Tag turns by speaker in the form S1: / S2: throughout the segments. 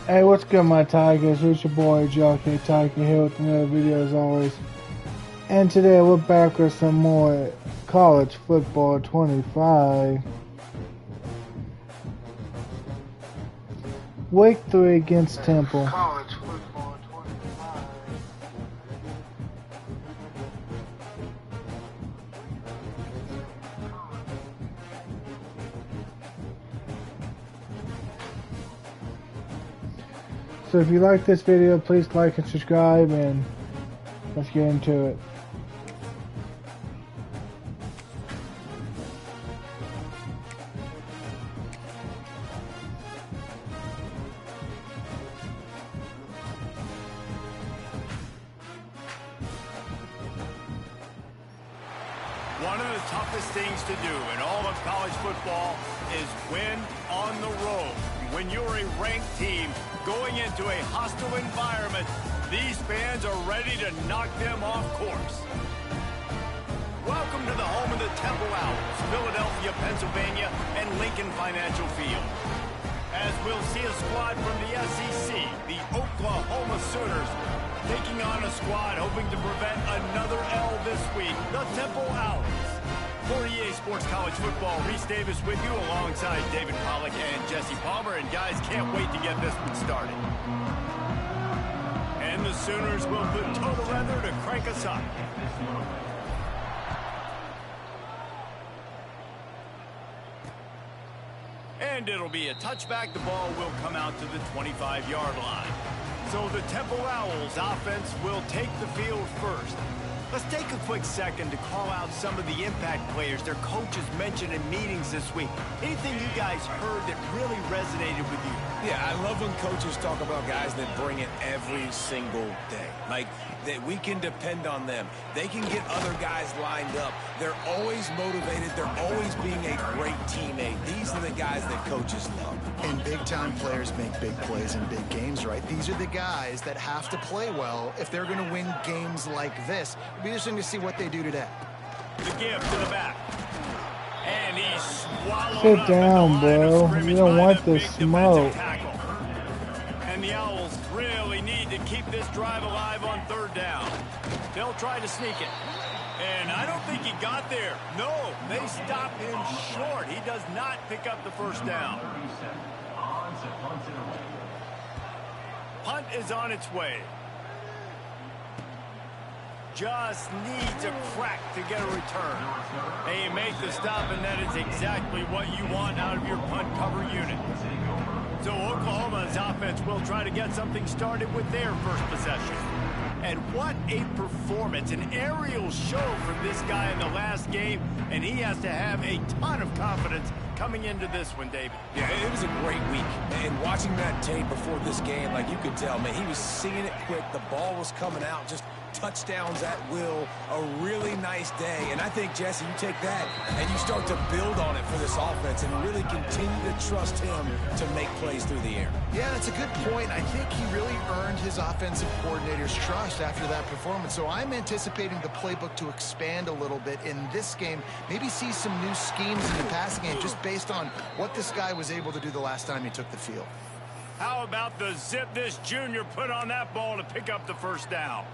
S1: Hey, what's good, my Tigers? It's your boy, Jockey Tiger, here with another video as always. And today we're back with some more College Football 25. Week 3 against Temple.
S2: College Football 25.
S1: So if you like this video, please like and subscribe, and let's get into it.
S3: One of the toughest things to do in all of college football is win on the road. When you're a ranked team going into a hostile environment, these fans are ready to knock them off course. Welcome to the home of the Temple Owls, Philadelphia, Pennsylvania, and Lincoln Financial Field. As we'll see a squad from the SEC, the Oklahoma Sooners, taking on a squad hoping to prevent another L this week, the Temple Owls. For EA Sports College Football, Reese Davis with you alongside David Pollack and Jesse Palmer. And guys, can't wait to get this one started. And the Sooners will put total leather to crank us up. And it'll be a touchback. The ball will come out to the 25-yard line. So the Temple Owls offense will take the field first. Let's take a quick second to call out some of the impact players their coaches mentioned in meetings this week. Anything you guys heard that really resonated with you?
S4: Yeah, I love when coaches talk about guys that bring it every single day. Like, that we can depend on them. They can get other guys lined up. They're always motivated. They're always being a great teammate. These are the guys that coaches love.
S5: And big-time players make big plays in big games, right? These are the guys that have to play well if they're going to win games like this. It'll be interesting to see what they do today.
S3: The give to the back. And he swallowed
S1: Sit
S3: up
S1: down,
S3: at the line of
S1: bro.
S3: scrimmage
S1: You don't
S3: by
S1: want
S3: the
S1: this
S3: big
S1: smoke.
S3: defensive tackle. And the Owls really need to keep this drive alive on third down. They'll try to sneak it. And I don't think he got there. No, they stop him short. He does not pick up the first down. Punt is on its way. Just needs a crack to get a return. They make the stop, and that is exactly what you want out of your punt cover unit. So Oklahoma's offense will try to get something started with their first possession. And what a performance, an aerial show from this guy in the last game, and he has to have a ton of confidence coming into this one, David.
S4: Yeah, it was a great week. And watching that tape before this game, like, you could tell, man, he was seeing it quick. The ball was coming out, just touchdowns at will. A really nice day. And I think, Jesse, you take that and you start to build on it for this offense and really continue to trust him to make plays through the air.
S5: Yeah, that's a good point. I think he really earned his offensive coordinator's trust after that performance. So I'm anticipating the playbook to expand a little bit in this game. Maybe see some new schemes in the passing game just based on what this guy was able to do the last time he took the field.
S3: How about the zip this junior put on that ball to pick up the first down?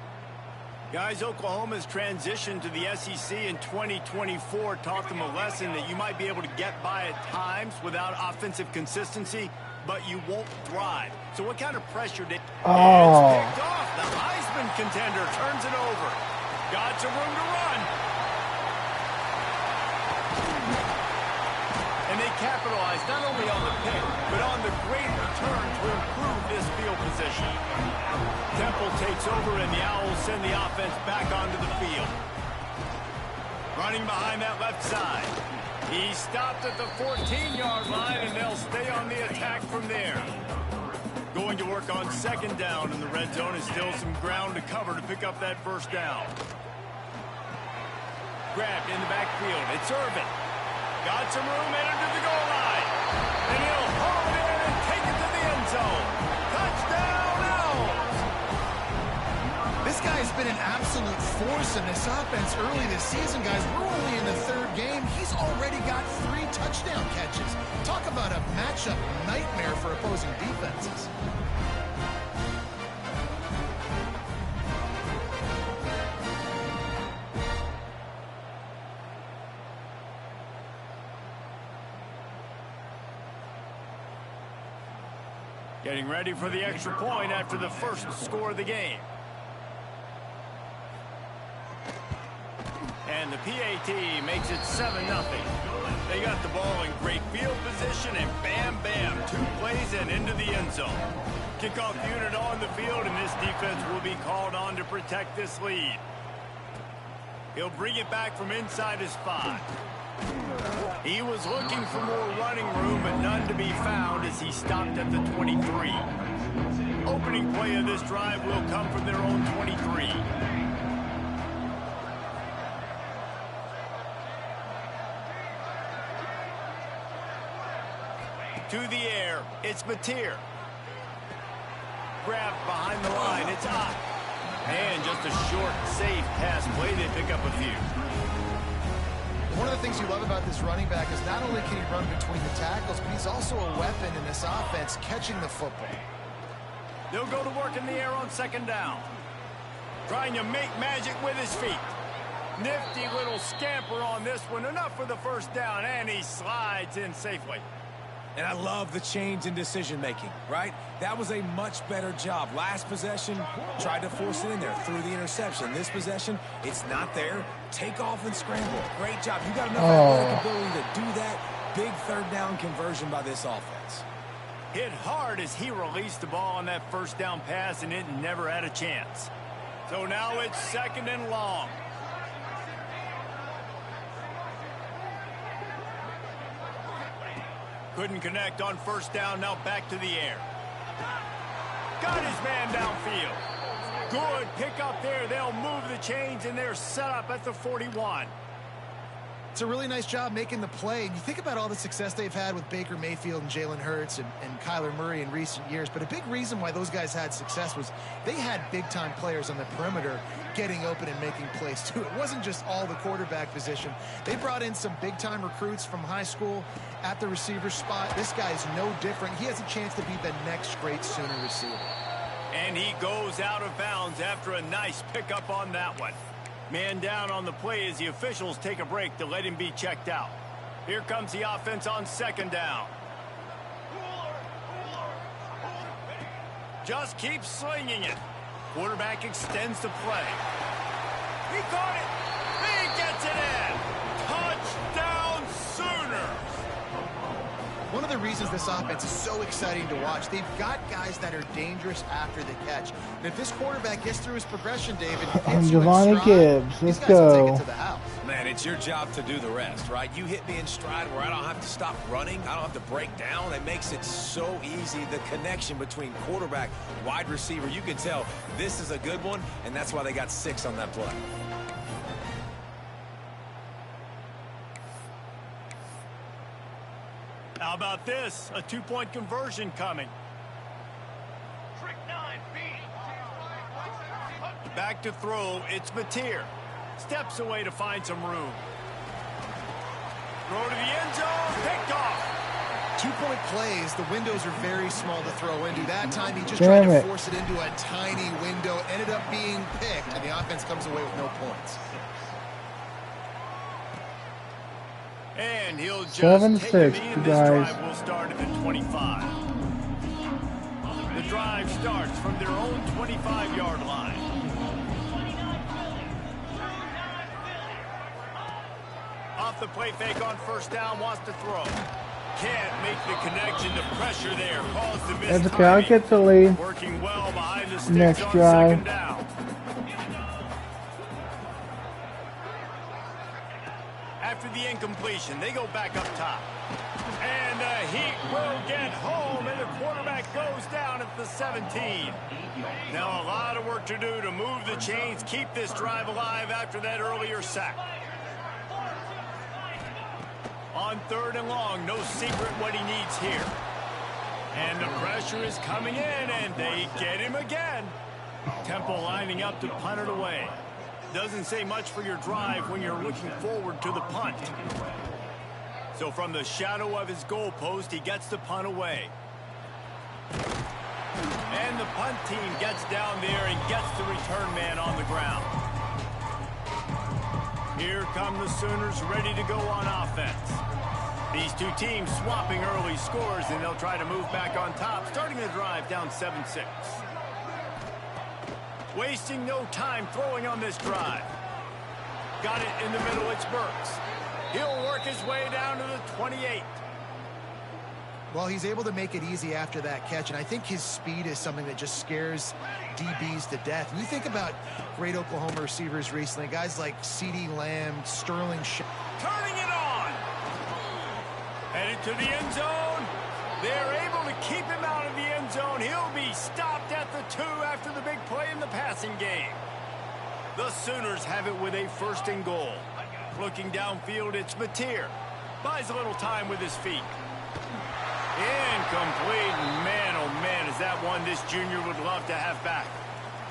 S3: Guys, Oklahoma's transition to the SEC in 2024 taught them a lesson that you might be able to get by at times without offensive consistency, but you won't thrive. So what kind of pressure did... It's picked off. The Heisman contender turns it over. Got some room to run. And they capitalized not only on the pick, but on the great return to improve this field position. Temple takes over, and the Owls send the offense back onto the field. Running behind that left side. He stopped at the 14-yard line, and they'll stay on the attack from there. Going to work on second down in the red zone is still some ground to cover to pick up that first down. Grabbed in the backfield. It's Irvin. Got some room, entered to the goal line. And he'll haul it in and take it to the end zone. Touchdown, Owls!
S5: This guy has been an absolute force in this offense early this season, guys. We're only in the third game. He's already got 3 touchdown catches. Talk about a matchup nightmare for opposing defenses.
S3: Getting ready for the extra point after the first score of the game. And the PAT makes it 7-0. They got the ball in great field position, and bam, bam, 2 plays and into the end zone. Kickoff unit on the field, and this defense will be called on to protect this lead. He'll bring it back from inside his 5. He was looking for more running room, but none to be found as he stopped at the 23. Opening play of this drive will come from their own 23. To the air, it's Mateer. Grabbed behind the line, it's up. And just a short, safe pass play, they pick up a few.
S5: One of the things you love about this running back is not only can he run between the tackles, but he's also a weapon in this offense catching the football.
S3: They'll go to work in the air on 2nd down. Trying to make magic with his feet. Nifty little scamper on this one. Enough for the first down, and he slides in safely.
S4: And I love the change in decision-making, right? That was a much better job. Last possession, tried to force it in there through the interception. This possession, it's not there. Take off and scramble. Great job. You got enough athletic ability to do that. Big 3rd down conversion by this offense.
S3: Hit hard as he released the ball on that first down pass, and it never had a chance. So now it's 2nd and long. Couldn't connect on first down, now back to the air. Got his man downfield. Good pick up there. They'll move the chains, and they're set up at the 41.
S5: It's a really nice job making the play. And you think about all the success they've had with Baker Mayfield and Jalen Hurts and Kyler Murray in recent years. But a big reason why those guys had success was they had big-time players on the perimeter getting open and making plays, too. It wasn't just all the quarterback position. They brought in some big-time recruits from high school at the receiver spot. This guy's no different. He has a chance to be the next great Sooner receiver.
S3: And he goes out of bounds after a nice pickup on that one. Man down on the play as the officials take a break to let him be checked out. Here comes the offense on 2nd down. Just keeps slinging it. Quarterback extends the play. He caught it. He gets it in. Touchdown Sooners.
S5: One of the reasons this offense is so exciting to watch, they've got guys that are dangerous after the catch. And if this quarterback gets through his progression, David,
S1: Giovanni Gibbs, let's go.
S5: Take it to the house.
S4: Man, it's your job to do the rest, right? You hit me in stride where I don't have to stop running. I don't have to break down. It makes it so easy, the connection between quarterback, wide receiver. You can tell this is a good one, and that's why they got 6 on that play.
S3: How about this? A 2-point conversion coming. Back to throw. It's Mateer. Steps away to find some room. Throw to the end zone. Picked off.
S5: 2-point plays, the windows are very small to throw into. That time he just tried to force it into a tiny window. Ended up being picked, and the offense comes away with no points.
S3: And he'll just
S1: 7-6,
S3: take it in. This
S1: guys.
S3: drive will start at the 25. The drive starts from their own 25-yard line. Off the play fake on first down, wants to throw. Can't make the connection. The pressure there caused the miss.
S1: That's okay, I'll get the lead.
S3: Working well behind the sticks
S1: Next
S3: on
S1: drive.
S3: 2nd down. After the incompletion, they go back up top. And the Heat will get home, and the quarterback goes down at the 17. Now a lot of work to do to move the chains, keep this drive alive after that earlier sack. On 3rd and long, no secret what he needs here. And the pressure is coming in, and they get him again. Temple lining up to punt it away. Doesn't say much for your drive when you're looking forward to the punt. So from the shadow of his goalpost, he gets the punt away. And the punt team gets down there and gets the return man on the ground. Here come the Sooners ready to go on offense. These two teams swapping early scores, and they'll try to move back on top, starting the drive down 7-6. Wasting no time throwing on this drive. Got it in the middle, it's Burks. He'll work his way down to the 28.
S5: Well, he's able to make it easy after that catch, and I think his speed is something that just scares DBs to death. When you think about great Oklahoma receivers recently, guys like CeeDee Lamb, Sterling
S3: Turning it on! Headed to the end zone. They're able to keep him out of the end zone. He'll be stopped at the 2 after the big play in the passing game. The Sooners have it with a 1st and goal. Looking downfield, it's Mateer. Buys a little time with his feet. Incomplete. Man, oh man, is that one this junior would love to have back.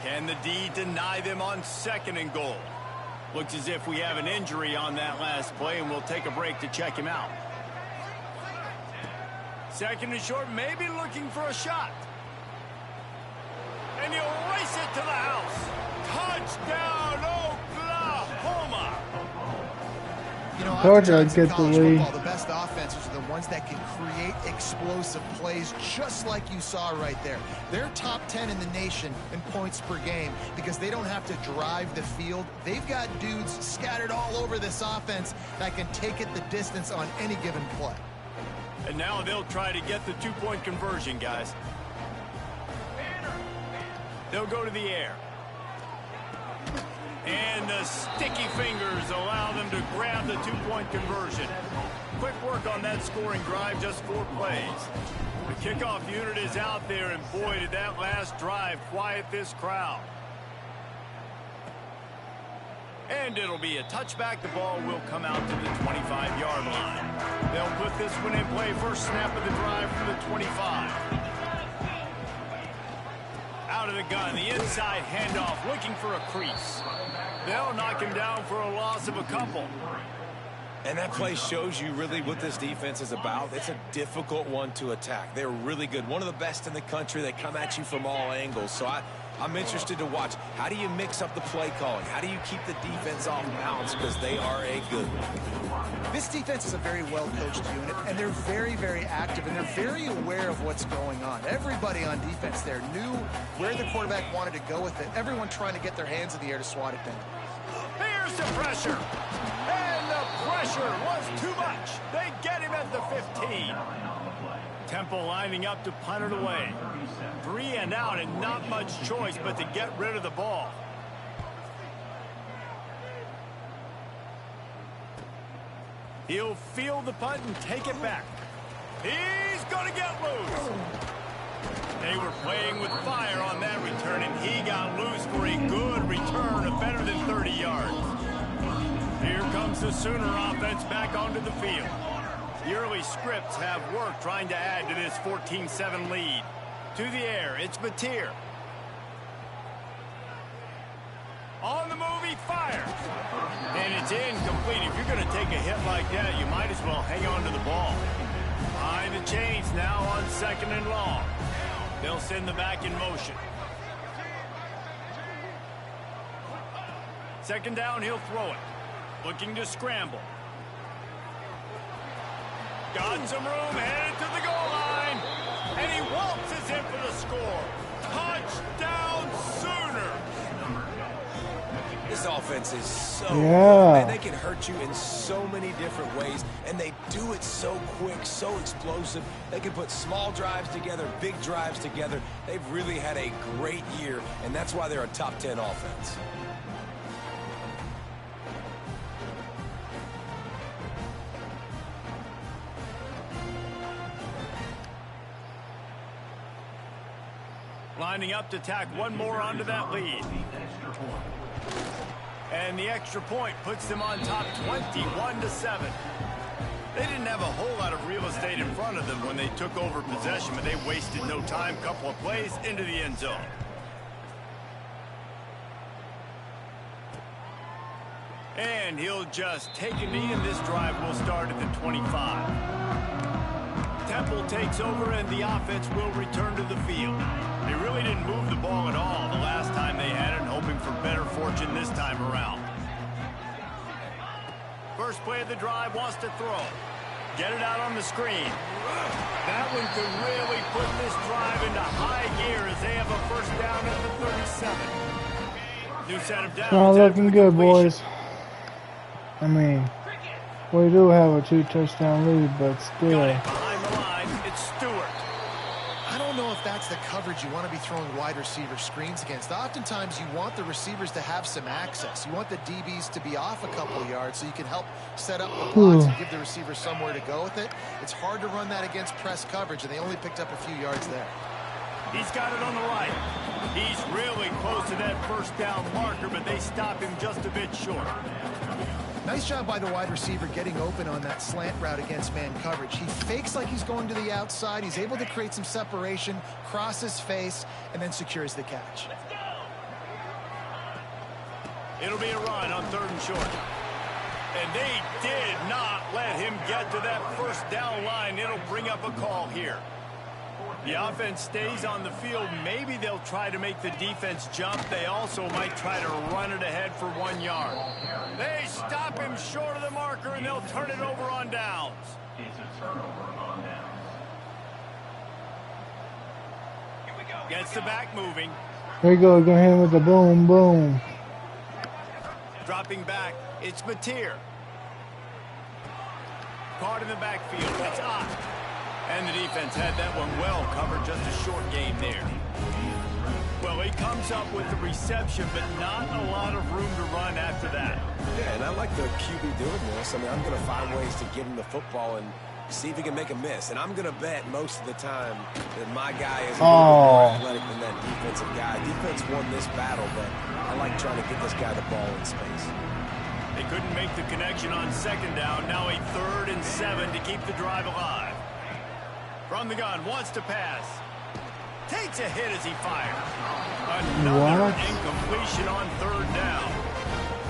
S3: Can the D deny them on 2nd and goal? Looks as if we have an injury on that last play, and we'll take a break to check him out. 2nd and short, maybe looking for a shot. And he'll race it to the house. Touchdown, Oklahoma!
S5: You know,
S1: Georgia
S5: oftentimes in
S1: get the
S5: college
S1: lead.
S5: football, the best offenses are the ones that can create explosive plays, just like you saw right there. They're top 10 in the nation in points per game because they don't have to drive the field. They've got dudes scattered all over this offense that can take it the distance on any given play.
S3: And now they'll try to get the 2-point conversion, guys. They'll go to the air. And the sticky fingers allow them to grab the 2-point conversion. Quick work on that scoring drive, just 4 plays. The kickoff unit is out there, and boy, did that last drive quiet this crowd. And it'll be a touchback. The ball will come out to the 25-yard line. They'll put this one in play. First snap of the drive from the 25. Out of the gun, the inside handoff, looking for a crease. They'll knock him down for a loss of a couple.
S4: And that play shows you really what this defense is about. It's a difficult one to attack. They're really good. One of the best in the country. They come at you from all angles. So I'm interested to watch. How do you mix up the play calling? How do you keep the defense off balance? Because they are a good one.
S5: This defense is a very well-coached unit, and they're very, very active, and they're very aware of what's going on. Everybody on defense there knew where the quarterback wanted to go with it. Everyone trying to get their hands in the air to swat it down.
S3: Here's the pressure. And the pressure was too much. They get him at the 15. Temple lining up to punt it away. 3 and out, and not much choice but to get rid of the ball. He'll field the punt and take it back. He's going to get loose. They were playing with fire on that return, and he got loose for a good return of better than 30 yards. Here comes the Sooner offense back onto the field. The early scripts have worked trying to add to this 14-7 lead. To the air, it's Mateer. On the move, he fires. And it's incomplete. If you're going to take a hit like that, you might as well hang on to the ball. Behind the chains now on 2nd and long. They'll send the back in motion. 2nd down, he'll throw it. Looking to scramble. Got some room, headed to the goal line. And he waltzes in for the score. Touchdown, Sooners.
S4: This offense is so
S1: Yeah.
S4: good, man. They can hurt you in so many different ways, and they do it so quick, so explosive. They can put small drives together, big drives together. They've really had a great year, and that's why they're a top 10 offense.
S3: Lining up to tack one more onto that lead. And the extra point puts them on top 21-7. They didn't have a whole lot of real estate in front of them when they took over possession, but they wasted no time. Couple of plays into the end zone. And he'll just take a knee, and this drive will start at the 25. Temple takes over, and the offense will return to the field. They really didn't move the ball at all the last time they had it, hoping for better fortune this time around. First play of the drive, wants to throw. Get it out on the screen. That one could really put this drive into high gear as they have a first down at the 37. New set of downs.
S1: Not looking good, boys. I mean, we do have a 2-touchdown lead, but still.
S3: Got it behind the line. It's Stewart.
S5: I don't know if that's the coverage you want to be throwing wide receiver screens against. Oftentimes, you want the receivers to have some access. You want the DBs to be off a couple of yards so you can help set up the blocks and give the receiver somewhere to go with it. It's hard to run that against press coverage, and they only picked up a few yards there.
S3: He's got it on the right. He's really close to that first down marker, but they stop him just a bit short.
S5: Nice job by the wide receiver getting open on that slant route against man coverage. He fakes like he's going to the outside. He's able to create some separation, cross his face, and then secures the catch.
S3: It'll be a run on 3rd and short. And they did not let him get to that first down line. It'll bring up a call here. The offense stays on the field. Maybe they'll try to make the defense jump. They also might try to run it ahead for 1 yard. They stop him short of the marker, and they'll turn it over on downs. Gets the back moving.
S1: There you go. We're going to hit him with the boom, boom.
S3: Dropping back, it's Mateer. Caught in the backfield. It's Ott. And the defense had that one well covered, just a short game there. Well, he comes up with the reception, but not a lot of room to run after that.
S4: Yeah, and I like the QB doing this. I mean, I'm going to find ways to get him the football and see if he can make a miss. And I'm going to bet most of the time that my guy is a little bit more athletic than that defensive guy. Defense won this battle, but I like trying to get this guy the ball in space.
S3: They couldn't make the connection on 2nd down. Now a 3rd and 7 to keep the drive alive. From the gun, wants to pass. Takes a hit as he fires. Another incompletion on 3rd down.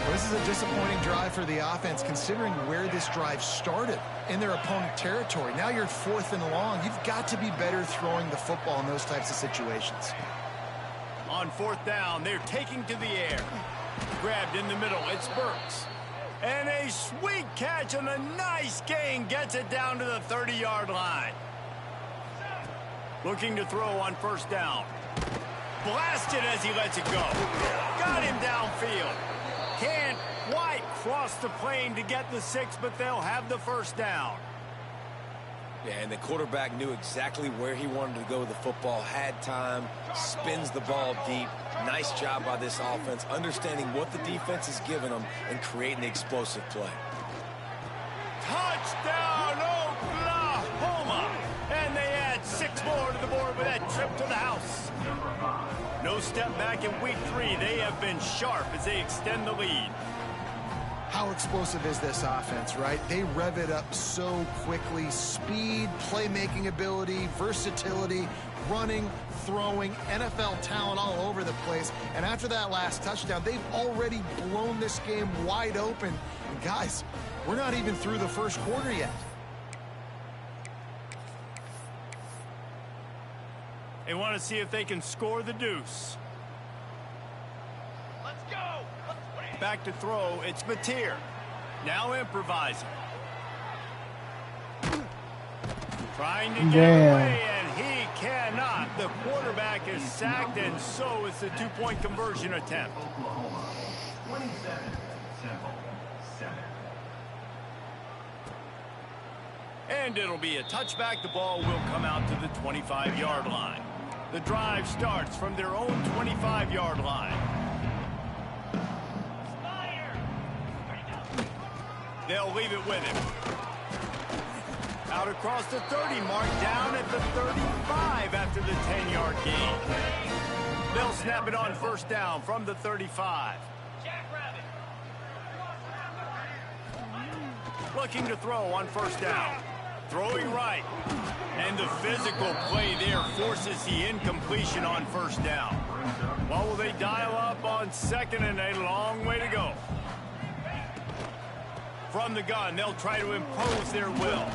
S5: Well, this is a disappointing drive for the offense, considering where this drive started, in their opponent territory. Now you're 4th and long. You've got to be better throwing the football in those types of situations.
S3: On 4th down, they're taking to the air. Grabbed in the middle, it's Burks. And a sweet catch and a nice gain gets it down to the 30-yard line. Looking to throw on 1st down. Blasted as he lets it go. Got him downfield. Can't quite cross the plane to get the 6, but they'll have the 1st down.
S4: Yeah, and the quarterback knew exactly where he wanted to go with the football, had time, spins the ball deep. Nice job by this offense, understanding what the defense is giving them and creating the explosive play.
S3: Touchdown, Oklahoma! And they add 6 more to the board with that trip to the house. No step back in week 3. They have been sharp as they extend the lead.
S5: How explosive is this offense, right? They rev it up so quickly. Speed, playmaking ability, versatility, running, throwing, NFL talent all over the place. And after that last touchdown, they've already blown this game wide open. And guys, we're not even through the 1st quarter yet.
S3: They want to see if they can score the deuce.
S2: Let's go.
S3: Back to throw, it's Mateer. Now improvising. Trying to get away, and he cannot. The quarterback is sacked, and so is the 2-point conversion attempt. And it'll be a touchback. The ball will come out to the 25-yard line. The drive starts from their own 25-yard line. They'll leave it with him. Out across the 30 mark, down at the 35 after the 10-yard gain. They'll snap it on 1st down from the 35. Looking to throw on 1st down. Throwing right. And the physical play there forces the incompletion on 1st down. What will they dial up on 2nd and a long way to go? From the gun, they'll try to impose their will.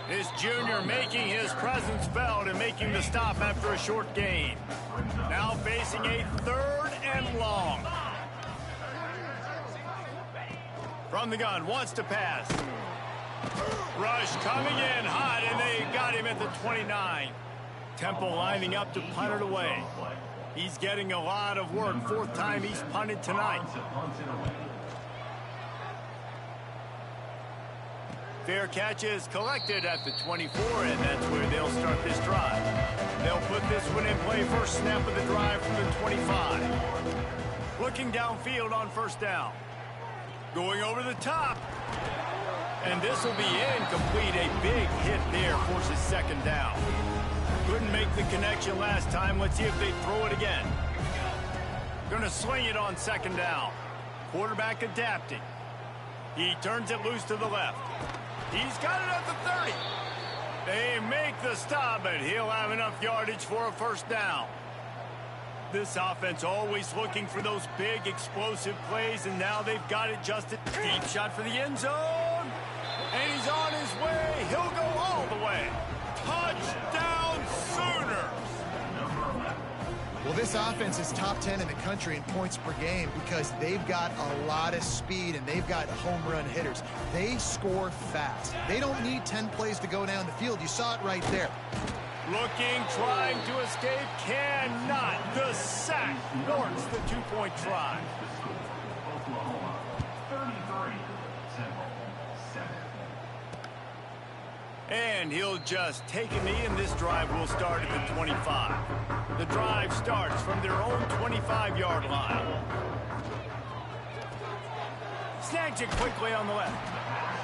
S3: This junior making his presence felt and making the stop after a short gain. Now facing a 3rd and long. From the gun, wants to pass. Rush coming in hot, and they got him at the 29. Temple lining up to punt it away. He's getting a lot of work. 4th time he's punted tonight. Fair catch is collected at the 24, and that's where they'll start this drive. They'll put this one in play first snap of the drive from the 25. Looking downfield on 1st down. Going over the top. And this will be incomplete. A big hit there forces 2nd down. Couldn't make the connection last time. Let's see if they throw it again. Gonna sling it on 2nd down. Quarterback adapting. He turns it loose to the left. He's got it at the 30. They make the stop, but he'll have enough yardage for a 1st down. This offense always looking for those big explosive plays, and now they've got it just a deep shot for the end zone. And he's on his way. He'll go all the way. Touchdown Sooners!
S5: Well, this offense is top 10 in the country in points per game because they've got a lot of speed and they've got home run hitters. They score fast. They don't need 10 plays to go down the field. You saw it right there.
S3: Looking, trying to escape, cannot. The sack thwarts the 2-point try. And he'll just take a knee, and this drive will start at the 25. The drive starts from their own 25-yard line. Snags it quickly on the left.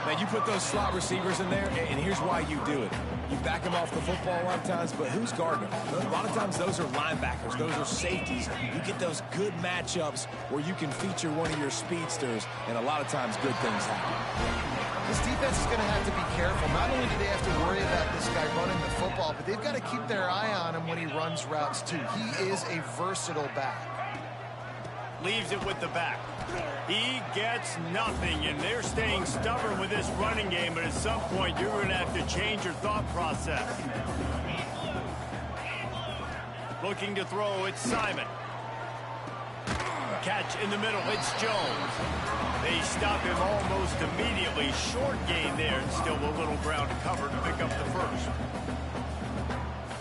S4: Now, you put those slot receivers in there, and here's why you do it. You back them off the football a lot of times, but who's guarding them? A lot of times those are linebackers. Those are safeties. You get those good matchups where you can feature one of your speedsters, and a lot of times good things happen.
S5: This defense is going to have to be careful. Not only do they have to worry about this guy running the football, but they've got to keep their eye on him when he runs routes, too. He is a versatile back.
S3: Leaves it with the back. He gets nothing, and they're staying stubborn with this running game, but at some point you're going to have to change your thought process. Looking to throw, it's Simon. Catch in the middle, it's Jones. They stop him almost immediately. Short gain there, and still a little ground to cover to pick up the 1st.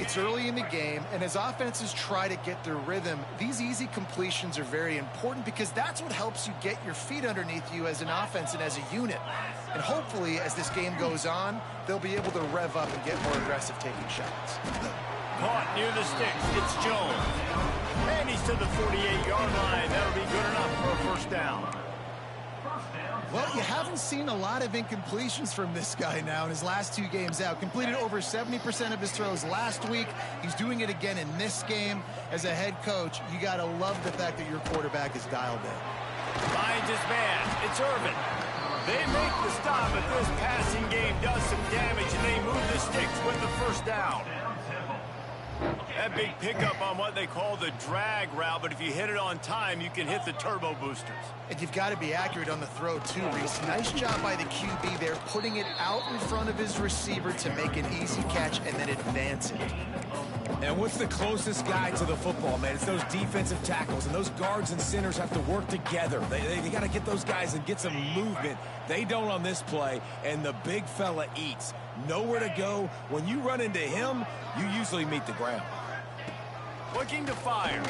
S5: It's early in the game, and as offenses try to get their rhythm, these easy completions are very important because that's what helps you get your feet underneath you as an offense and as a unit. And hopefully, as this game goes on, they'll be able to rev up and get more aggressive taking shots.
S3: Caught near the sticks, it's Jones. And he's to the 48-yard line. That'll be good enough for a 1st down.
S5: Well, you haven't seen a lot of incompletions from this guy now in his last 2 games out. Completed over 70% of his throws last week. He's doing it again in this game. As a head coach, you got to love the fact that your quarterback is dialed in.
S3: Finds his man. It's Irvin. They make the stop, but this passing game does some damage, and they move the sticks with the 1st down. That big pickup on what they call the drag route, but if you hit it on time, you can hit the turbo boosters.
S5: And you've got to be accurate on the throw, too, Reese. Nice job by the QB there, putting it out in front of his receiver to make an easy catch and then advance it.
S4: And what's the closest guy to the football, man? It's those defensive tackles, and those guards and centers have to work together. They got to get those guys and get some movement. They don't on this play, and the big fella eats. Nowhere to go. When you run into him, you usually meet the ground.
S3: Looking to fire.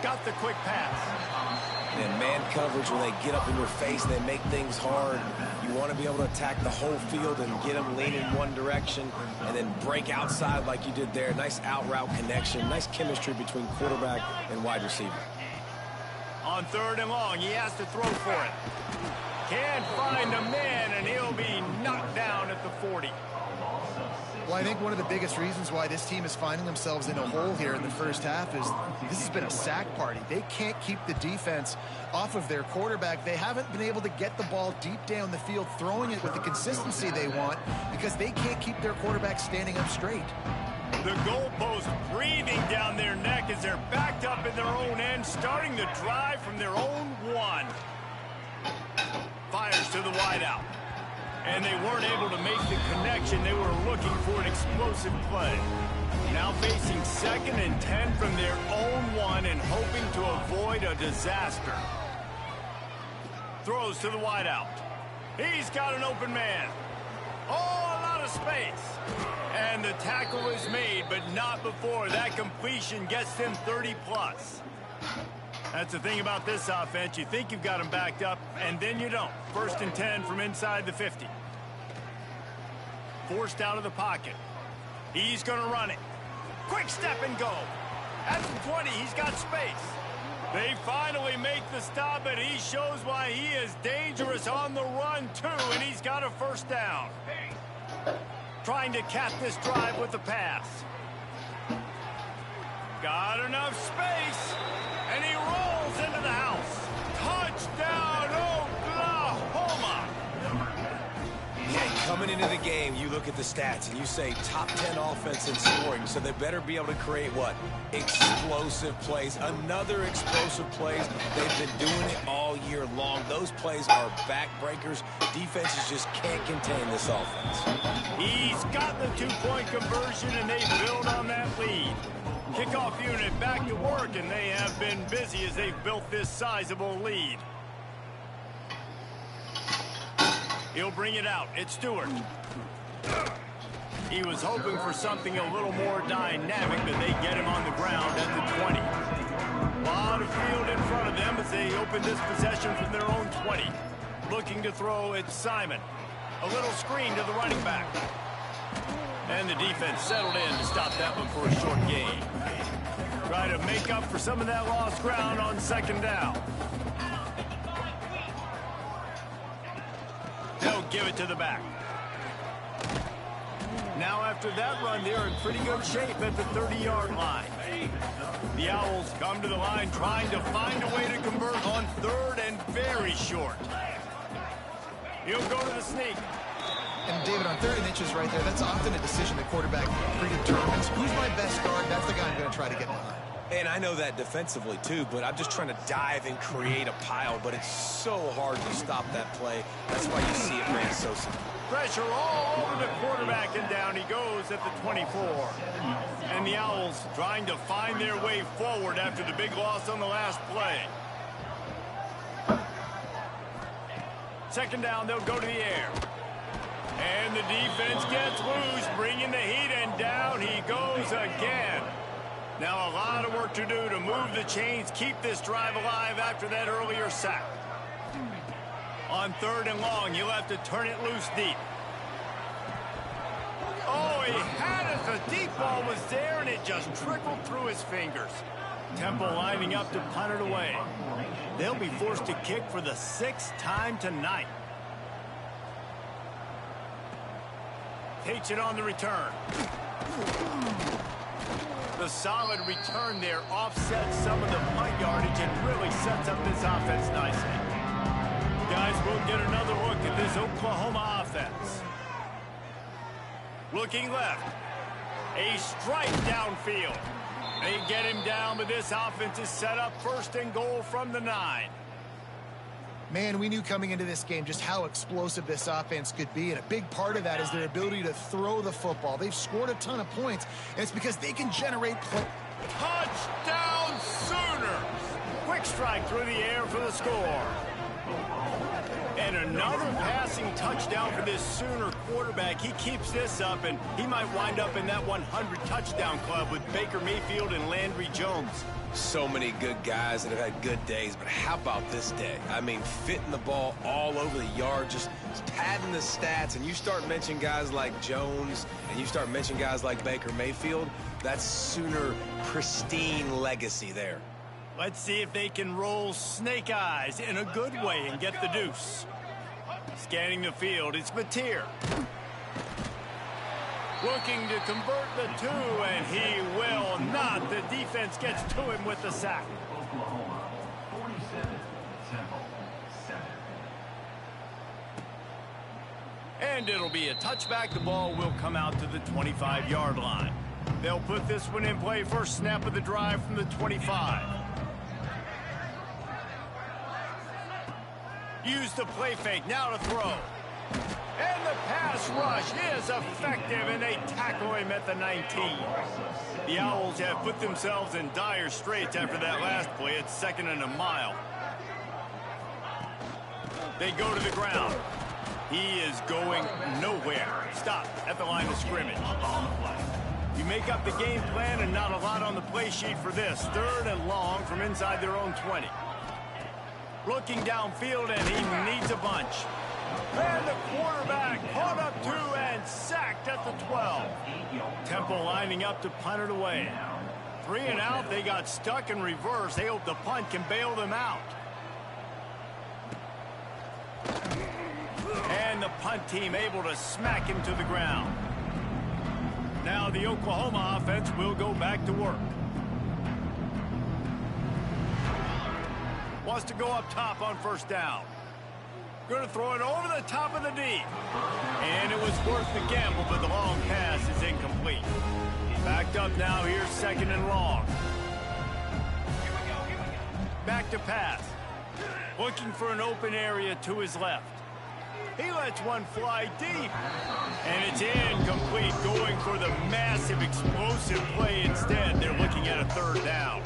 S3: Got the quick pass.
S4: And man coverage, when they get up in your face and they make things hard, you want to be able to attack the whole field and get them leaning one direction and then break outside like you did there. Nice out route connection, nice chemistry between quarterback and wide receiver.
S3: On 3rd and long, he has to throw for it. Can't find a man, and he'll be knocked down at the 40.
S5: Well, I think one of the biggest reasons why this team is finding themselves in a hole here in the 1st half is this has been a sack party. They can't keep the defense off of their quarterback. They haven't been able to get the ball deep down the field, throwing it with the consistency they want because they can't keep their quarterback standing up straight.
S3: The goalpost breathing down their neck as they're backed up in their own end, starting the drive from their own 1. Fires to the wideout. And they weren't able to make the connection. They were looking for an explosive play. Now facing 2nd and 10 from their own 1 and hoping to avoid a disaster. Throws to the wideout. He's got an open man. Oh, a lot of space. And the tackle is made, but not before that completion gets them 30+. That's the thing about this offense. You think you've got them backed up, and then you don't. 1st and 10 from inside the 50. Forced out of the pocket. He's going to run it. Quick step and go. At the 20, he's got space. They finally make the stop, and he shows why he is dangerous on the run, too, and he's got a 1st down. Trying to cap this drive with the pass. Got enough space, and he rolls into the house. Touchdown, Oklahoma!
S4: Yeah, coming into the game, you look at the stats and you say top 10 offense in scoring, so they better be able to create what? Explosive plays. Another explosive plays. They've been doing it all year long. Those plays are backbreakers. Defenses just can't contain this offense.
S3: He's got the 2-point conversion, and they build on that lead. Kickoff unit back to work, and they have been busy as they've built this sizable lead. He'll bring it out. It's Stewart. He was hoping for something a little more dynamic, but they get him on the ground at the 20. A lot of field in front of them as they open this possession from their own 20. Looking to throw, it's Simon. A little screen to the running back. And the defense settled in to stop that one for a short gain. Try to make up for some of that lost ground on 2nd down. They'll give it to the back. Now after that run, they're in pretty good shape at the 30-yard line. The Owls come to the line trying to find a way to convert on 3rd and very short. He'll go to the sneak.
S5: And David, on 3rd and inches right there, that's often a decision the quarterback predetermines. Who's my best guard? That's the guy I'm going to try to get behind.
S4: And I know that defensively, too, but I'm just trying to dive and create a pile, but it's so hard to stop that play. That's why you see it ran so simple.
S3: Pressure all over the quarterback, and down he goes at the 24. And the Owls trying to find their way forward after the big loss on the last play. 2nd down, they'll go to the air. And the defense gets loose, bringing the heat, and down he goes again. Now a lot of work to do to move the chains, keep this drive alive after that earlier sack. On 3rd and long, you'll have to turn it loose deep. Oh, he had it. The deep ball was there, and it just trickled through his fingers. Temple lining up to punt it away. They'll be forced to kick for the 6th time tonight. Takes it on the return. The solid return there offsets some of the punt yardage and really sets up this offense nicely. Guys, we'll get another look at this Oklahoma offense. Looking left. A strike downfield. They get him down, but this offense is set up 1st and goal from the 9.
S5: Man, we knew coming into this game just how explosive this offense could be, and a big part of that is their ability to throw the football. They've scored a ton of points, and it's because they can generate play.
S3: Touchdown Sooners! Quick strike through the air for the score. And another passing touchdown for this Sooner quarterback. He keeps this up, and he might wind up in that 100 touchdown club with Baker Mayfield and Landry Jones.
S4: So many good guys that have had good days, but how about this day? I mean, fitting the ball all over the yard, just padding the stats, and you start mentioning guys like Jones, and you start mentioning guys like Baker Mayfield, that's Sooner pristine legacy there.
S3: Let's see if they can roll snake eyes in a good way and get the deuce. Scanning the field, it's Mateer. Looking to convert the 2, and he will not. The defense gets to him with the sack.
S6: Oklahoma, 47, Temple, 7.
S3: And it'll be a touchback. The ball will come out to the 25-yard line. They'll put this one in play. First snap of the drive from the 25. Use the play fake, now to throw. And the pass rush is effective, and they tackle him at the 19. The Owls have put themselves in dire straits after that last play. It's 2nd and a mile. They go to the ground. He is going nowhere. Stop at the line of scrimmage. You make up the game plan and not a lot on the play sheet for this. 3rd and long from inside their own 20. Looking downfield, and he needs a bunch. And the quarterback caught up 2 and sacked at the 12. Temple lining up to punt it away. 3 and out, they got stuck in reverse. They hope the punt can bail them out. And the punt team able to smack him to the ground. Now the Oklahoma offense will go back to work. Wants to go up top on 1st down. Going to throw it over the top of the D. And it was worth the gamble, but the long pass is incomplete. Backed up now, here's 2nd and long. Back to pass. Looking for an open area to his left. He lets one fly deep. And it's incomplete, going for the massive explosive play instead. They're looking at a 3rd down.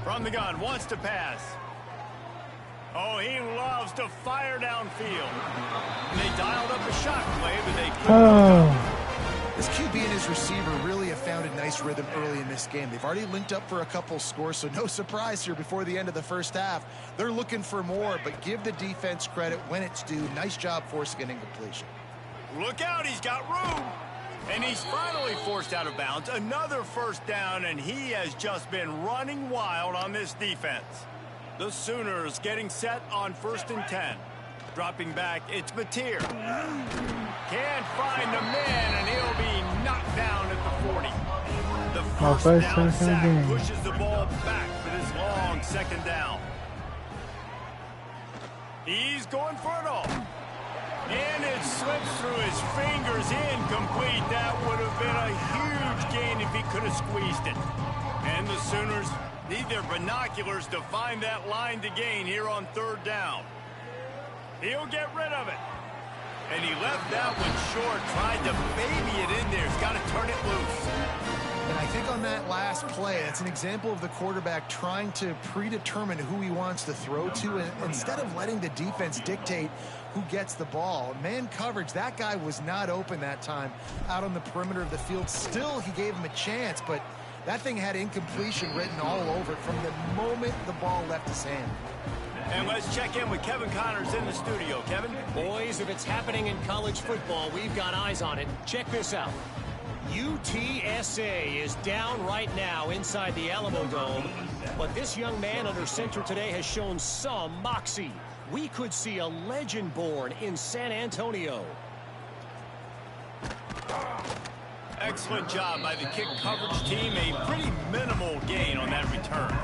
S3: From the gun, wants to pass. Oh, he loves to fire downfield. And they dialed up a shot play, but they couldn't.
S5: This QB and his receiver really have found a nice rhythm early in this game. They've already linked up for a couple scores, so no surprise here before the end of the 1st half. They're looking for more, but give the defense credit when it's due. Nice job forcing an incompletion.
S3: Look out, he's got room. And he's finally forced out of bounds. Another 1st down, and he has just been running wild on this defense. The Sooners getting set on 1st and 10. Dropping back, it's Mateer. Can't find the man, and he'll be knocked down at the 40. The 1st down sack pushes the ball back for this long 2nd down. He's going for it all. And it slips through his fingers, incomplete. That would have been a huge gain if he could have squeezed it. And the Sooners need their binoculars to find that line to gain here on 3rd down. He'll get rid of it. And he left that one short, tried to baby it in there. He's got to turn it loose.
S5: And I think on that last play, it's an example of the quarterback trying to predetermine who he wants to throw to, and instead of letting the defense dictate who gets the ball. Man coverage, that guy was not open that time out on the perimeter of the field. Still, he gave him a chance, but that thing had incompletion written all over it from the moment the ball left his hand.
S3: And let's check in with Kevin Connors in the studio. Kevin?
S7: Boys, if it's happening in college football, we've got eyes on it. Check this out. UTSA is down right now inside the Alamo Dome, but this young man under center today has shown some moxie. We could see a legend born in San Antonio.
S3: Excellent job by the kick coverage team. A pretty minimal gain on that return.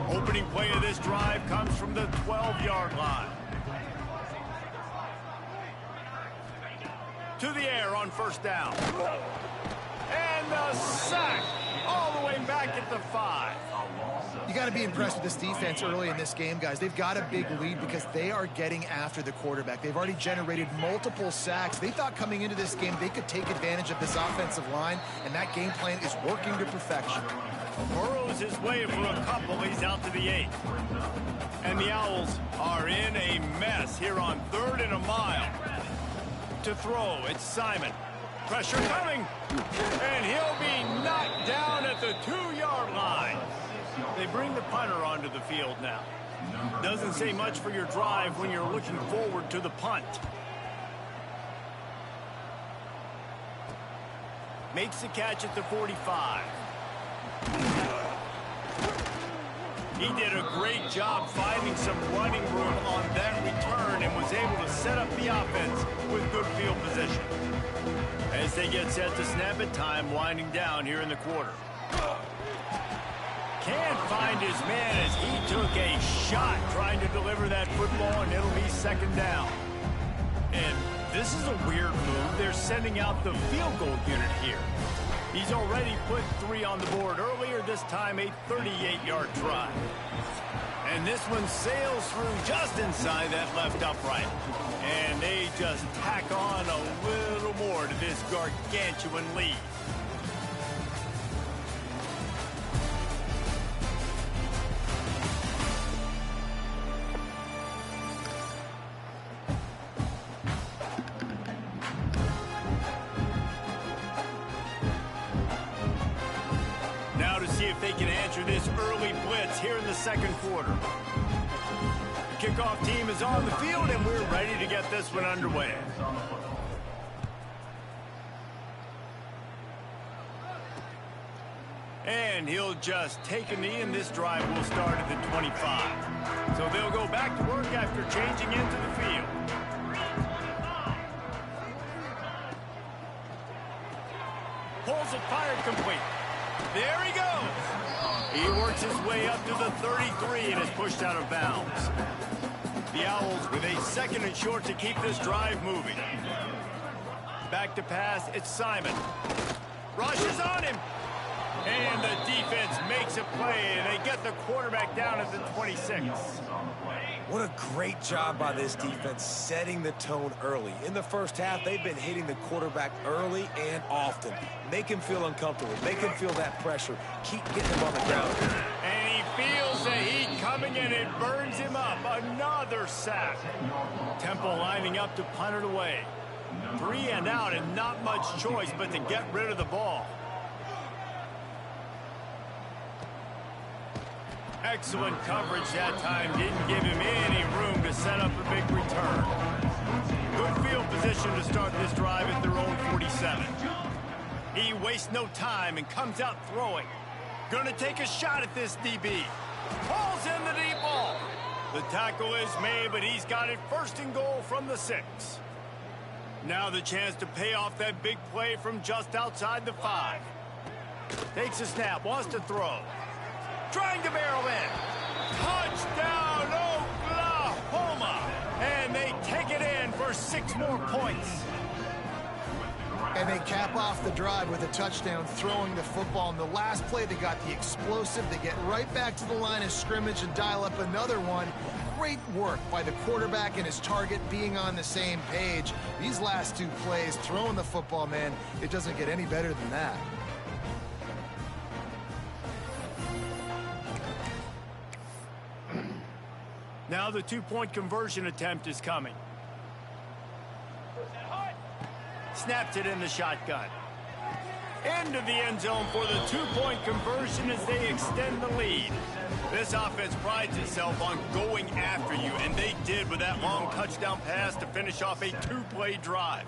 S3: Opening play of this drive comes from the 12-yard line. To the air on 1st down. And the sack all the way back at the 5.
S5: You got to be impressed with this defense early in this game, guys. They've got a big lead because they are getting after the quarterback. They've already generated multiple sacks. They thought coming into this game they could take advantage of this offensive line, and that game plan is working to perfection.
S3: Burrows his way for a couple. He's out to the 8. And the Owls are in a mess here on 3rd and a mile. To throw, it's Simon. Pressure coming. And he'll be knocked down at the 2-yard line. They bring the punter onto the field now. Doesn't say much for your drive when you're looking forward to the punt. Makes the catch at the 45. He did a great job finding some running room on that return and was able to set up the offense with good field position. As they get set to snap it, time winding down here in the quarter. Can't find his man as he took a shot trying to deliver that football, and it'll be 2nd down. And this is a weird move. They're sending out the field goal unit here. He's already put 3 on the board earlier, this time a 38-yard drive. And this one sails through just inside that left upright. And they just tack on a little more to this gargantuan lead. Now to see if they can answer this early blitz here in the second quarter. The kickoff team is on the field, and we're ready to get this one underway. And he'll just take a knee, and this drive will start at the 25. So they'll go back to work after changing into the field. Pulls it fired complete. There he goes. He works his way up to the 33 and is pushed out of bounds. The Owls with a second and short to keep this drive moving. Back to pass, it's Simon. Rushes on him. And the defense makes a play, and they get the quarterback down at the 26.
S4: What a great job by this defense setting the tone early. In the first half, they've been hitting the quarterback early and often. Make him feel uncomfortable. Make him feel that pressure. Keep getting him on the ground.
S3: And he feels the heat coming, and it burns him up. Another sack. Temple lining up to punt it away. 3 and out, and not much choice but to get rid of the ball. Excellent coverage that time. Didn't give him any room to set up a big return. Good field position to start this drive at their own 47. He wastes no time and comes out throwing. Gonna take a shot at this DB. Pulls in the deep ball. The tackle is made, but he's got it first and goal from the 6. Now the chance to pay off that big play from just outside the 5. Takes a snap, wants to throw. Trying to barrel in. Touchdown, Oklahoma! And they take it in for 6 more points.
S5: And they cap off the drive with a touchdown, throwing the football. In the last play, they got the explosive. They get right back to the line of scrimmage and dial up another one. Great work by the quarterback and his target being on the same page. These last 2 plays, throwing the football, man, it doesn't get any better than that.
S3: Now the 2-point conversion attempt is coming. Snaps it in the shotgun. Into the end zone for the 2-point conversion as they extend the lead. This offense prides itself on going after you, and they did with that long touchdown pass to finish off a 2-play drive.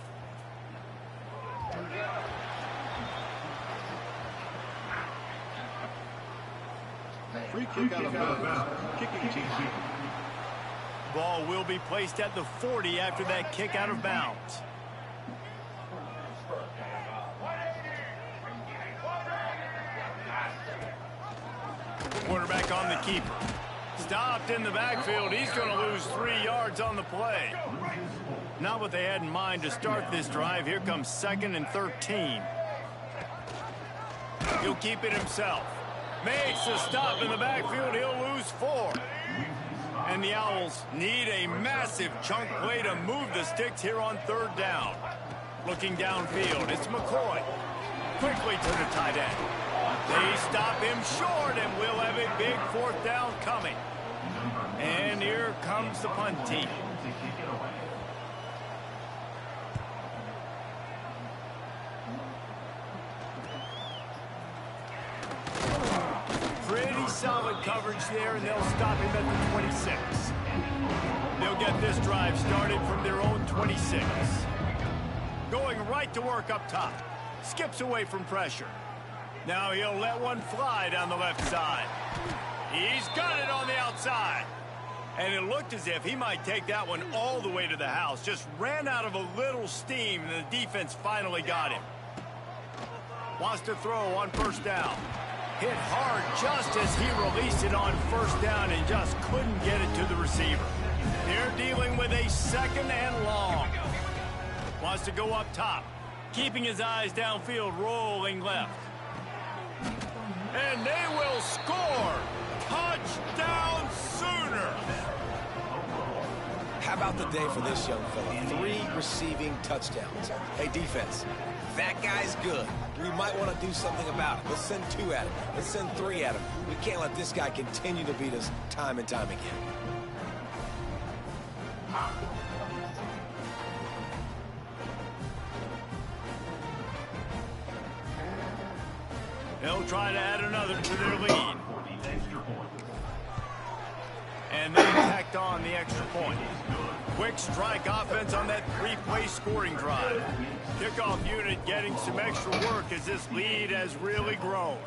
S6: Free kick out of bounds. Kicking team.
S3: Ball will be placed at the 40 after that kick out of bounds. Quarterback on the keeper. Stopped in the backfield. He's going to lose 3 yards on the play. Not what they had in mind to start this drive. Here comes 2nd and 13. He'll keep it himself. Makes a stop in the backfield. He'll lose 4. And the Owls need a massive chunk play to move the sticks here on 3rd down. Looking downfield, it's McCoy. Quickly to the tight end. They stop him short, and we'll have a big 4th down coming. And here comes the punt team. Pretty solid coverage there, and they'll stop him at the 26. They'll get this drive started from their own 26. Going right to work up top. Skips away from pressure. Now he'll let one fly down the left side. He's got it on the outside. And it looked as if he might take that one all the way to the house. Just ran out of a little steam, and the defense finally got him. Wants to throw on 1st down. Hit hard just as he released it on 1st down and just couldn't get it to the receiver. They're dealing with a 2nd and long. Wants to go up top. Keeping his eyes downfield, rolling left. And they will score. Touchdown Sooner.
S4: How about the day for this young fella? 3 receiving touchdowns. Hey, defense, that guy's good. We might want to do something about it. Let's send 2 at him. Let's send 3 at him. We can't let this guy continue to beat us time and time again.
S3: They'll try to add another to their lead. And they tacked on the extra point. Quick strike offense on that 3-play scoring drive. Kickoff unit getting some extra work as this lead has really grown.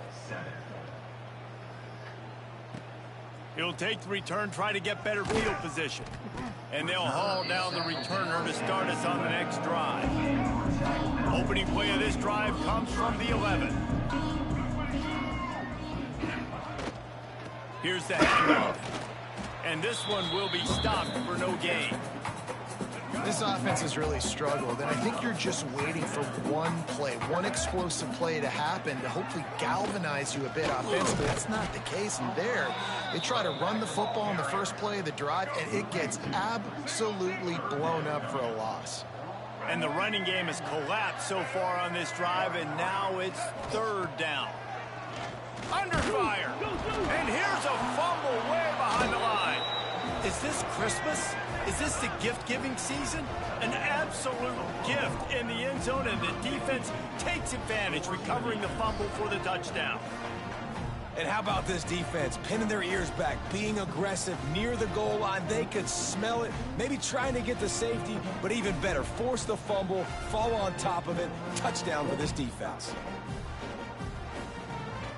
S3: It'll take the return, try to get better field position. And they'll haul down the returner to start us on the next drive. Opening play of this drive comes from the 11. Here's the handoff. And this one will be stopped for no gain.
S5: This offense has really struggled, and I think you're just waiting for one play, one explosive play to happen to hopefully galvanize you a bit offensively. That's not the case, and there, they try to run the football on the first play of the drive, and it gets absolutely blown up for a loss.
S3: And the running game has collapsed so far on this drive, and now it's 3rd down. Under fire, and here's a fumble way behind the line. Is this Christmas? Is this the gift-giving season? An absolute gift in the end zone, and the defense takes advantage, recovering the fumble for the touchdown.
S4: And how about this defense? Pinning their ears back, being aggressive near the goal line. They could smell it, maybe trying to get the safety, but even better, force the fumble, fall on top of it. Touchdown for this defense.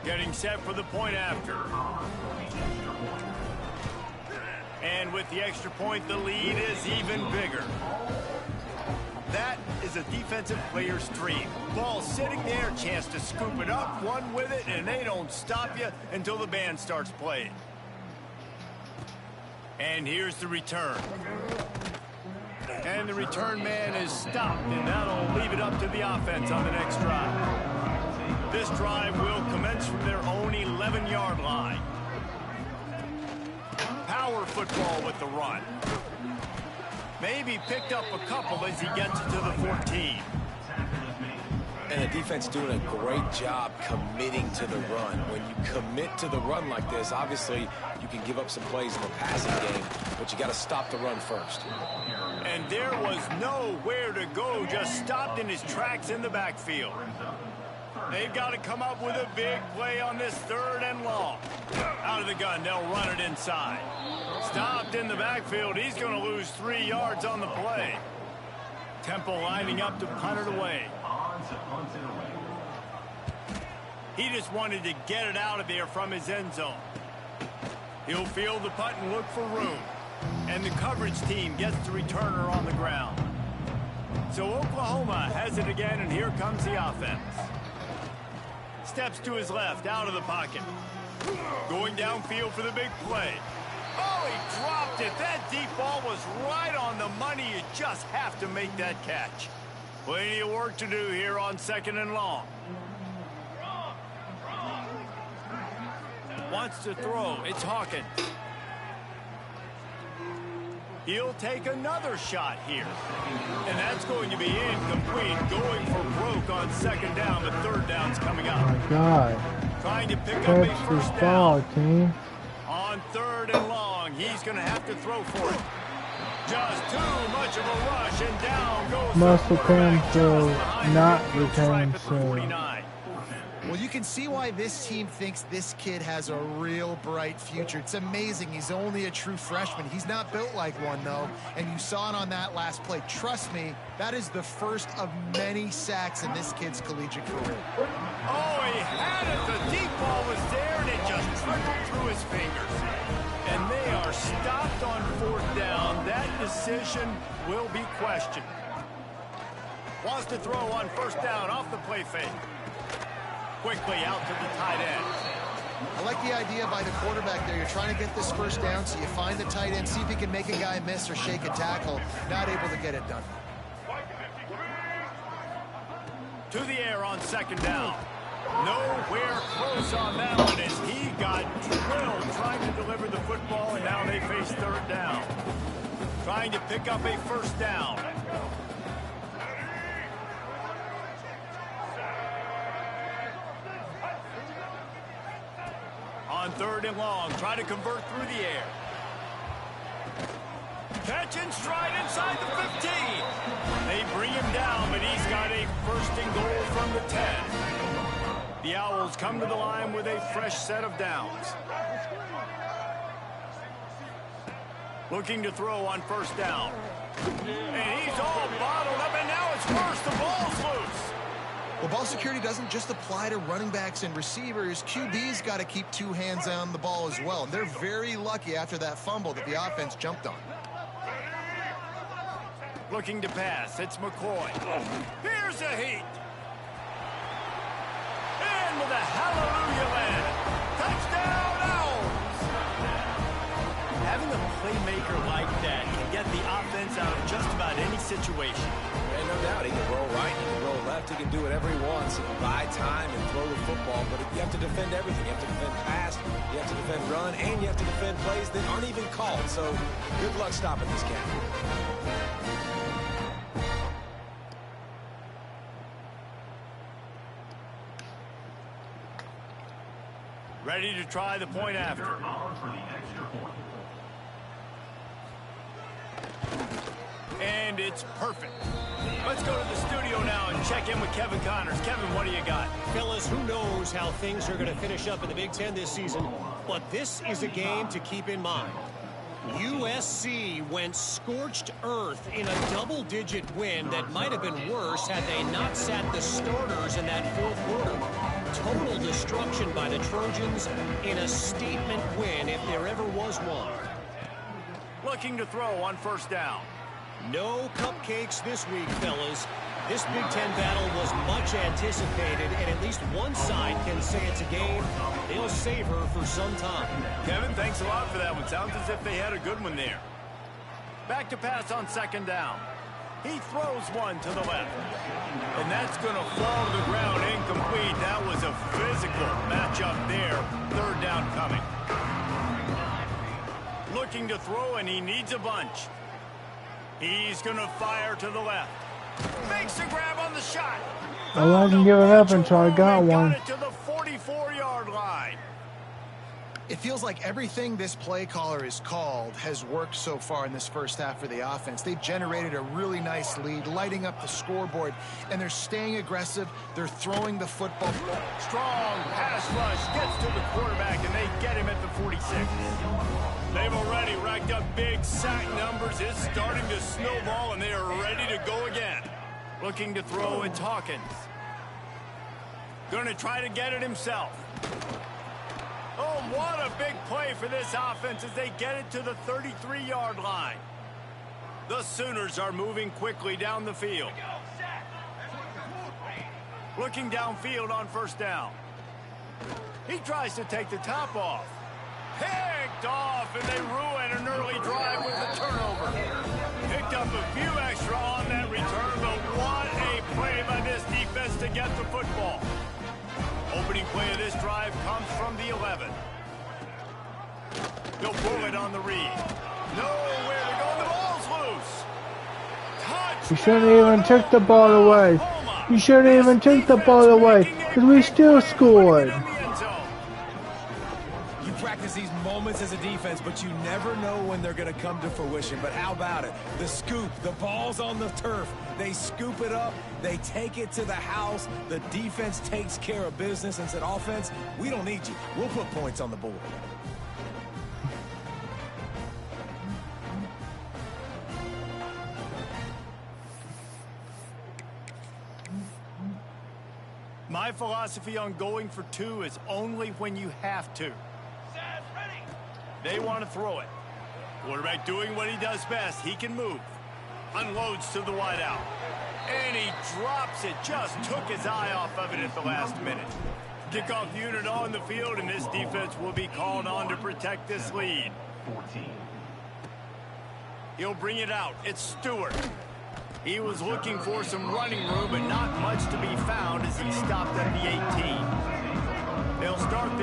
S3: Getting set for the point after. And with the extra point, the lead is even bigger. That is a defensive player's dream. Ball sitting there, chance to scoop it up, run with it, and they don't stop you until the band starts playing. And here's the return. And the return man is stopped, and that'll leave it up to the offense on the next drive. This drive will commence from their own 11-yard line. Power football with the run. Maybe picked up a couple as he gets to the 14.
S4: And the defense doing a great job committing to the run. When you commit to the run like this, obviously you can give up some plays in the passing game, but you got to stop the run first.
S3: And there was nowhere to go, just stopped in his tracks in the backfield. They've got to come up with a big play on this 3rd and long. Out of the gun, they'll run it inside. Stopped in the backfield. He's going to lose 3 yards on the play. Temple lining up to punt it away. He just wanted to get it out of there from his end zone. He'll field the punt and look for room. And the coverage team gets the returner on the ground. So Oklahoma has it again, and here comes the offense. Steps to his left, out of the pocket. Going downfield for the big play. Oh, he dropped it. That deep ball was right on the money. You just have to make that catch. Plenty of work to do here on 2nd and long. Wants to throw. It's Hawkins. He'll take another shot here. And that's going to be incomplete. Going for broke on 2nd down, but 3rd down's coming up.
S1: Oh my God.
S3: Trying to pick up a
S1: Catch
S3: first
S1: this
S3: down.
S1: ball, team.
S3: On 3rd and long, he's going to have to throw for it. Just too much of a rush, and down goes
S1: Must
S3: the
S1: have come
S3: quarterback
S1: to
S3: just behind
S1: not
S3: the field stripe
S1: return
S3: at the
S1: soon.
S3: 49.
S5: Well, you can see why this team thinks this kid has a real bright future. It's amazing. He's only a true freshman. He's not built like one, though, and you saw it on that last play. Trust me, that is the first of many sacks in this kid's collegiate career.
S3: Oh, he had it. The deep ball was there, and it just trickled through his fingers. And they are stopped on 4th down. That decision will be questioned. Wants to throw on 1st down off the play fake. Quickly out to the tight end.
S5: I like the idea by the quarterback there. You're trying to get this 1st down, so you find the tight end, see if he can make a guy miss or shake a tackle. Not able to get it done.
S3: To the air on 2nd down. Nowhere close on that one as he got drilled trying to deliver the football, and now they face third down. Trying to pick up a first down. On third and long, trying to convert through the air. Catch and stride inside the 15. They bring him down, but he's got a first and goal from the 10. The Owls come to the line with a fresh set of downs. Looking to throw on first down. And he's all bottled up, and now it's worse. The ball's loose.
S5: Well, ball security doesn't just apply to running backs and receivers. QB's got to keep two hands on the ball as well. And they're very lucky after that fumble that the offense jumped on.
S3: Looking to pass. It's McCoy. Here's a heat. And with a hallelujah land. Touchdown, Owls! Having a playmaker like that can get the offense out of just about any situation.
S4: And no doubt, he can roll right, he can roll left, he can do whatever he wants. He can buy time and throw the football, but you have to defend everything. You have to defend pass, you have to defend run, and you have to defend plays that aren't even called. So good luck stopping this cat.
S3: Ready to try the point after. And it's perfect. Let's go to the studio now and check in with Kevin Connors. Kevin, what do you got?
S7: Fellas, who knows how things are going to finish up in the Big Ten this season, but this is a game to keep in mind. USC went scorched earth in a double-digit win that might have been worse had they not sat the starters in that fourth quarter. Total destruction by the Trojans in a statement win if there ever was one.
S3: Looking to throw on first down.
S7: No cupcakes this week, fellas. This Big Ten battle was much anticipated, and at least one side can say it's a game they'll savor for some time.
S3: Kevin, thanks a lot for that one. Sounds as if they had a good one there. Back to pass on second down. He throws one to the left. And that's going to fall to the ground incomplete. That was a physical matchup there. Third down coming. Looking to throw, and he needs a bunch. He's going to fire to the left. Makes a grab on the shot.
S1: I wasn't giving up until I got one.
S3: Got it to the 44-yard line.
S5: It feels like everything this play caller has called has worked so far in this first half for the offense. They've generated a really nice lead, lighting up the scoreboard, and they're staying aggressive. They're throwing the football.
S3: Strong pass rush gets to the quarterback, and they get him at the 46. They've already racked up big sack numbers. It's starting to snowball, and they are ready to go again. Looking to throw, it's Hawkins. Going to try to get it himself. Oh, what a big play for this offense as they get it to the 33-yard line. The Sooners are moving quickly down the field. Looking downfield on first down. He tries to take the top off. Picked off, and they ruin an early drive with the turnover. Picked up a few extra on that return, but what a play by this defense to get the football. Opening play of this drive comes from the 11. They'll pull it on the read. Nowhere to go. The ball's loose. Touchdown,
S1: You shouldn't even took the ball away.
S3: Oklahoma.
S1: You shouldn't even take the ball away because we still scored.
S4: You practice these moments as a defense, but you never know when they're going to come to fruition. But how about it? The scoop, the ball's on the turf. They scoop it up. They take it to the house. The defense takes care of business and said, offense, we don't need you. We'll put points on the board.
S3: My philosophy on going for two is only when you have to. They want to throw it. Quarterback doing what he does best. He can move. Unloads to the wideout. And he drops it. Just took his eye off of it at the last minute. Kickoff unit on the field, and this defense will be called on to protect this lead. He'll bring it out. It's Stewart. He was looking for some running room, but not much to be found as he stopped at the 18.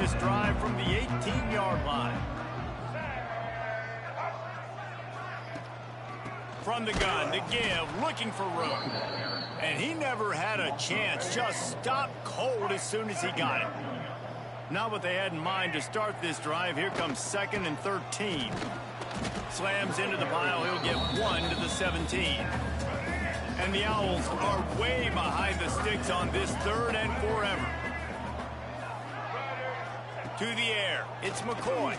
S3: this drive from the 18-yard line. From the gun to give, looking for room. And he never had a chance, just stopped cold as soon as he got it. Not what they had in mind to start this drive. Here comes 2nd and 13. Slams into the pile. He'll get 1 to the 17. And the Owls are way behind the sticks on this 3rd and forever. To the air. It's McCoy.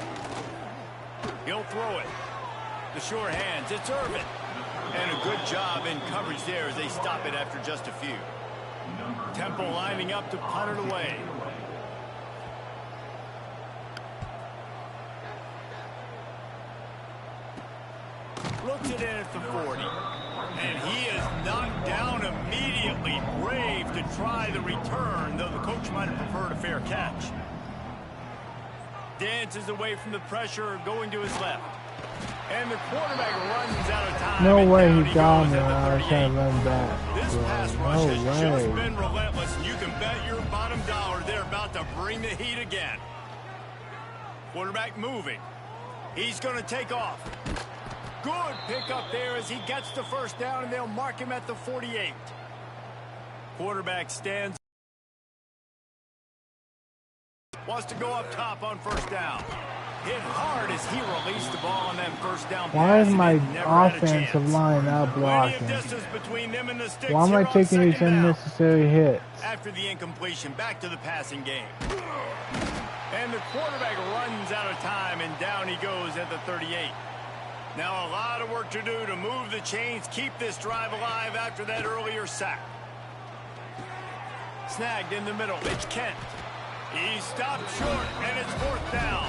S3: He'll throw it. The sure hands. It's Irvin. And a good job in coverage there as they stop it after just a few. Temple lining up to punt it away. Looks it in at the 40. And he is knocked down immediately. Brave to try the return, though the coach might have preferred a fair catch. Dances away from the pressure, going to his left. And the quarterback runs out of time.
S1: No way
S3: he
S1: he got me.
S3: at
S1: I
S3: the
S1: was trying
S3: 38.
S1: to run back.
S3: This
S1: Bro.
S3: pass rush
S1: No
S3: has just
S1: way.
S3: been relentless, and you can bet your bottom dollar they're about to bring the heat again. Quarterback moving. He's going to take off. Good pickup there as he gets the first down, and they'll mark him at the 48. Quarterback stands. Wants to go up top on first down. Hit hard as he released the ball on that first down.
S1: Why is
S3: pass,
S1: my
S3: and he never had a
S1: offensive
S3: chance.
S1: line not
S3: Plenty of
S1: blocking?
S3: distance between them and the sticks.
S1: Why am I
S3: here on
S1: taking these
S3: 2nd down.
S1: unnecessary hits?
S3: After the incompletion, back to the passing game. And the quarterback runs out of time, and down he goes at the 38. Now a lot of work to do to move the chains, keep this drive alive after that earlier sack. Snagged in the middle. It's Kent. He stopped short, and it's 4th down.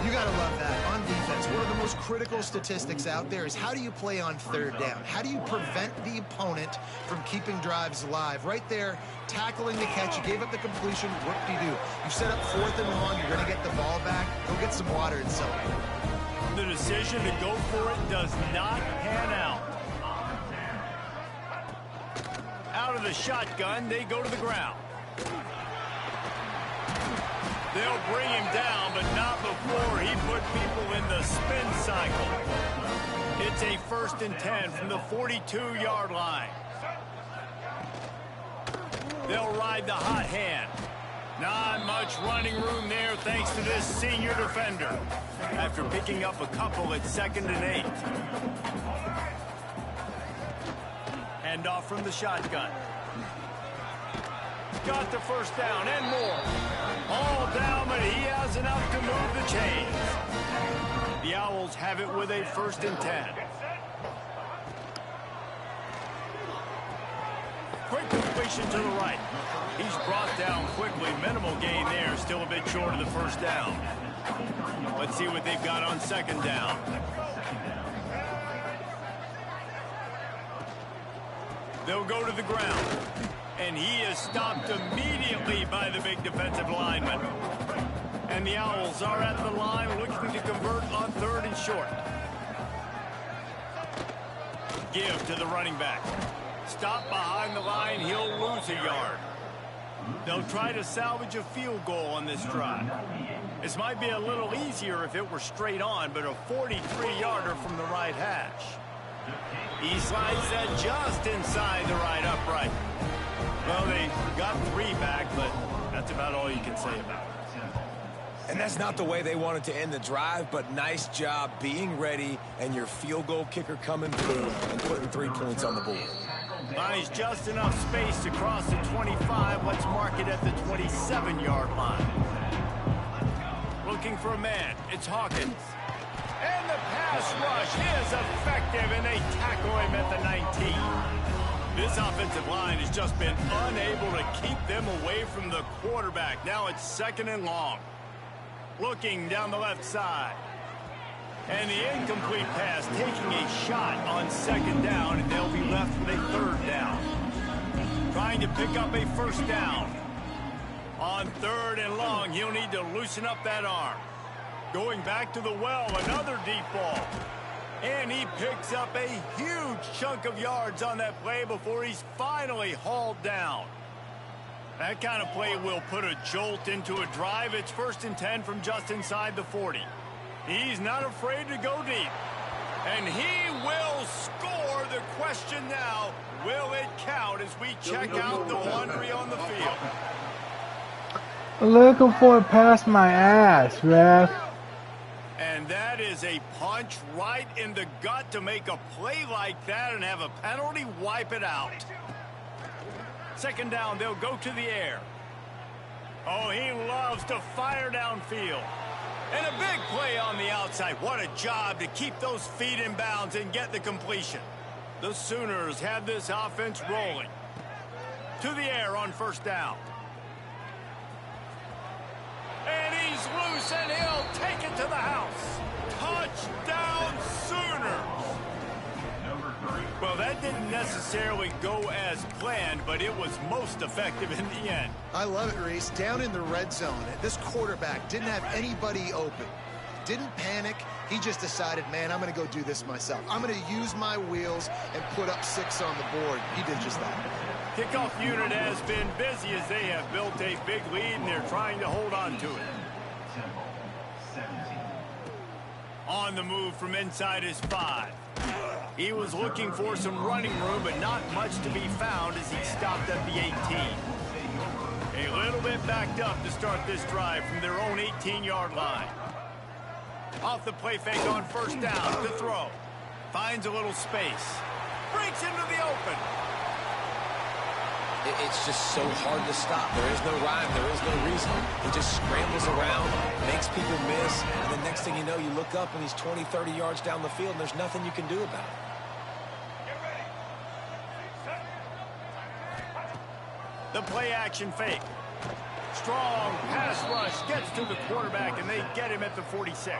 S5: You got to love that. On defense, one of the most critical statistics out there is how do you play on 3rd down? How do you prevent the opponent from keeping drives alive? Right there, tackling the catch. You gave up the completion. What do? You set up 4th and long. You're going to get the ball back. Go get some water and celebrate.
S3: The decision to go for it does not pan out. Out of the shotgun, they go to the ground. They'll bring him down, but not before he put people in the spin cycle. It's a 1st and 10 from the 42-yard line. They'll ride the hot hand. Not much running room there thanks to this senior defender. After picking up a couple at 2nd and 8. Handoff from the shotgun. Got the first down and more. All down, but he has enough to move the chains. The Owls have it with a 1st and 10. Quick completion to the right. He's brought down quickly. Minimal gain there. Still a bit short of the first down. Let's see what they've got on 2nd down. They'll go to the ground. And he is stopped immediately by the big defensive lineman. And the Owls are at the line looking to convert on 3rd and short. Give to the running back. Stop behind the line. He'll lose a yard. They'll try to salvage a field goal on this drive. This might be a little easier if it were straight on, but a 43-yarder from the right hash. He slides that just inside the right upright. Well, they got 3 back, but that's about all you can say about it.
S4: And that's not the way they wanted to end the drive, but nice job being ready and your field goal kicker coming through and putting 3 points on the board.
S3: Buys just enough space to cross the 25. Let's mark it at the 27-yard line. Looking for a man. It's Hawkins. And the pass rush is effective, and they tackle him at the 19. This offensive line has just been unable to keep them away from the quarterback. Now it's 2nd and long. Looking down the left side. And the incomplete pass taking a shot on 2nd down, and they'll be left with a 3rd down. Trying to pick up a 1st down. On 3rd and long, he'll need to loosen up that arm. Going back to the well, another deep ball. And he picks up a huge chunk of yards on that play before he's finally hauled down. That kind of play will put a jolt into a drive. It's 1st and 10 from just inside the 40. He's not afraid to go deep. And he will score. The question now, will it count as we check out the laundry on the field?
S1: Looking for it past my ass, ref.
S3: And that is a punch right in the gut to make a play like that and have a penalty wipe it out. 2nd down, they'll go to the air. Oh, he loves to fire downfield. And a big play on the outside. What a job to keep those feet in bounds and get the completion. The Sooners have this offense rolling. To the air on 1st down. And he's loose, and he'll take it to the house. Touchdown, Sooners! Well, that didn't necessarily go as planned, but it was most effective in the end.
S5: I love it, Reese. Down in the red zone, this quarterback didn't have anybody open. Didn't panic. He just decided, man, I'm going to go do this myself. I'm going to use my wheels and put up 6 on the board. He did just that.
S3: Kickoff unit has been busy as they have built a big lead, and they're trying to hold on to it. On the move from inside his 5. He was looking for some running room, but not much to be found as he stopped at the 18. A little bit backed up to start this drive from their own 18-yard line. Off the play fake on 1st down to throw. Finds a little space. Breaks into the open.
S4: It's just so hard to stop. There is no rhyme. There is no reason. He just scrambles around, makes people miss, and the next thing you know, you look up and he's 20, 30 yards down the field, and there's nothing you can do about it.
S3: The play action fake. Strong pass rush gets to the quarterback, and they get him at the 46.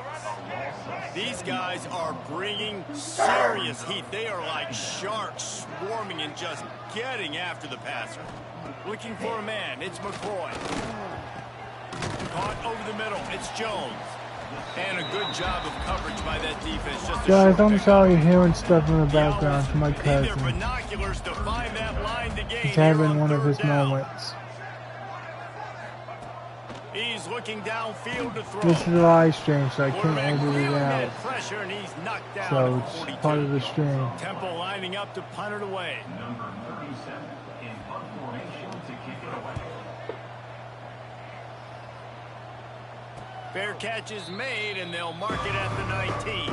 S3: These guys are bringing serious heat. They are like sharks swarming and just getting after the passer. Looking for a man. It's McCoy. Caught over the middle. It's Jones. And a good job of coverage by that defense. Just
S1: Guys, I'm sorry you're hearing stuff in the background from my
S3: Need their
S1: cousin.
S3: binoculars to find that line to gain.
S1: He's having
S3: here on
S1: one of
S3: 3rd
S1: his
S3: down.
S1: moments.
S3: He's looking downfield to throw.
S1: This is a live stream, so I can't
S3: Quarterback
S1: edit it
S3: feeling that
S1: out.
S3: pressure, and he's knocked down
S1: So
S3: at the
S1: it's
S3: 42.
S1: part of the stream.
S3: Temple lining up to punt it away.
S8: Number 37 in punt formation to kick it away.
S3: Fair catch is made, and they'll mark it at the 19.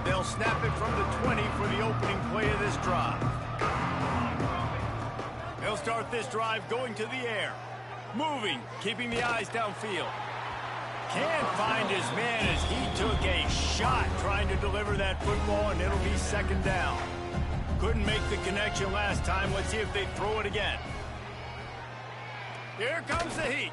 S3: They'll snap it from the 20 for the opening play of this drive. They'll start this drive going to the air. Moving, keeping the eyes downfield. Can't find his man as he took a shot trying to deliver that football, and it'll be 2nd down. Couldn't make the connection last time. Let's see if they throw it again. Here comes the heat.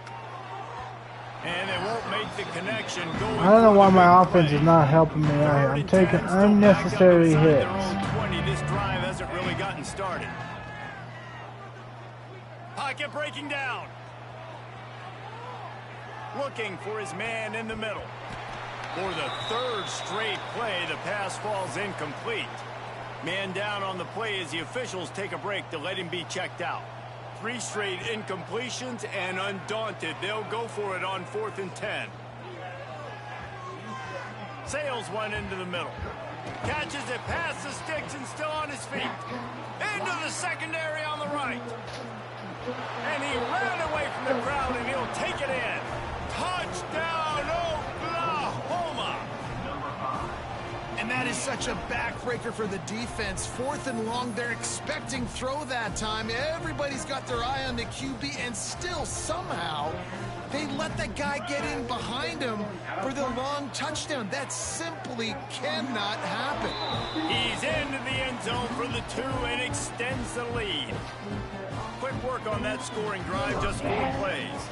S3: And they won't make the connection.
S1: I don't know why my offense is not helping me out here. I'm taking unnecessary hits.
S3: This drive hasn't really gotten started. Pocket breaking down. Looking for his man in the middle. For the 3rd straight play, the pass falls incomplete. Man down on the play as the officials take a break to let him be checked out. 3 straight incompletions, and undaunted, they'll go for it on 4th and 10. Sails one into the middle. Catches it past the sticks and still on his feet. Into the secondary on the right. And he ran away from the crowd, and he'll take it in. Touchdown, Oklahoma!
S5: And that is such a backbreaker for the defense. 4th and long, they're expecting throw that time. Everybody's got their eye on the QB, and still somehow they let that guy get in behind him for the long touchdown. That simply cannot happen.
S3: He's into the end zone for the 2 and extends the lead. Quick work on that scoring drive, just 4 plays.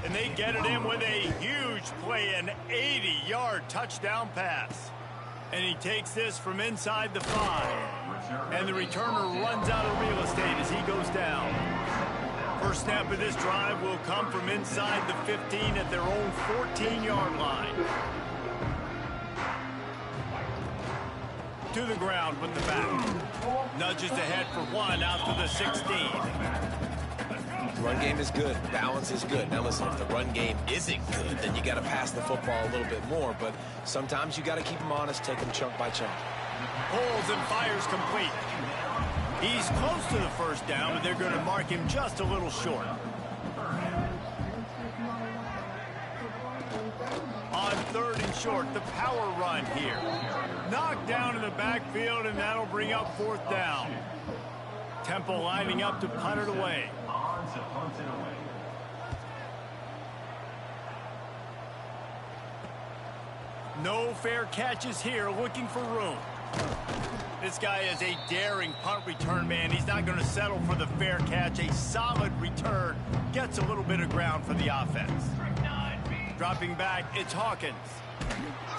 S3: And they get it in with a huge play, an 80-yard touchdown pass. And he takes this from inside the 5. And the returner runs out of real estate as he goes down. First snap of this drive will come from inside the 15 at their own 14-yard line. To the ground with the back. Nudges ahead for 1 out to the 16.
S4: Run game is good. Balance is good. Now listen, if the run game isn't good, then you got to pass the football a little bit more. But sometimes you got to keep them honest, take them chunk by chunk.
S3: Holds and fires complete. He's close to the first down, but they're going to mark him just a little short. On 3rd and short, the power run here. Knocked down in the backfield, and that'll bring up 4th down. Temple lining up to punt it away. No fair catches here, looking for room. This guy is a daring punt return man. He's not going to settle for the fair catch. A solid return. Gets a little bit of ground for the offense. Dropping back, it's Hawkins.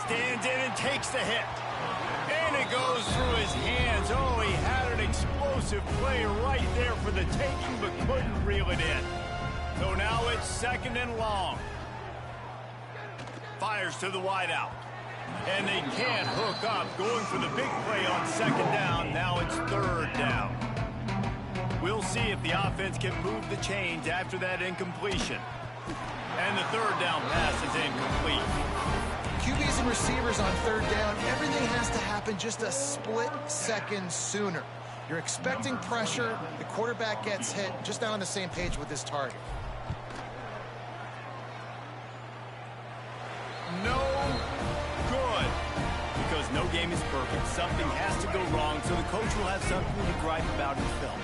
S3: Stands in and takes the hit. And it goes through his hands. Oh, he had an explosive play right there for the taking, but couldn't reel it in. So now it's 2nd and long. Fires to the wideout. And they can't hook up. Going for the big play on 2nd down. Now it's 3rd down. We'll see if the offense can move the chains after that incompletion. And the 3rd down pass is incomplete.
S5: QBs and receivers on 3rd down, everything has to happen just a split second sooner. You're expecting pressure, the quarterback gets hit, just not on the same page with his target.
S3: No good. Because no game is perfect. Something has to go wrong, so the coach will have something to gripe about in film.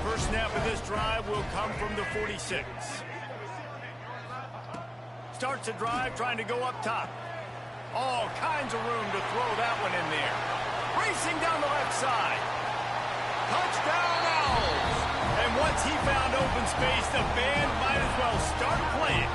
S3: First snap of this drive will come from the 46. Starts the drive trying to go up top. All kinds of room to throw that one in there. Racing down the left side. Touchdown Owls! And once he found open space, the band might as well start playing.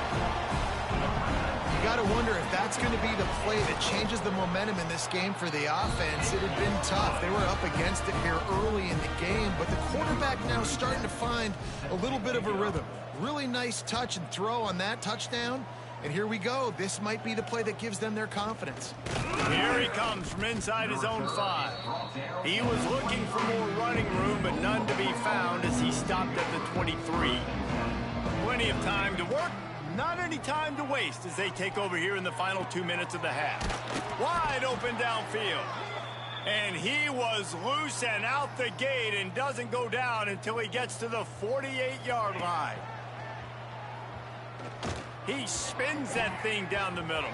S5: You got to wonder if that's going to be the play that changes the momentum in this game for the offense. It had been tough. They were up against it here early in the game, but the quarterback now starting to find a little bit of a rhythm. Really nice touch and throw on that touchdown. And here we go. This might be the play that gives them their confidence.
S3: Here he comes from inside his own 5. He was looking for more running room, but none to be found as he stopped at the 23. Plenty of time to work, not any time to waste as they take over here in the final 2 minutes of the half. Wide open downfield. And he was loose and out the gate and doesn't go down until he gets to the 48-yard line. He spins that thing down the middle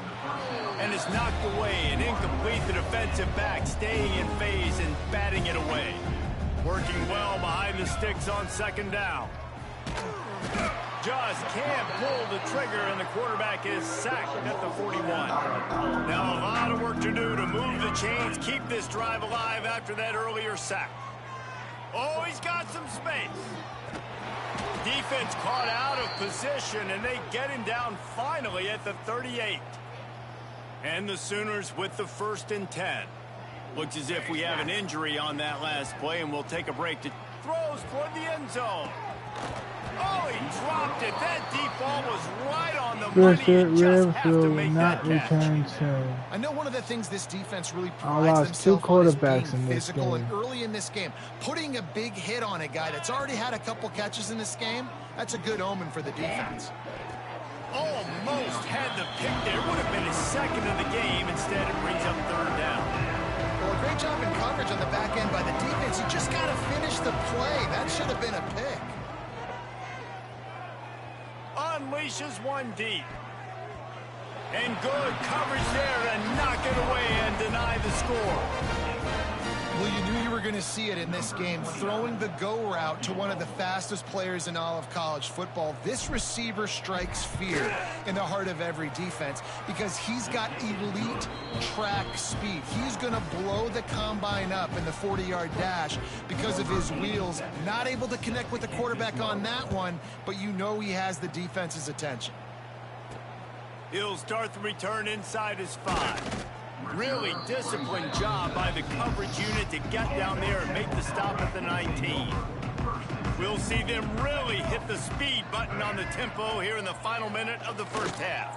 S3: and is knocked away and incomplete. The defensive back staying in phase and batting it away. Working well behind the sticks on 2nd down. Just can't pull the trigger, and the quarterback is sacked at the 41. Now a lot of work to do to move the chains, keep this drive alive after that earlier sack. Oh, he's got some space. Defense caught out of position, and they get him down finally at the 38. And the Sooners with the 1st and 10. Looks as if we have an injury on that last play, and we'll take a break. To throws toward the end zone. Oh, he dropped it. That deep ball was right on the money. You just have to make that catch.
S5: I know one of the things this defense really
S1: I
S5: prides
S1: lost 2
S5: themselves on is
S1: quarterbacks
S5: being
S1: in this
S5: physical,
S1: game.
S5: and early in this game, putting a big hit on a guy that's already had a couple catches in this game, that's a good omen for the defense.
S3: Almost had the pick there. Would have been his 2nd of the game. Instead, it brings up 3rd down.
S5: Well, a great job in coverage on the back end by the defense. You just got to finish the play. That should have been a pick.
S3: Unleashes one deep. And good coverage there to knock it away and deny the score.
S5: Well, you knew you were going to see it in this game. Throwing the go route to one of the fastest players in all of college football. This receiver strikes fear in the heart of every defense because he's got elite track speed. He's going to blow the combine up in the 40-yard dash because of his wheels. Not able to connect with the quarterback on that one, but you know he has the defense's attention.
S3: He'll start the return inside his 5. Really disciplined job by the coverage unit to get down there and make the stop at the 19. We'll see them really hit the speed button on the tempo here in the final minute of the first half.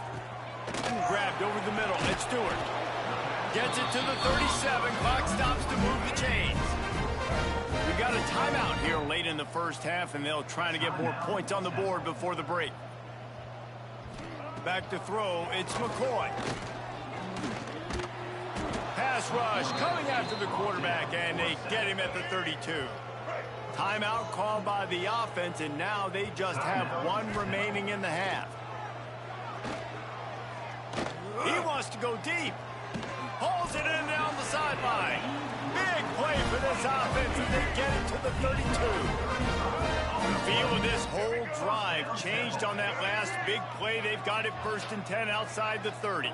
S3: Grabbed over the middle, it's Stewart. Gets it to the 37, clock stops to move the chains. We've got a timeout here late in the first half, and they'll try to get more points on the board before the break. Back to throw, it's McCoy. Pass rush coming after the quarterback, and they get him at the 32. Timeout called by the offense, and now they just have one remaining in the half. He wants to go deep. Hauls it in down the sideline. Big play for this offense as they get it to the 32. The feel of this whole drive changed on that last big play. They've got it 1st and 10 outside the 30.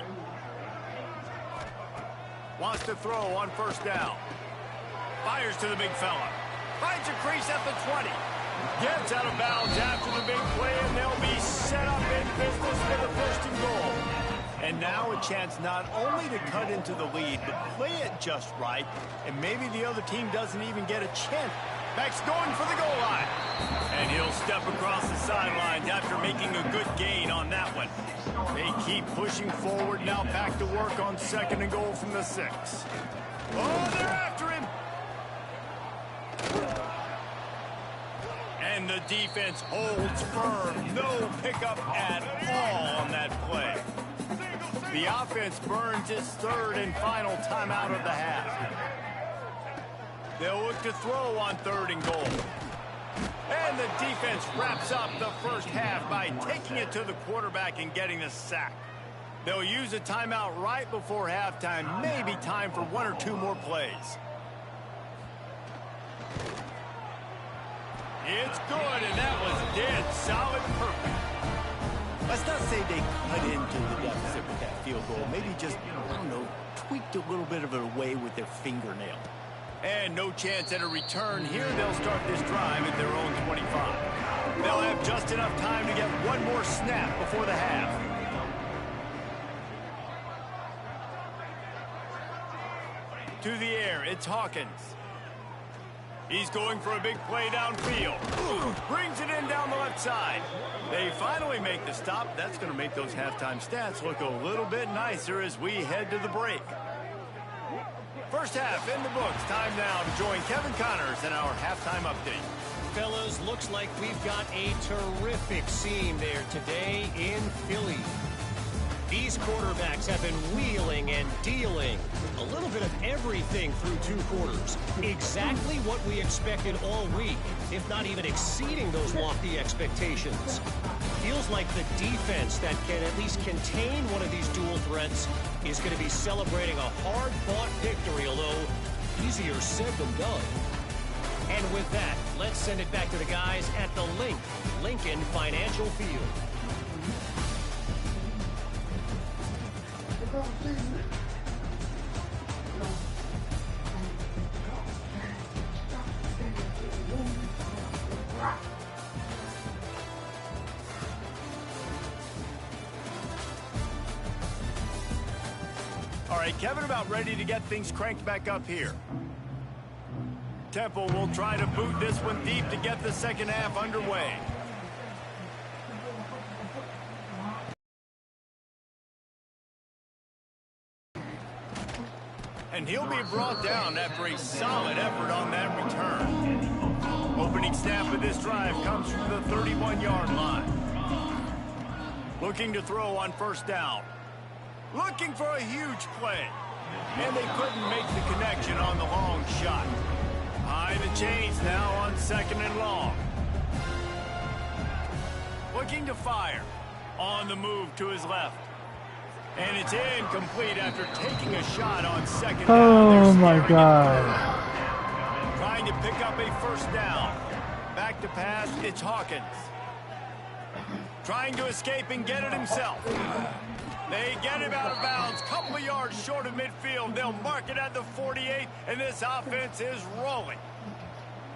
S3: Wants to throw on 1st down. Fires to the big fella. Finds a crease at the 20. Gets out of bounds after the big play, and they'll be set up in business for the 1st and goal. And now a chance not only to cut into the lead, but play it just right, and maybe the other team doesn't even get a chance. Max going for the goal line. And he'll step across the sidelines after making a good gain on that one. They keep pushing forward, now back to work on 2nd and goal from the 6. Oh, they're after him. And the defense holds firm. No pickup at all on that play. The offense burns its 3rd and final timeout of the half. They'll look to throw on 3rd and goal. And the defense wraps up the first half by taking it to the quarterback and getting the sack. They'll use a timeout right before halftime. Maybe time for 1 or 2 more plays. It's good, and that was dead solid perfect. Let's not say they cut into the deficit with that field goal. Maybe just, I don't know, tweaked a little bit of it away with their fingernail. And no chance at a return here. They'll start this drive at their own 25. They'll have just enough time to get one more snap before the half. To the air, it's Hawkins. He's going for a big play downfield. Brings it in down the left side. They finally make the stop. That's going to make those halftime stats look a little bit nicer as we head to the break. First half in the books. Time now to join Kevin Connors in our halftime update.
S7: Fellas, looks like we've got a terrific scene there today in Philly. These quarterbacks have been wheeling and dealing. A little bit of everything through 2 quarters. Exactly what we expected all week, if not even exceeding those lofty expectations. Feels like the defense that can at least contain one of these dual threats is going to be celebrating a hard-fought victory, although easier said than done. And with that, let's send it back to the guys at the Lincoln Financial Field.
S3: All right, Kevin, about ready to get things cranked back up here. Temple will try to boot this one deep to get the second half underway. And he'll be brought down after a solid effort on that return. Opening snap of this drive comes from the 31-yard line. Looking to throw on 1st down. Looking for a huge play. And they couldn't make the connection on the long shot. High the chains now on 2nd and long. Looking to fire. On the move to his left. And it's incomplete after taking a shot on 2nd down.
S1: Oh my God.
S3: Trying to pick up a 1st down. Back to pass, it's Hawkins. Trying to escape and get it himself. They get him out of bounds, couple of yards short of midfield. They'll mark it at the 48, and this offense is rolling.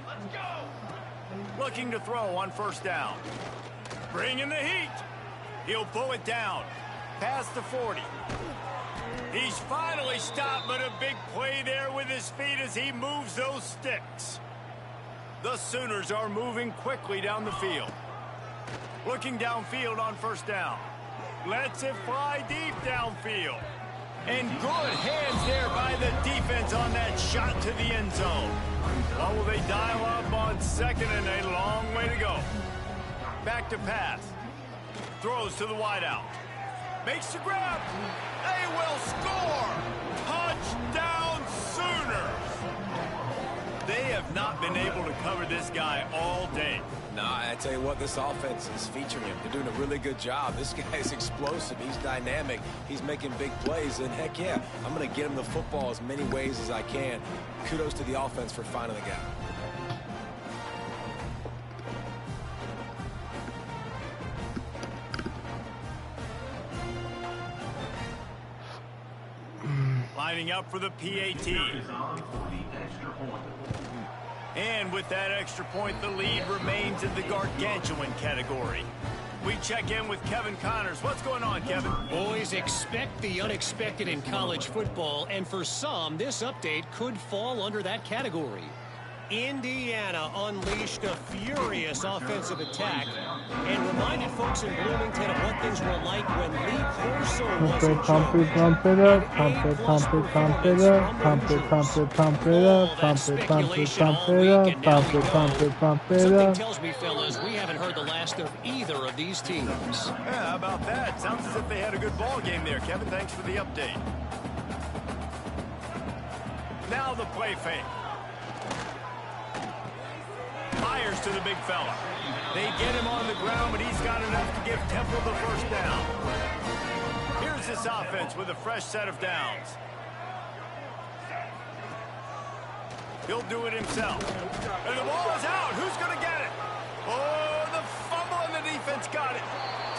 S3: Let's go! Looking to throw on 1st down. Bringing the heat. He'll pull it down. Past the 40. He's finally stopped, but a big play there with his feet as he moves those sticks. The Sooners are moving quickly down the field. Looking downfield on 1st down. Lets it fly deep downfield. And good hands there by the defense on that shot to the end zone. Well, will they dial up on second and a long way to go? Back to pass. Throws to the wideout. Makes the grab. They will score. Touchdown Sooners. They have not been able to cover this guy all day.
S4: Nah, I tell you what, this offense is featuring him. They're doing a really good job. This guy's explosive. He's dynamic. He's making big plays. And heck yeah, I'm going to get him the football as many ways as I can. Kudos to the offense for finding the gap.
S3: Lining up for the PAT. And with that extra point, the lead remains in the gargantuan category. We check in with Kevin Connors. What's going on, Kevin?
S7: Boys, expect the unexpected in college football, and for some, this update could fall under that category. Indiana unleashed a furious offensive attack and reminded folks in Bloomington of what things were like when Lee Corso was in charge.
S1: Pump it up, pump it up, pump it, pump it up, pump it, pump it, pump it up, pump it, pump it, pump it up, pump it, pump it, pump it
S7: Something
S1: up.
S7: tells me, fellas, we haven't heard the last of either of these teams.
S3: Yeah, how about that? Sounds as if they had a good ball game there, Kevin. Thanks for the update. Now the play fake. Fires to the big fella. They get him on the ground, but he's got enough to give Temple the first down. Here's this offense with a fresh set of downs. He'll do it himself. And the ball is out. Who's going to get it? Oh, the fumble and the defense got it.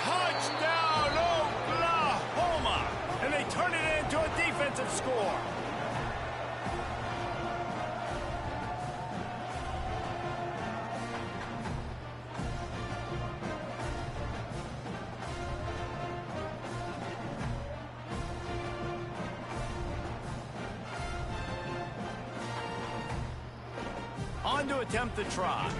S3: Touchdown, Oklahoma. And they turn it into a defensive score. On to attempt the try.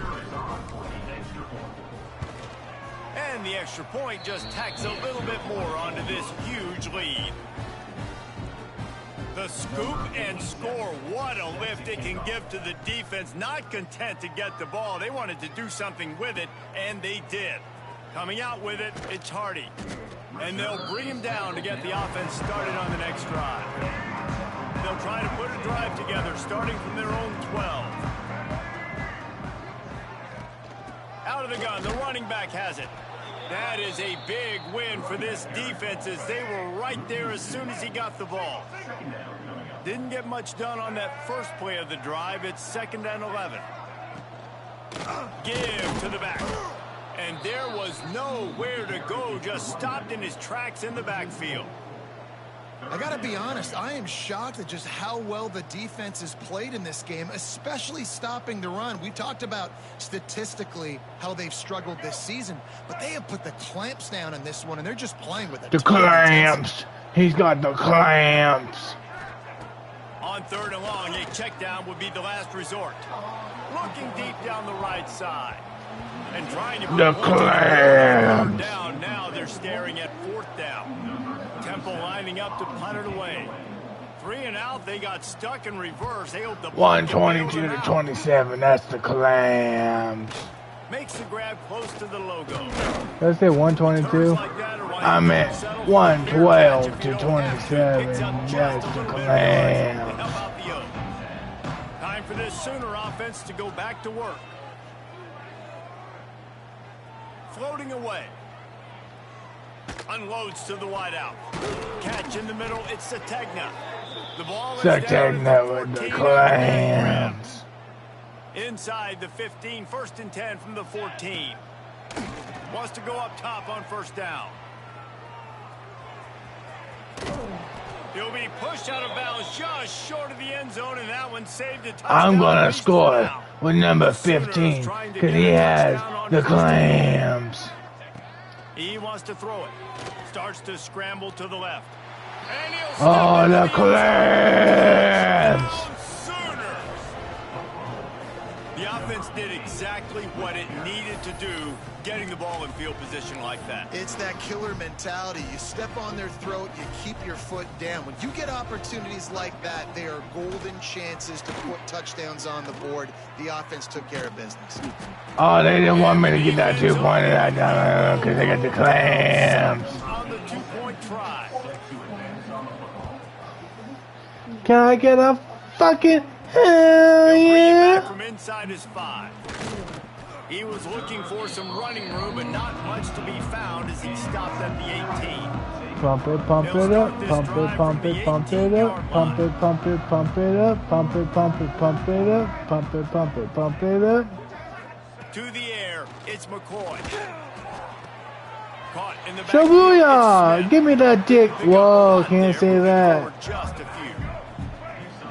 S3: And the extra point just tacks a little bit more onto this huge lead. The scoop and score. What a lift it can give to the defense. Not content to get the ball. They wanted to do something with it, and they did. Coming out with it, it's Hardy. And they'll bring him down to get the offense started on the next drive. They'll try to put a drive together starting from their own 12. Out of the gun, the running back has it. That is a big win for this defense as they were right there as soon as he got the ball. Didn't get much done on that first play of the drive. It's 2nd and 11. Give to the back. And there was nowhere to go, just stopped in his tracks in the backfield.
S5: I got to be honest, I am shocked at just how well the defense has played in this game, especially stopping the run. We talked about statistically how they've struggled this season, but they have put the clamps down in this one, and they're just playing with it.
S1: The clamps. He's got the clamps.
S3: On 3rd and long, a check down would be the last resort. Looking deep down the right side. And trying to put
S1: the clamps
S3: down. Now they're staring at 4th down. Temple lining up to punt it away. 3 and out, they got stuck in reverse. They hope the
S1: 122 to 27. That's the clamps.
S3: Makes the grab close to the logo.
S1: Did I say 122? I meant 112 to 27. That's the clamps.
S3: Time for this Sooner offense to go back to work. Floating away. Unloads to the wideout. Catch in the middle. It's Sategna. The ball is
S1: Sategna with the clamps.
S3: Inside the 15. 1st and 10 from the 14. Wants to go up top on 1st down. He'll be pushed out of bounds just short of the end zone, and that one saved a touchdown.
S1: I'm gonna score with number 15 because he has the clamps.
S3: He wants to throw it. Starts to scramble to the left. And
S1: oh, the clamps!
S3: The offense defense did exactly what it needed to do, getting the ball in field position like that.
S5: It's that killer mentality. You step on their throat, you keep your foot down. When you get opportunities like that, they are golden chances to put touchdowns on the board. The offense took care of business.
S1: Oh, they didn't want me to get that 2-pointer because they got the clams.
S3: On the 2-point try.
S1: Can I get a fucking hell
S3: He'll bring it
S1: yeah?
S3: back from inside his 5. He was looking for some running room, but not much to be found as he stopped at the 18.
S1: Pump it up, pump it, pump it, pump it up, pump it, pump it up, pump it, pump it up, pump it, pump it up, pump it, pump it up.
S3: To the air, it's McCoy. Caught in the back.
S1: Shabuya! Give me that dick. Whoa, can't say that.
S3: Just a few.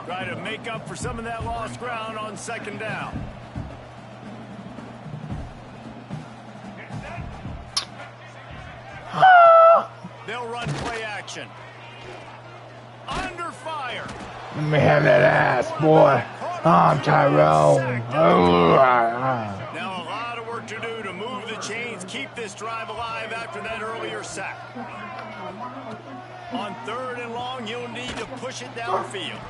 S3: Try to make up for some of that lost ground on 2nd down. They'll run play action. Under fire.
S1: Let me have that ass, boy. I'm Tyrone.
S3: Now a lot of work to do to move the chains, keep this drive alive after that earlier sack. On 3rd and long, you'll need to push it downfield.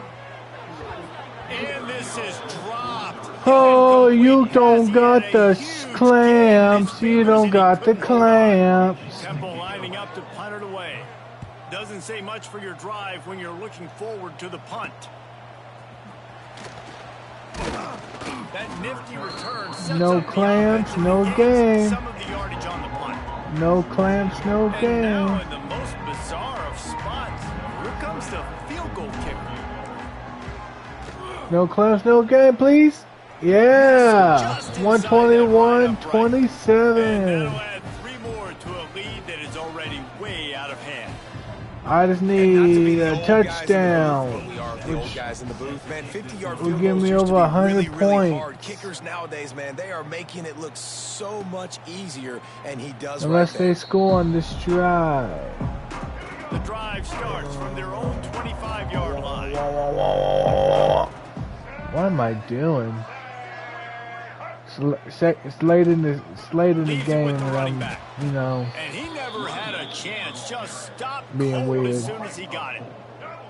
S3: And this is dropped.
S1: Oh, you don't got the clamps. You don't got the clamps.
S3: Temple lining up to punt it away. Doesn't say much for your drive when you're looking forward to the punt. That nifty return sets
S1: No
S3: up the
S1: clamps,
S3: offense
S1: no
S3: and
S1: game.
S3: some of the yardage on the punt.
S1: No clamps, no
S3: And now
S1: game.
S3: in the most bizarre of spots, here comes the field goal kicker.
S1: No clamps, no game, please. Yeah. 121-27.
S3: That'll add 3 more to a lead that is already way out of hand.
S1: I just need a touchdown.
S4: We are the old guys in the booth, man. 50-yard
S1: Will
S4: field
S1: give
S4: goals
S1: me
S4: used to
S1: over
S4: be
S1: 100
S4: really, really hard.
S1: points.
S4: Kickers nowadays, man, they are making it look so much easier, and he does
S1: Unless
S4: right
S1: they
S4: there.
S1: score on this drive.
S3: The drive starts from their own 25-yard line.
S1: What am I doing? It's late in the game, and I'm, you know,
S3: And he never had a chance. Just stopped
S1: being
S3: cold
S1: weird.
S3: as soon as he got it.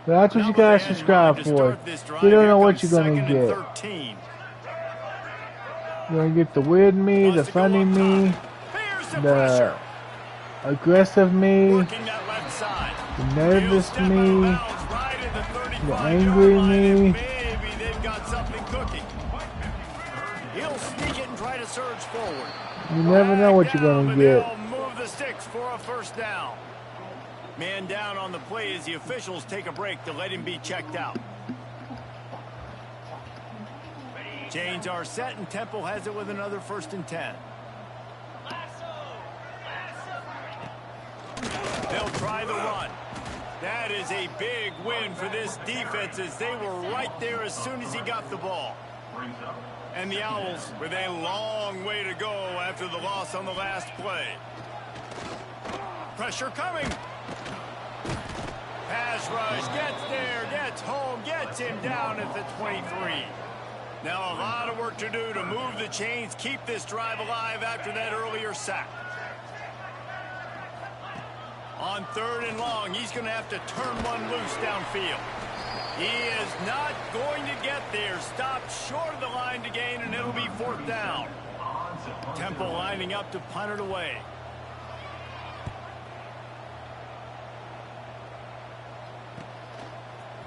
S1: But that's what you guys subscribe for. You don't know what you're gonna get. You're gonna get the weird me, the funny me, the aggressive me,
S3: Working that left side.
S1: the nervous
S3: He'll step out of
S1: me,
S3: bounds right at the 35-yard
S1: angry
S3: line,
S1: me.
S3: and maybe they've got something cooking. He'll sneak it and try to surge forward.
S1: You never know what you're gonna get.
S3: They'll move the sticks for a 1st down. Man down on the play as the officials take a break to let him be checked out. Chains are set and Temple has it with another 1st and 10. They'll try the run. That is a big win for this defense as they were right there as soon as he got the ball. And the Owls with a long way to go after the loss on the last play. Pressure coming. Pass rush, gets there, gets home, gets him down at the 23. Now a lot of work to do to move the chains, keep this drive alive after that earlier sack. On 3rd and long, he's going to have to turn one loose downfield. He is not going to get there. Stopped short of the line to gain, and it'll be 4th down. Temple lining up to punt it away.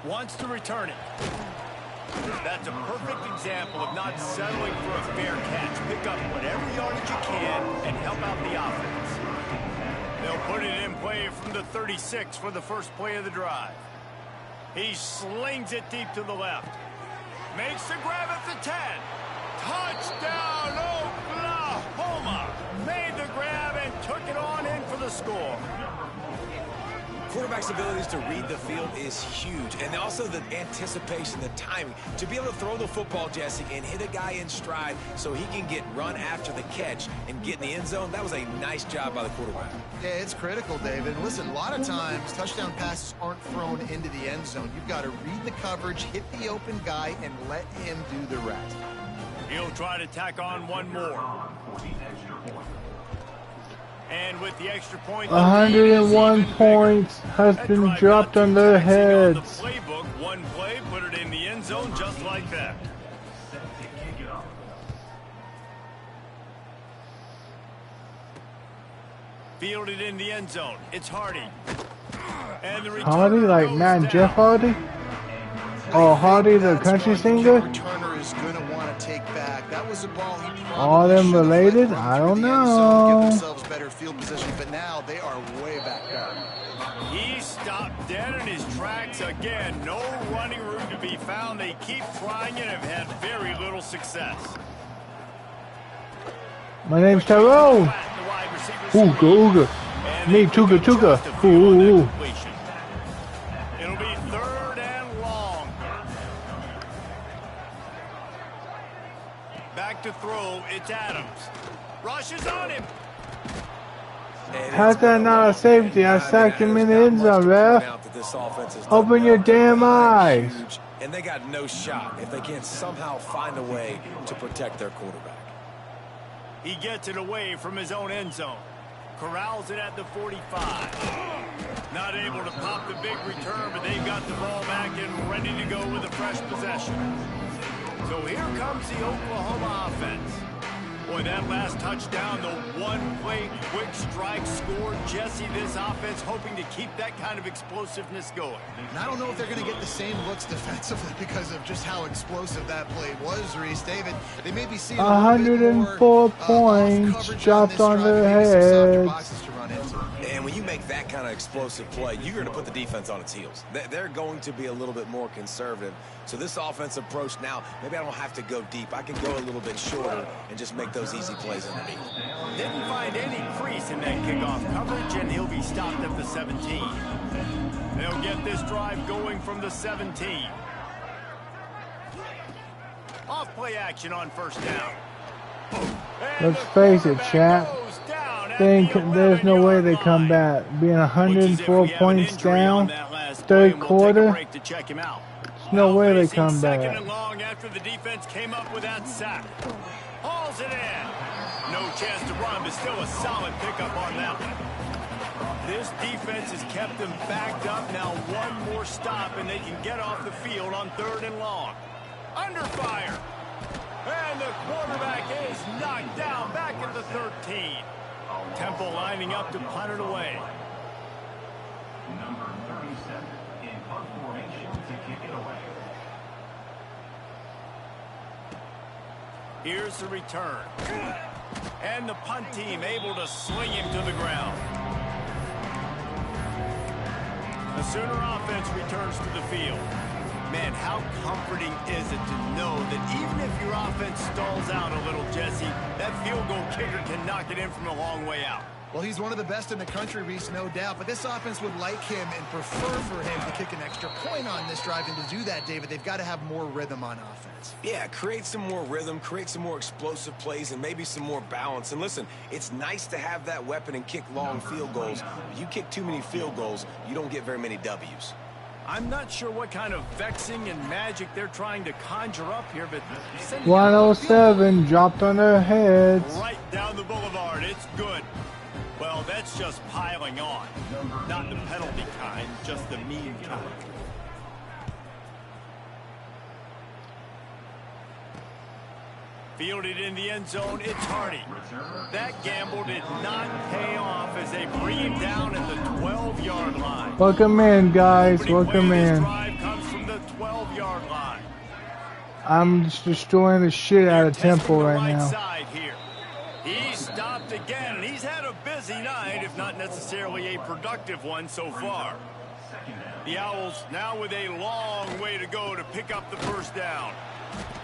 S3: Wants to return it. That's a perfect example of not settling for a fair catch. Pick up whatever yardage you can and help out the offense. They'll put it in play from the 36 for the first play of the drive. He slings it deep to the left. Makes the grab at the 10. Touchdown, Oklahoma! Made the grab and took it on in for the score.
S4: Quarterback's abilities to read the field is huge, and also the anticipation, the timing. To be able to throw the football, Jesse, and hit a guy in stride so he can get run after the catch and get in the end zone, that was a nice job by the quarterback.
S5: Yeah, it's critical, David. Listen, a lot of times touchdown passes aren't thrown into the end zone. You've got to read the coverage, hit the open guy, and let him do the rest.
S3: He'll try to tack on one more. And with the extra point,
S1: 101 points has been dropped on their heads.
S3: On the playbook, one play, put it in the end zone just like that. Fielded in the end zone. It's Hardy. And the
S1: Hardy, like Matt Jeff Hardy? Oh, Hardy, the country singer?
S5: Returner is going to want to take back. That was a ball he probably
S1: All them
S5: should have let
S1: related?
S5: run
S1: I
S5: through
S1: don't
S5: the end zone,
S1: know.
S5: give themselves better field position, but now they are way back there.
S3: He stopped dead in his tracks again. No running room to be found. They keep trying and have had very little success.
S1: My name's Tyrone. Ooga, ooga. Me, tuga, tuga. Ooh, ooh.
S3: It'll be 3rd and long. Back to throw. It's Adams. Rushes on him.
S1: How's that not a safety? I sacked him in the end zone, ref. Open your damn eyes.
S4: And they got no shot if they can't somehow find a way to protect their quarterback.
S3: He gets it away from his own end zone. Corrals it at the 45. Not able to pop the big return, but they've got the ball back and ready to go with a fresh possession. So here comes the Oklahoma offense. Boy, that last touchdown, the one-play quick strike scored. Jesse, this offense hoping to keep that kind of explosiveness going.
S5: And I don't know if they're going to get the same looks defensively because of just how explosive that play was, Reese. David, they may be seeing
S1: 104 points dropped on their heads.
S4: And when you make that kind of explosive play, you're going to put the defense on its heels. They're going to be a little bit more conservative. So this offensive approach now, maybe I don't have to go deep. I can go a little bit shorter and just make those easy plays underneath.
S3: Didn't find any crease in that kickoff coverage, and he'll be stopped at the 17. They'll get this drive going from the 17. Off play action on 1st down.
S1: Let's face it, chat. There's no way they come back. Being 104 points down, 3rd quarter, there's no way they come back.
S3: 2nd and long after the defense came up with that sack. Hauls it in. No chance to run, but still a solid pickup on that one. This defense has kept them backed up. Now one more stop, and they can get off the field on 3rd and long. Under fire. And the quarterback is knocked down back at the 13. Temple lining up to punt it away.
S8: Number 37 in punt formation to kick it away.
S3: Here's the return. And the punt team able to swing him to the ground. The Sooner offense returns to the field. Man, how comforting is it to know that even if your offense stalls out a little, Jesse, that field goal kicker can knock it in from a long way out.
S5: Well, he's one of the best in the country, Reese, no doubt. But this offense would like him and prefer for him to kick an extra point on this drive. And to do that, David, they've got to have more rhythm on offense.
S4: Yeah, create some more rhythm, create some more explosive plays, and maybe some more balance. And listen, it's nice to have that weapon and kick long field goals. You kick too many field goals, you don't get very many W's.
S3: I'm not sure what kind of vexing and magic they're trying to conjure up here, but
S1: 107 dropped on their heads.
S3: Right down the boulevard. It's good. Well, that's just piling on. Not the penalty kind, just the mean kind. Fielded in the end zone, it's Hardy. That gamble did not pay off as they bring him down at the 12-yard line.
S1: Welcome in, guys. Welcome in.
S3: Drive comes from the 12-yard line.
S1: I'm just destroying the shit out of Temple right now.
S3: Side here. He stopped again, and he's had a busy night, if not necessarily a productive one so far. The Owls now with a long way to go to pick up the 1st down.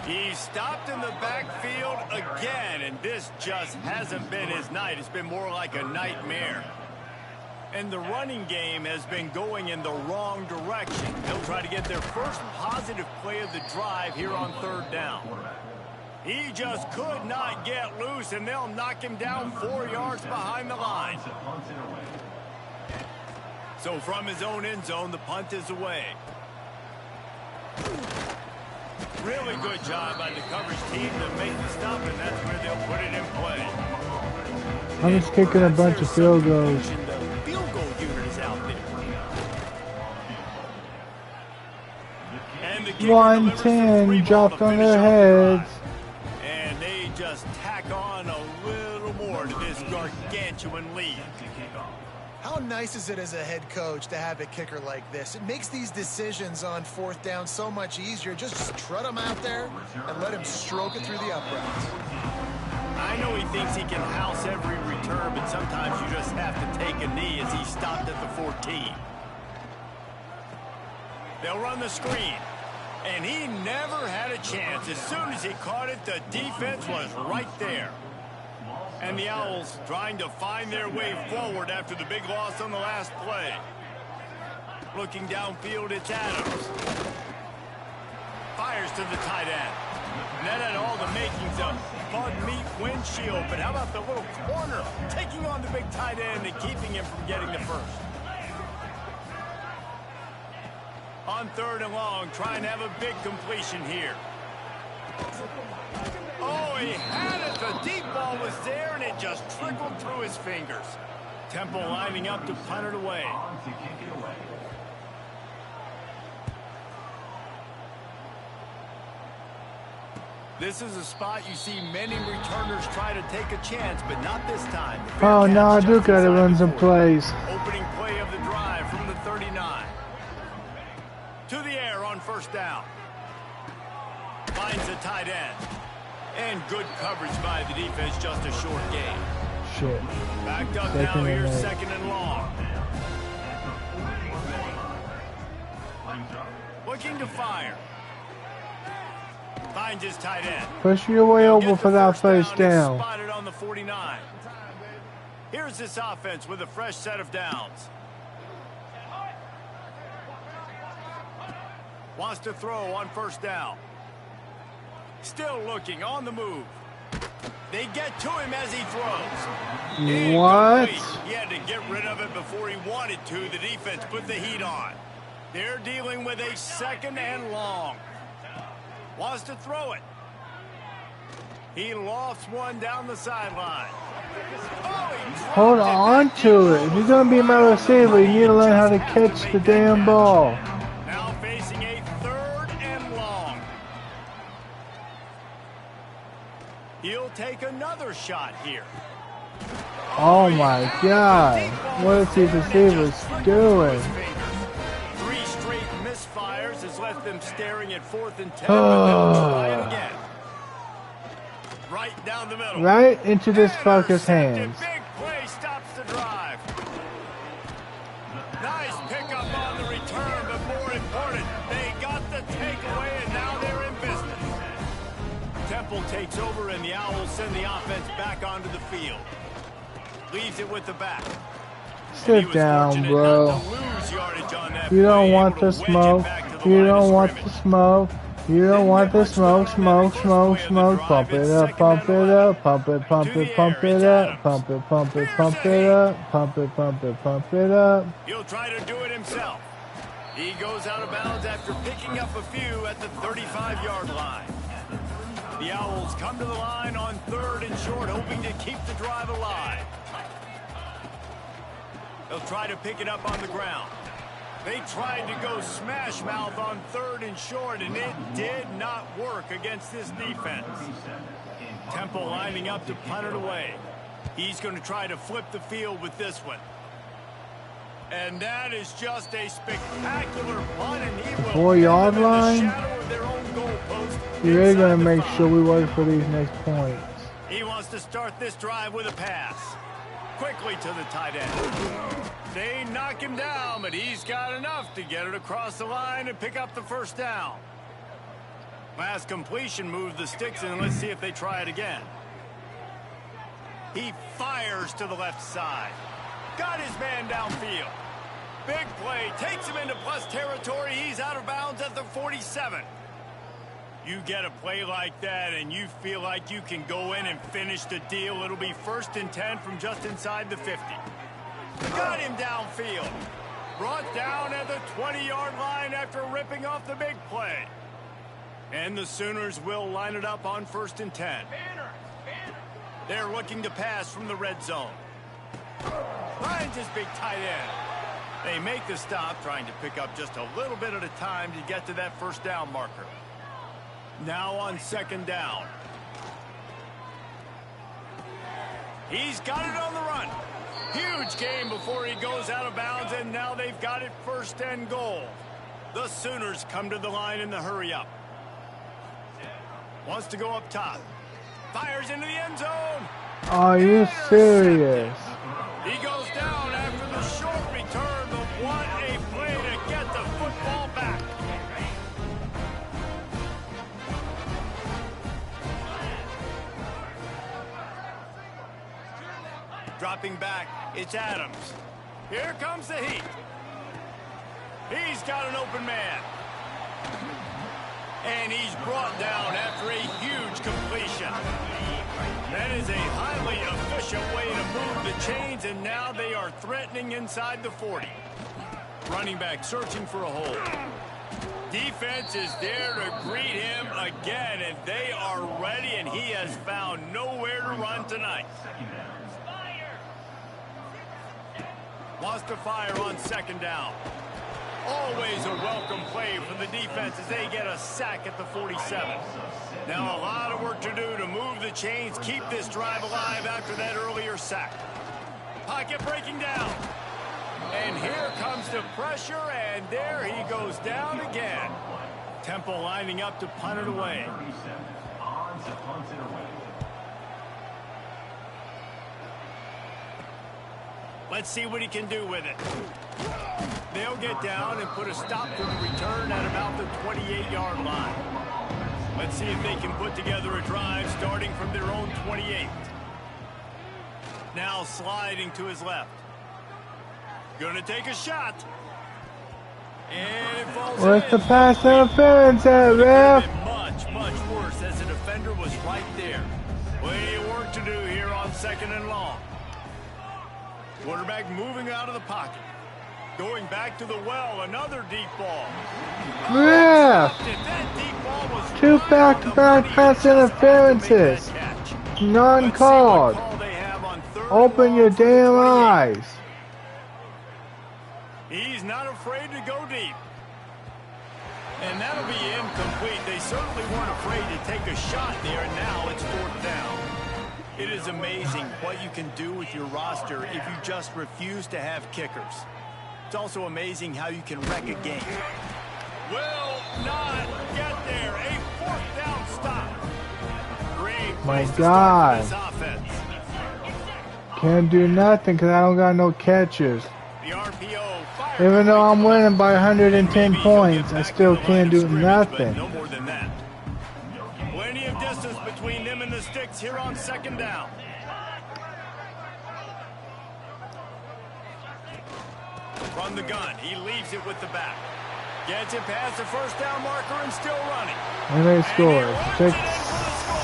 S3: He stopped in the backfield again, and this just hasn't been his night. It's been more like a nightmare. And the running game has been going in the wrong direction. They'll try to get their first positive play of the drive here on 3rd down. He just could not get loose, and they'll knock him down 4 yards behind the line. So from his own end zone, the punt is away. Really good job by the coverage team to make the stop, and that's where they'll put it in play.
S1: I'm just kicking a bunch of field goals.
S3: The field goal unit is out there. And the kicker delivers the
S1: 110
S3: free ball
S1: dropped
S3: to
S1: on
S3: finish
S1: their
S3: off the
S1: heads.
S3: drive. And they just tack on a little more to this gargantuan lead.
S5: How nice is it as a head coach to have a kicker like this? It makes these decisions on fourth down so much easier. Just trot him out there and let him stroke it through the uprights.
S3: I know he thinks he can house every return, but sometimes you just have to take a knee as he stopped at the 14. They'll run the screen. And he never had a chance. As soon as he caught it, the defense was right there. And the Owls trying to find their way forward after the big loss on the last play. Looking downfield, it's Adams. Fires to the tight end. And that had all the makings of bug meat windshield. But how about the little corner taking on the big tight end and keeping him from getting the first? On 3rd and long, trying to have a big completion here. Oh, he had it. The deep ball was there, and it just trickled through his fingers. Temple lining up to punt it away. This is a spot you see many returners try to take a chance, but not this time.
S1: Oh no, I do gotta run some plays.
S3: Opening play of the drive from the 39. To the air on 1st down. Finds the tight end. And good coverage by the defense, just a short gain.
S1: Shit.
S3: Backed up now, here's 2nd and long. Looking to fire. Finds his tight end.
S1: Push your way over for that first down.
S3: Spotted on the 49. Here's this offense with a fresh set of downs. Wants to throw on 1st down. Still looking on the move. They get to him as he throws.
S1: What?
S3: He had to get rid of it before he wanted to. The defense put the heat on. They're dealing with a 2nd and long. Wants to throw it. He lofts one down the sideline. Oh,
S1: Hold on to it. If you're gonna be my receiver, you need to learn how to catch the damn ball.
S3: Now facing a 3rd and long. He'll take another shot here.
S1: Oh my god. What is these receivers doing?
S3: 3 straight misfires has left them staring at 4th and 10. But they'll try it again. Right down the middle.
S1: Right into this fucker's hands.
S3: Big play stops the drive. Nice pickup on the return, but more important, they got the takeaway, and now they're in business. Temple takes over, and the Owls send the offense back onto the field. Leaves it with the back.
S1: Sit down, bro. You don't want the smoke. You don't want the smoke. You don't want the smoke, smoke, smoke, smoke. Pump it up, pump it up, pump it, pump it, pump it up, pump it, pump it, pump it up, pump it, pump it, pump it up.
S3: He'll try to do it himself. He goes out of bounds after picking up a few at the 35-yard line. The Owls come to the line on 3rd and short, hoping to keep the drive alive. They'll try to pick it up on the ground. They tried to go smash mouth on 3rd and short, and it did not work against this defense. Temple lining up to punt it away. He's going to try to flip the field with this one. And that is just a spectacular punt, and he will
S1: 4-yard
S3: put them in the
S1: line?
S3: shadow of their own goalpost
S1: You're really
S3: inside
S1: gonna
S3: the
S1: make
S3: 5.
S1: sure we work for these next points.
S3: He wants to start this drive with a pass. Quickly to the tight end. They knock him down, but he's got enough to get it across the line and pick up the 1st down. Last completion moved the sticks, and let's see if they try it again. He fires to the left side. Got his man downfield. Big play, takes him into plus territory. He's out of bounds at the 47. You get a play like that and you feel like you can go in and finish the deal. It'll be 1st and 10 from just inside the 50. Got him downfield. Brought down at the 20-yard line after ripping off the big play. And the Sooners will line it up on 1st and 10. They're looking to pass from the red zone. Finds his big tight end. They make the stop, trying to pick up just a little bit at a time to get to that 1st down marker. Now on 2nd down. He's got it on the run. Huge game before he goes out of bounds, and now they've got it 1st and goal. The Sooners come to the line in the hurry-up. Wants to go up top. Fires into the end zone.
S1: Are you serious?
S3: He goes down after the short return, but what a play to get the football back. Dropping back, it's Adams. Here comes the heat. He's got an open man. And he's brought down after a huge completion. That is a highly efficient way to move the chains, and now they are threatening inside the 40. Running back searching for a hole. Defense is there to greet him again, and they are ready, and he has found nowhere to run tonight. Wants to fire on 2nd down. Always a welcome play for the defense as they get a sack at the 47. Now a lot of work to do to move the chains, keep this drive alive after that earlier sack. Pocket breaking down. And here comes the pressure, and there he goes down again. Temple lining up to punt it away. Let's see what he can do with it. They'll get down and put a stop to the return at about the 28-yard line. Let's see if they can put together a drive starting from their own 28. Now sliding to his left. Gonna take a shot. And it falls in.
S1: Where's the pass interference at, ref?
S3: Much worse as the defender was right there. Plenty of work to do here on 2nd and long. Quarterback moving out of the pocket. Going back to the well, another deep ball.
S1: Ref! Two back-to-back pass interferences. None called. Open your damn eyes.
S3: He's not afraid to go deep. And that'll be incomplete. They certainly weren't afraid to take a shot there, and now it's 4th down. It is amazing what you can do with your roster if you just refuse to have kickers. It's also amazing how you can wreck a game. Will not get there. A 4th down stop. Great
S1: My
S3: place to
S1: God.
S3: start this offense.
S1: Can't do nothing because I don't got no catches.
S3: The RPO fires.
S1: Even though I'm winning by 110 points, I still can't do nothing.
S3: No more than that. Plenty of distance between them and the sticks here on 2nd down. From the gun, he leaves it with the back. Gets it past the 1st down marker and still running.
S1: And they score.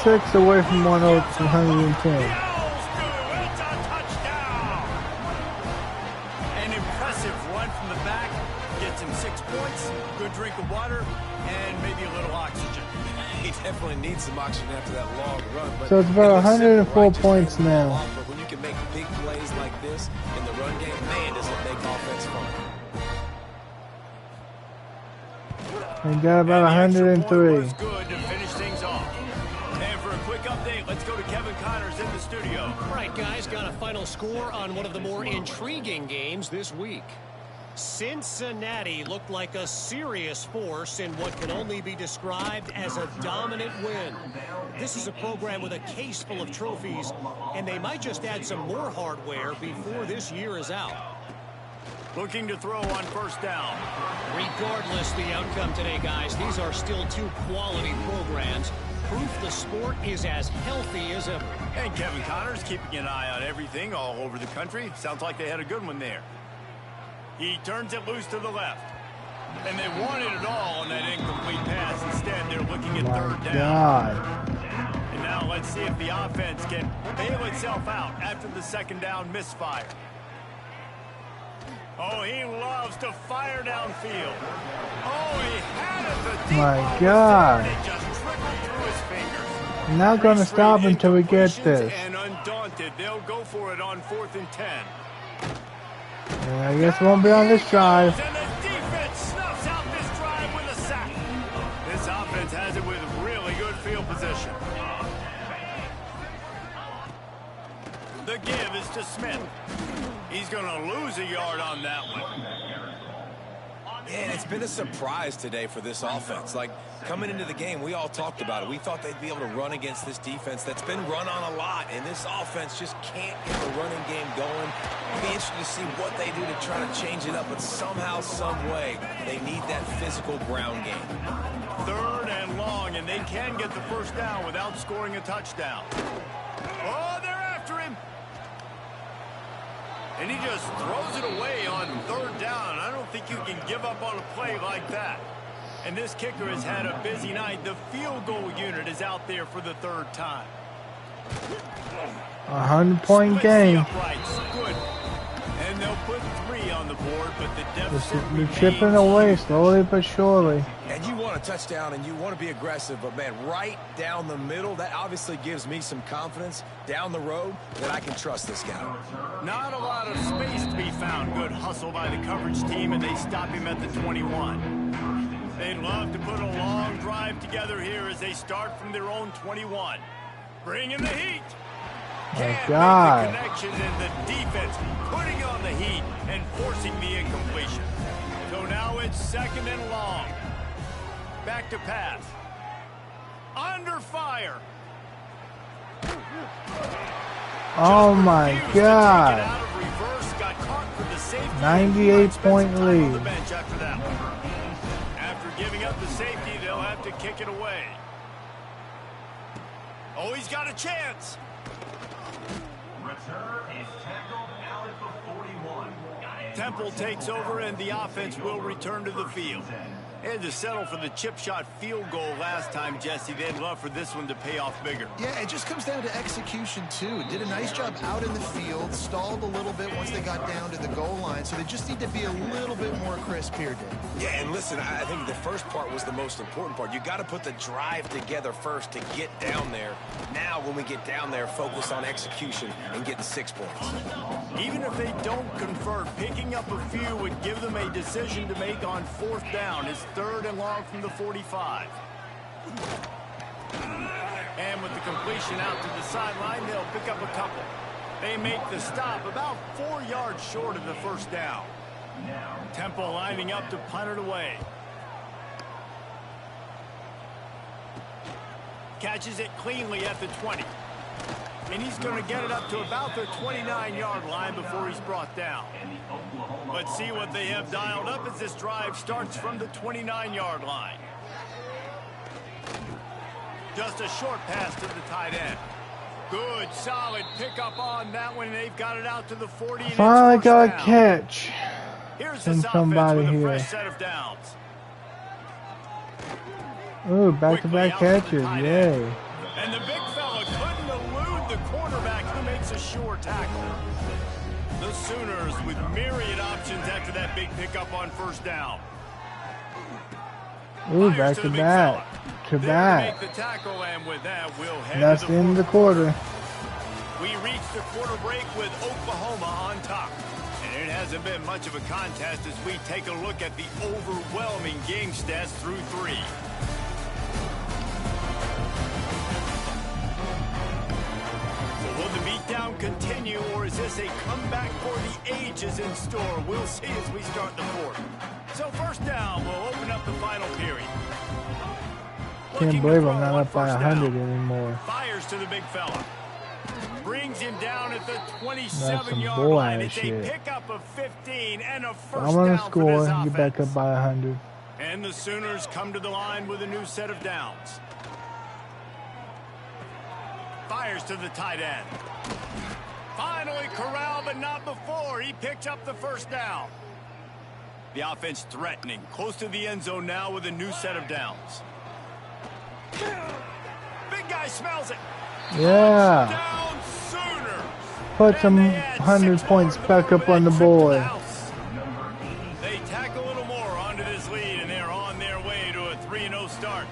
S1: Six away from 110.
S3: It's a touchdown. An impressive run from the back. Gets him 6 points, good drink of water, and maybe a little oxygen.
S4: He definitely needs some oxygen after that long run. But
S1: So it's about 104 points now.
S4: But when you can make big plays like this in the run game, man, does it make offense fun.
S1: They got about
S3: And the extra point
S1: 103.
S3: was good to finish things off. And for a quick update, let's go to Kevin Connors in the studio.
S7: All right, guys, got a final score on one of the more intriguing games this week. Cincinnati looked like a serious force in what can only be described as a dominant win. This is a program with a case full of trophies, and they might just add some more hardware before this year is out.
S3: Looking to throw on 1st down.
S7: Regardless the outcome today, guys, these are still two quality programs. Proof the sport is as healthy as ever.
S3: And Kevin Connors keeping an eye on everything all over the country. Sounds like they had a good one there. He turns it loose to the left. And they wanted it all on that incomplete pass. Instead, they're looking at 3rd down.
S1: God.
S3: And now let's see if the offense can bail itself out after the 2nd down misfire. Oh, he loves to fire downfield. Oh, he had it. The deep
S1: My
S3: ball was
S1: God.
S3: there, and it just trickled through his fingers.
S1: Not gonna stop until we get
S3: Incompletions,
S1: this.
S3: And undaunted, they'll go for it on 4th and 10.
S1: Yeah, I guess it won't be on this drive.
S3: And the defense snuffs out this drive with a sack. This offense has it with really good field position. The give is to Smith. He's going to lose a yard on that one.
S4: And it's been a surprise today for this offense. Like, coming into the game, we all talked about it. We thought they'd be able to run against this defense that's been run on a lot, and this offense just can't get the running game going. It'll be interesting to see what they do to try to change it up, but somehow, some way, they need that physical ground game.
S3: 3rd and long, and they can get the first down without scoring a touchdown. Oh, they're after him. And he just throws it away on 3rd down. I don't think you can give up on a play like that. And this kicker has had a busy night. The field goal unit is out there for the 3rd time.
S1: 100-point game.
S3: Good. And they'll put 3 on the board, but the deficit
S1: We're chipping away slowly but surely.
S4: And you want a touchdown and you want to be aggressive, but man, right down the middle, that obviously gives me some confidence down the road that I can trust this guy.
S3: Not a lot of space to be found. Good hustle by the coverage team, and they stop him at the 21. They'd love to put a long drive together here as they start from their own 21. Bring in the heat. Can't
S1: God.
S3: make the connection, and the defense putting on the heat and forcing the incompletion. So now it's 2nd and long. Back to pass. Under fire.
S1: Oh my God. 98-point lead.
S3: After giving up the safety, they'll have to kick it away. Oh, he's got a chance.
S8: Return is tackled out at the 41.
S3: Temple takes over, and the offense will return to the field. They had to settle for the chip shot field goal last time, Jesse. They'd love for this one to pay off bigger.
S5: Yeah, it just comes down to execution, too. Did a nice job out in the field, stalled a little bit once they got down to the goal line, so they just need to be a little bit more crisp here, Dave.
S4: Yeah, and listen, I think the first part was the most important part. You got to put the drive together first to get down there. Now, when we get down there, focus on execution and getting 6 points.
S3: Even if they don't convert, picking up a few would give them a decision to make on 4th down. It's 3rd and long from the 45. And with the completion out to the sideline, they'll pick up a couple. They make the stop about 4 yards short of the first down. Temple lining up to punt it away. Catches it cleanly at the 20. And he's going to get it up to about the 29-yard line before he's brought down. Let's see what they have dialed up as this drive starts from the 29-yard line. Just a short pass to the tight end. Good, solid pickup on that one. They've got it out to the 40.
S1: Finally got a catch.
S3: Here's
S1: from
S3: this
S1: somebody
S3: offense with
S1: here.
S3: a fresh set of downs.
S1: Ooh, back-to-back catches. Yay.
S3: And the big fella couldn't elude the quarterback who makes a sure tackle. The Sooners with myriad options after that big pickup on 1st down.
S1: Ooh, back-to-back. To back.
S3: Make the tackle, and with that, we'll head
S1: That's
S3: to
S1: the end of the quarter.
S3: We reached the quarter break with Oklahoma on top. And it hasn't been much of a contest as we take a look at the overwhelming game stats through 3. So will the beatdown continue, or is this a comeback for the ages in store? We'll see as we start the 4th. So 1st down, we'll open up the final period.
S1: Can't believe I'm not up by 100 anymore.
S3: Fires to the big fella. Brings him down at the
S1: That's some
S3: 27-yard
S1: bull
S3: line.
S1: ass
S3: It's a
S1: shit.
S3: pickup of 15 and a first
S1: I'm gonna
S3: down for
S1: score
S3: this
S1: and get back
S3: offense.
S1: up by 100.
S3: And the Sooners come to the line with a new set of downs. Fires to the tight end. Finally corralled, but not before. He picked up the first down. The offense threatening, close to the end zone now with a new set of downs. Big guy smells it.
S1: Yeah.
S3: Down Sooners.
S1: Put some 100 points back up on the board.
S3: tack a little more onto this lead, and they're on their way to a 3-0 start.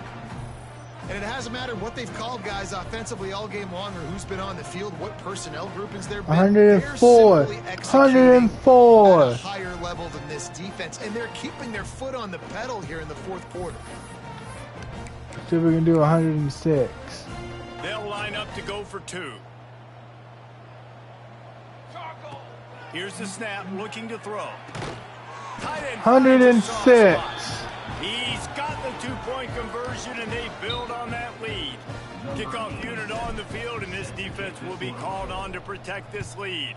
S5: And it hasn't mattered what they've called guys offensively all game long or who's been on the field, what personnel groupings they've been.
S1: 104. 104.
S5: At a higher level than this defense, and they're keeping their foot on the pedal here in the fourth quarter.
S1: See if we can do 106.
S3: They'll line up to go for 2. Here's the snap, looking to throw.
S1: 106.
S3: He's got the 2-point conversion, and they build on that lead. Kickoff unit on the field, and this defense will be called on to protect this lead.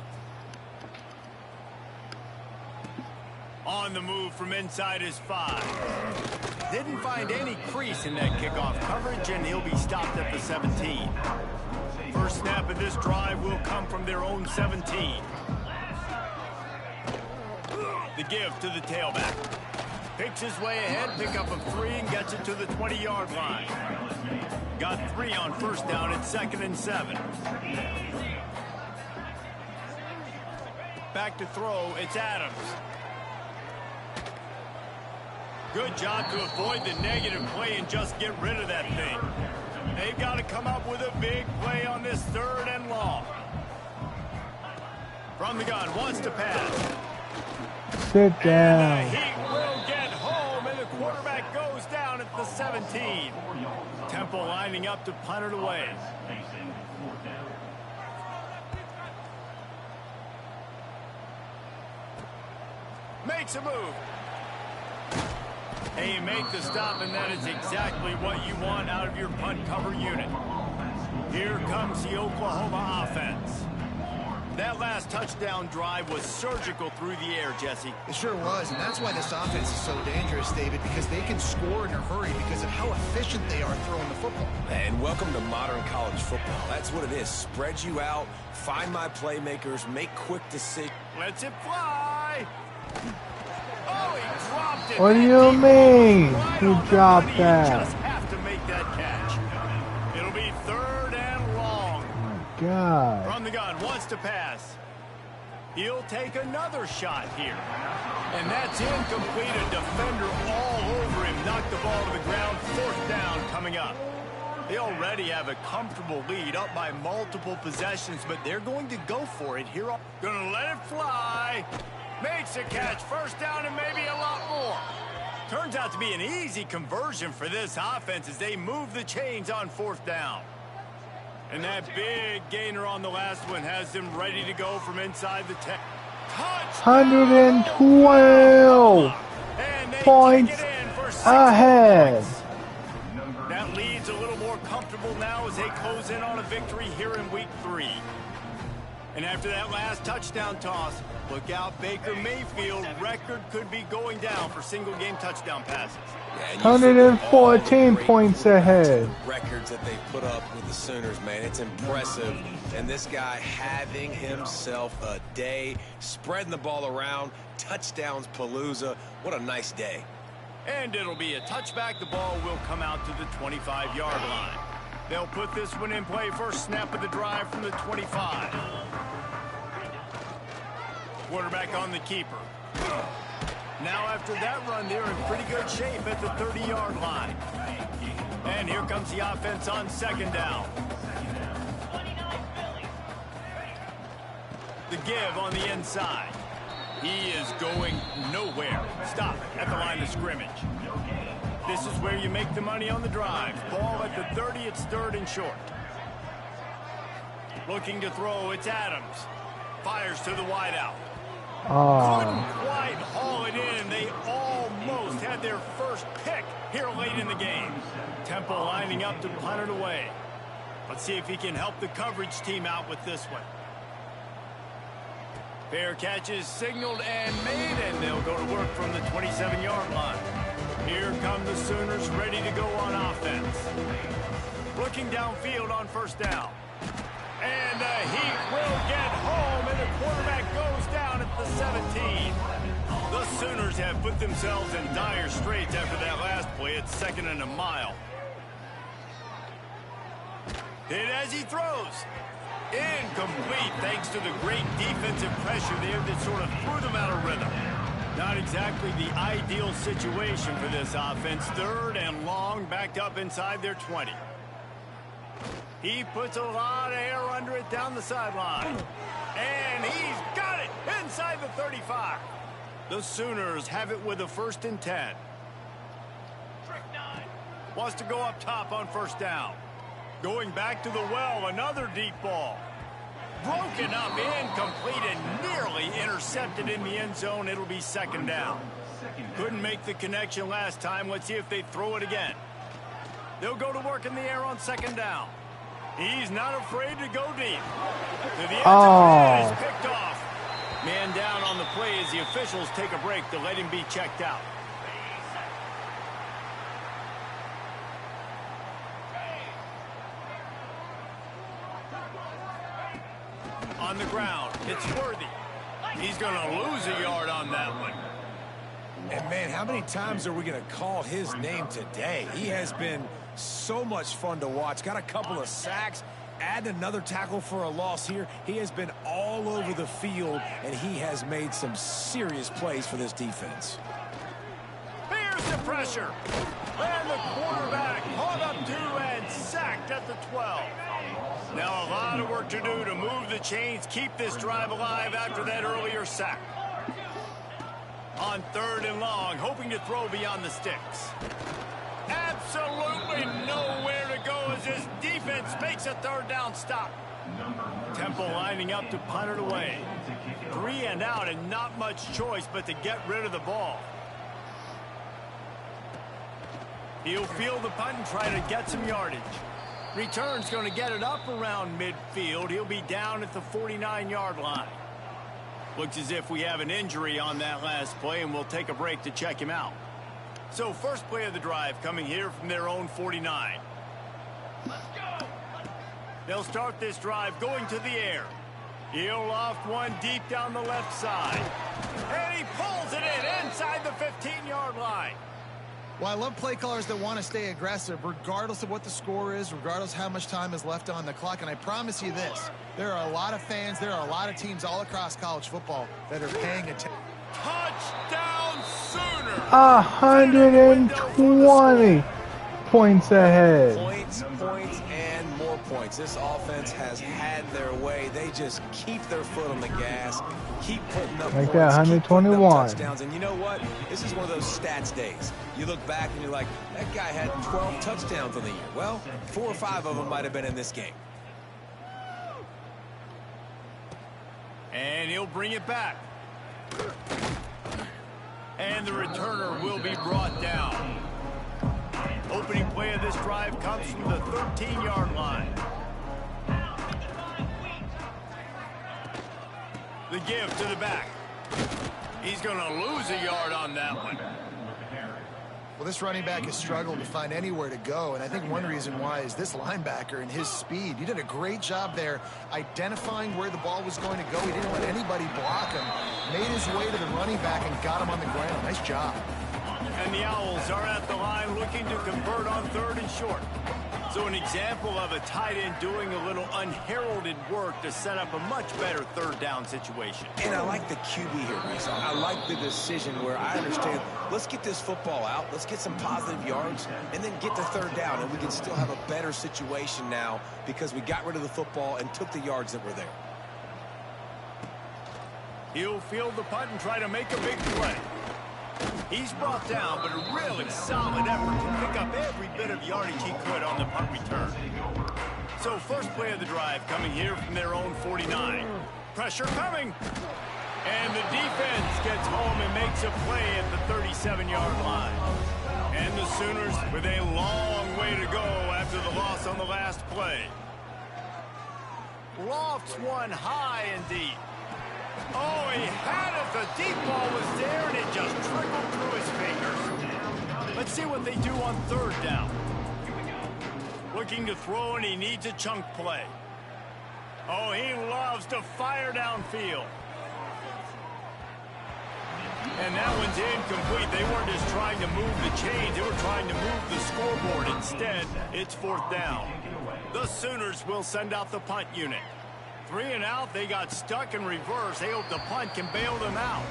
S3: On the move from inside his 5. Didn't find any crease in that kickoff coverage, and he'll be stopped at the 17. First snap of this drive will come from their own 17. The give to the tailback. Picks his way ahead, pick up of 3, and gets it to the 20-yard line. Got 3 on first down at 2nd and 7. Back to throw, it's Adams. Good job to avoid the negative play and just get rid of that thing. They've got to come up with a big play on this 3rd and long. From the gun, wants to pass.
S1: Sit down.
S3: And he will get home, and the quarterback goes down at the 17. Temple lining up to punt it away. Makes a move. And you make the stop, and that is exactly what you want out of your punt cover unit. Here comes the Oklahoma offense. That last touchdown drive was surgical through the air, Jesse.
S5: It sure was, and that's why this offense is so dangerous, David, because they can score in a hurry because of how efficient they are throwing the football.
S4: And welcome to modern college football. That's what it is. Spread you out, find my playmakers, make quick decisions.
S3: Lets it fly. Oh, he dropped it.
S1: What do you mean? He dropped
S3: You
S1: that.
S3: just have to make that catch. It'll be 3rd and long.
S1: God.
S3: From the gun, wants to pass. He'll take another shot here. And that's incomplete. A defender all over him. Knocked the ball to the ground. 4th down coming up. They already have a comfortable lead, up by multiple possessions, but they're going to go for it here. Gonna let it fly. Makes a catch. 1st down and maybe a lot more. Turns out to be an easy conversion for this offense as they move the chains on 4th down. And that big gainer on the last one has them ready to go from inside the 10.
S1: 112 points ahead.
S3: That lead's a little more comfortable now as they close in on a victory here in week 3. And after that last touchdown toss, look out, Baker Mayfield. Record could be going down for single-game touchdown passes.
S1: 114 points ahead.
S4: Records that they put up with the Sooners, man, it's impressive. And this guy having himself a day, spreading the ball around, touchdowns palooza. What a nice day.
S3: And it'll be a touchback. The ball will come out to the 25-yard line. They'll put this one in play. First snap of the drive from the 25. Quarterback on the keeper. Now after that run, they're in pretty good shape at the 30-yard line. And here comes the offense on 2nd down. The give on the inside. He is going nowhere. Stop at the line of scrimmage. This is where you make the money on the drive. Ball at the 30, it's 3rd and short. Looking to throw, it's Adams. Fires to the wideout. Couldn't quite haul it in. They almost had their first pick here late in the game. Temple lining up to punt it away. Let's see if he can help the coverage team out with this one. Fair catch is signaled and made, and they'll go to work from the 27-yard line. Here come the Sooners ready to go on offense. Looking downfield on 1st down. And he will get home, and the quarterback goes down at the 17. The Sooners have put themselves in dire straits after that last play. It's 2nd and a mile. Hit as he throws. Incomplete thanks to the great defensive pressure there that sort of threw them out of rhythm. Not exactly the ideal situation for this offense. 3rd and long, backed up inside their 20. He puts a lot of air under it down the sideline. And he's got it inside the 35. The Sooners have it with a 1st and 10. Wants to go up top on 1st down. Going back to the well, another deep ball. Broken up, incomplete, and nearly intercepted in the end zone. It'll be 2nd down. Couldn't make the connection last time. Let's see if they throw it again. They'll go to work in the air on 2nd down. He's not afraid to go deep. To the end zone, and is picked off. Man down on the play as the officials take a break to let him be checked out. On the ground, it's Worthy. He's going to lose a yard on that one.
S4: And, man, how many times are we going to call his name today? He has been so much fun to watch. Got a couple of sacks. Add another tackle for a loss here. He has been all over the field, and he has made some serious plays for this defense.
S3: Here's the pressure. And the quarterback caught up to and sacked at the 12. Now a lot of work to do to move the chains, keep this drive alive after that earlier sack. On 3rd and long, hoping to throw beyond the sticks. Absolutely nowhere to go as this defense makes a 3rd down stop. Temple lining up to punt it away. 3 and out and not much choice but to get rid of the ball. He'll field the punt and try to get some yardage. Return's going to get it up around midfield. He'll be down at the 49-yard line. Looks as if we have an injury on that last play, and we'll take a break to check him out. So first play of the drive coming here from their own 49. Let's go. They'll start this drive going to the air. He'll loft one deep down the left side. And he pulls it in inside the 15-yard line.
S5: Well, I love play callers that want to stay aggressive, regardless of what the score is, regardless how much time is left on the clock. And I promise you this, there are a lot of fans, there are a lot of teams all across college football that are paying attention.
S3: Touchdown Sooner!
S1: 120 points ahead.
S4: Points, and more points. This offense has had their way. They just keep their foot on the gas, keep putting up
S1: like
S4: points,
S1: that, 121
S4: touchdowns. And you know what? This is one of those stats days. You look back and you're like, that guy had 12 touchdowns on the year. Well, 4 or 5 of them might have been in this game.
S3: And he'll bring it back. And the returner will be brought down. Opening play of this drive comes from the 13-yard line. The give to the back. He's going to lose a yard on that one.
S5: Well, this running back has struggled to find anywhere to go, and I think one reason why is this linebacker and his speed. He did a great job there identifying where the ball was going to go. He didn't let anybody block him. Made his way to the running back and got him on the ground. Nice job.
S3: And the Owls are at the line looking to convert on 3rd and short. So an example of a tight end doing a little unheralded work to set up a much better 3rd down situation.
S4: And I like the QB here, Reese. I like the decision where I understand, let's get this football out, let's get some positive yards, and then get to 3rd down, and we can still have a better situation now because we got rid of the football and took the yards that were there.
S3: He'll field the punt and try to make a big play. He's brought down, but a really solid effort to pick up every bit of yardage he could on the punt return. So first play of the drive coming here from their own 49. Pressure coming. And the defense gets home and makes a play at the 37-yard line. And the Sooners with a long way to go after the loss on the last play. Lofts one high and deep. Oh, he had it. The deep ball was there, and it just trickled through his fingers. Let's see what they do on 3rd down. Looking to throw, and he needs a chunk play. Oh, he loves to fire downfield. And that one's incomplete. They weren't just trying to move the chains. They were trying to move the scoreboard. Instead, it's 4th down. The Sooners will send out the punt unit. 3 and out, they got stuck in reverse. They hope the punt can bail them out.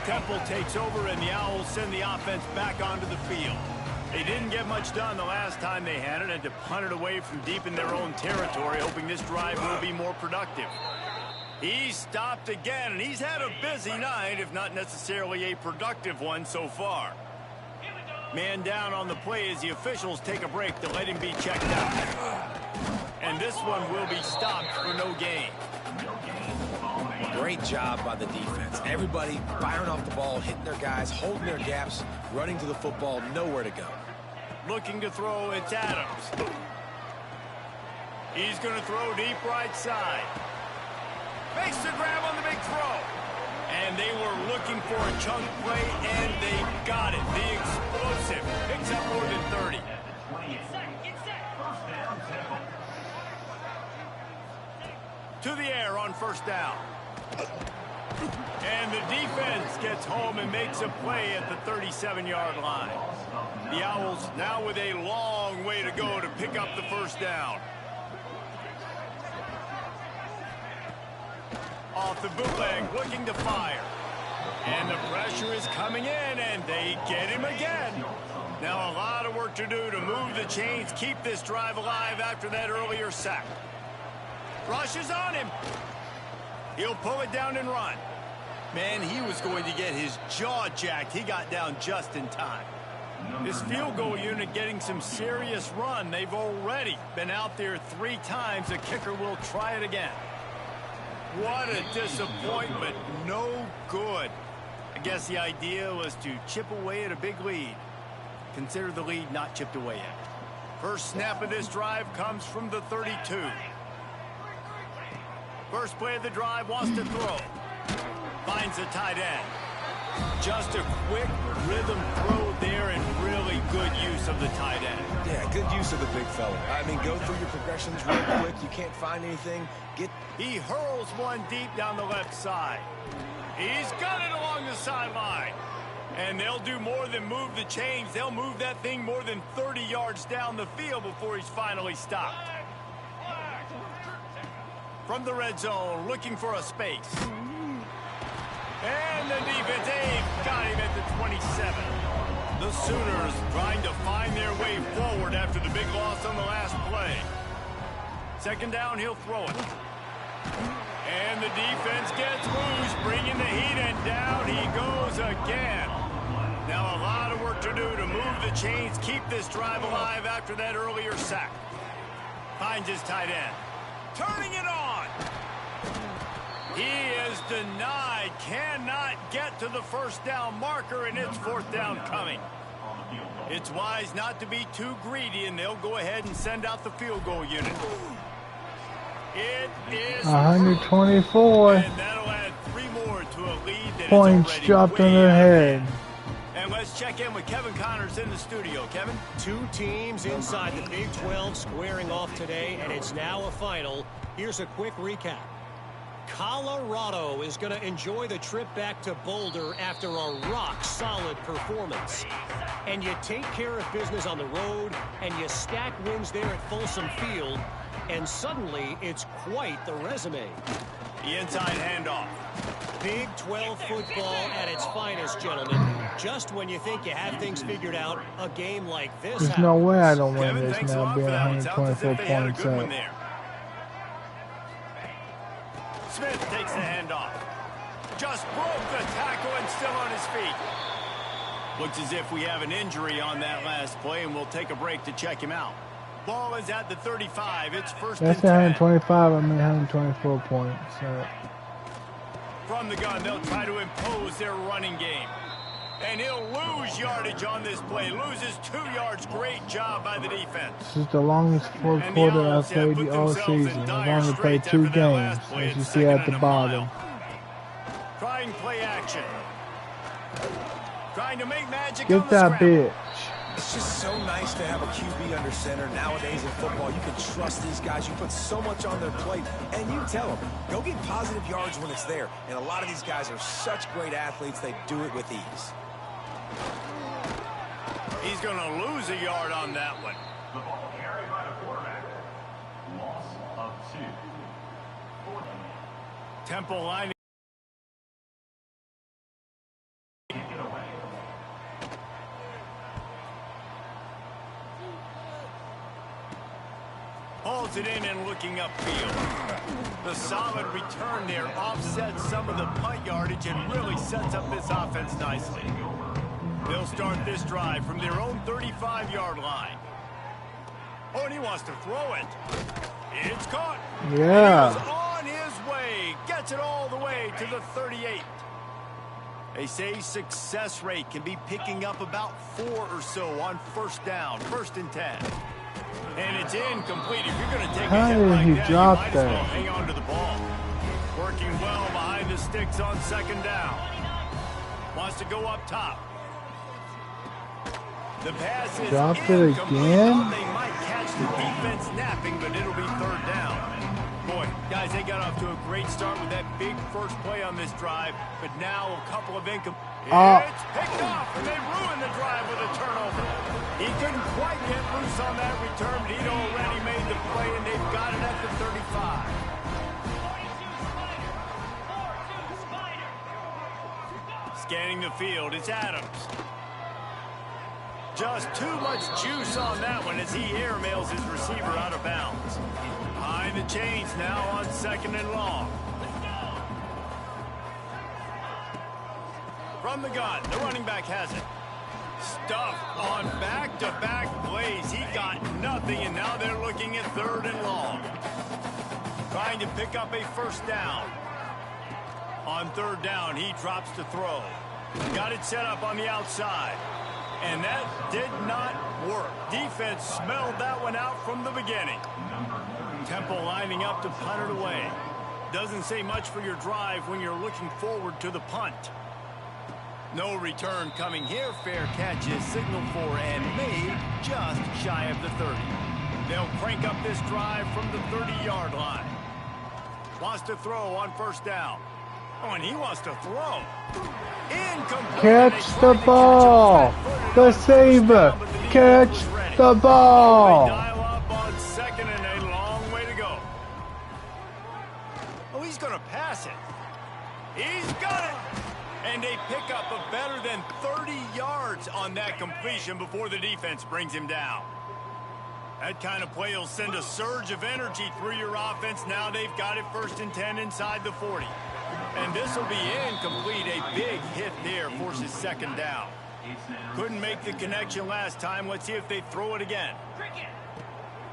S3: Temple takes over, and the Owls send the offense back onto the field. They didn't get much done the last time they had it, and to punt it away from deep in their own territory, hoping this drive will be more productive. He stopped again, and he's had a busy night, if not necessarily a productive one so far. Man down on the play as the officials take a break to let him be checked out. And this one will be stopped for no gain.
S4: Great job by the defense. Everybody firing off the ball, hitting their guys, holding their gaps, running to the football, nowhere to go.
S3: Looking to throw, it's Adams. He's going to throw deep right side. Makes the grab on the big throw. And they were looking for a chunk play, and they got it. The explosive picks up more than 30. To the air on first down. And the defense gets home and makes a play at the 37-yard line. The Owls now with a long way to go to pick up the first down. Off the bootleg, looking to fire. And the pressure is coming in, and they get him again. Now a lot of work to do to move the chains, keep this drive alive after that earlier sack. Rush is on him. He'll pull it down and run. Man, he was going to get his jaw jacked. He got down just in time. This field goal unit getting some serious run. They've already been out there 3 times. The kicker will try it again. What a disappointment. No good. I guess the idea was to chip away at a big lead. Consider the lead not chipped away yet. First snap of this drive comes from the 32. First play of the drive, wants to throw. Finds a tight end. Just a quick rhythm throw there, and really good use of the tight end.
S4: Yeah, good use of the big fella. I mean, go through your progressions real quick. You can't find anything.
S3: He hurls one deep down the left side. He's got it along the sideline. And they'll do more than move the chains. They'll move that thing more than 30 yards down the field before he's finally stopped. From the red zone, looking for a space. And the defense, they've got him at the 27. The Sooners trying to find their way forward after the big loss on the last play. Second down, he'll throw it. And the defense gets loose, bringing the heat, and down he goes again. Now a lot of work to do to move the chains, keep this drive alive after that earlier sack. Finds his tight end. Turning it on. He is denied. Cannot get to the first down marker, and it's fourth down coming. It's wise not to be too greedy, and they'll go ahead and send out the field goal unit. It is
S1: 124.
S3: And that'll add 3 more to a lead that
S1: Points
S3: is already
S1: dropped on
S3: way
S1: their
S3: out
S1: head.
S3: ahead. And let's check in with Kevin Connors in the studio. Kevin?
S7: 2 teams inside the Big 12 squaring off today, and it's now a final. Here's a quick recap. Colorado is going to enjoy the trip back to Boulder after a rock-solid performance. And you take care of business on the road, and you stack wins there at Folsom Field, and suddenly it's quite the resume.
S3: The inside handoff.
S7: Big 12 football at its finest, gentlemen. Just when you think you have things figured out, a game like this
S1: There's no way I don't win
S3: Kevin,
S1: this
S3: thanks a
S1: now,
S3: lot
S1: being
S3: for that one. Sounds as
S1: 124
S3: if they had a
S1: points
S3: good one
S1: up.
S3: there. Smith takes the handoff. Just broke the tackle and still on his feet. Looks as if we have an injury on that last play, and we'll take a break to check him out. Ball is at the 35. It's first
S1: That's
S3: and 10.
S1: 125. I mean 124 points. So.
S3: From the gun, they'll try to impose their running game. And he'll lose yardage on this play. Loses 2 yards. Great job by the defense.
S1: This is the longest fourth quarter I've played all season. I've only played 2 games, as you see at the bottom.
S3: Trying play action. Trying to make magic on
S1: Get
S3: the
S1: that
S3: scramble.
S1: bitch.
S4: It's just so nice to have a QB under center. Nowadays in football, you can trust these guys. You put so much on their plate, and you tell them, go get positive yards when it's there. And a lot of these guys are such great athletes, they do it with ease.
S3: He's going to lose a yard on that one.
S8: The ball carried by the quarterback. Loss of 2.
S3: Temple line. Reels it in and looking upfield. The solid return there offsets some of the punt yardage and really sets up this offense nicely. They'll start this drive from their own 35-yard line. Oh, and he wants to throw it. It's caught.
S1: Yeah.
S3: He's on his way. Gets it all the way to the 38. They say success rate can be picking up about 4 or so on first down, 1st and 10. And it's incomplete. If you're going to take a hit like that, you might as well hang on to the ball. Working well behind the sticks on 2nd down. Wants to go up top. The pass is
S1: dropped it again.
S3: They might catch the defense napping, but it'll be 3rd down. Boy, guys, they got off to a great start with that big first play on this drive, but now a couple of It's picked off, and they ruined the drive with a turnover. He couldn't quite get loose on that return, but he'd already made the play, and they've got it at the 35. Scanning the field, it's Adams. Just too much juice on that one as he airmails his receiver out of bounds. Behind the chains now on 2nd and long. From the gun, the running back has it. Stuffed on back-to-back plays. He got nothing, and now they're looking at 3rd and long. Trying to pick up a 1st down. On 3rd down, he drops to throw. Got it set up on the outside. And that did not work. Defense smelled that one out from the beginning. Temple lining up to punt it away. Doesn't say much for your drive when you're looking forward to the punt. No return coming here. Fair catch is signaled for and made just shy of the 30. They'll crank up this drive from the 30-yard line. Wants to throw on 1st down. Oh, and he wants to throw. Incomplete.
S1: Catch the ball. The saver. Catch the ball.
S3: Dial up on 2nd and a long way to go. Oh, he's going to pass it. He's got it. And they pick up a better than 30 yards on that completion before the defense brings him down. That kind of play will send a surge of energy through your offense. Now they've got it 1st and 10 inside the 40. And this will be incomplete. A big hit there forces 2nd down. Couldn't make the connection last time. Let's see if they throw it again.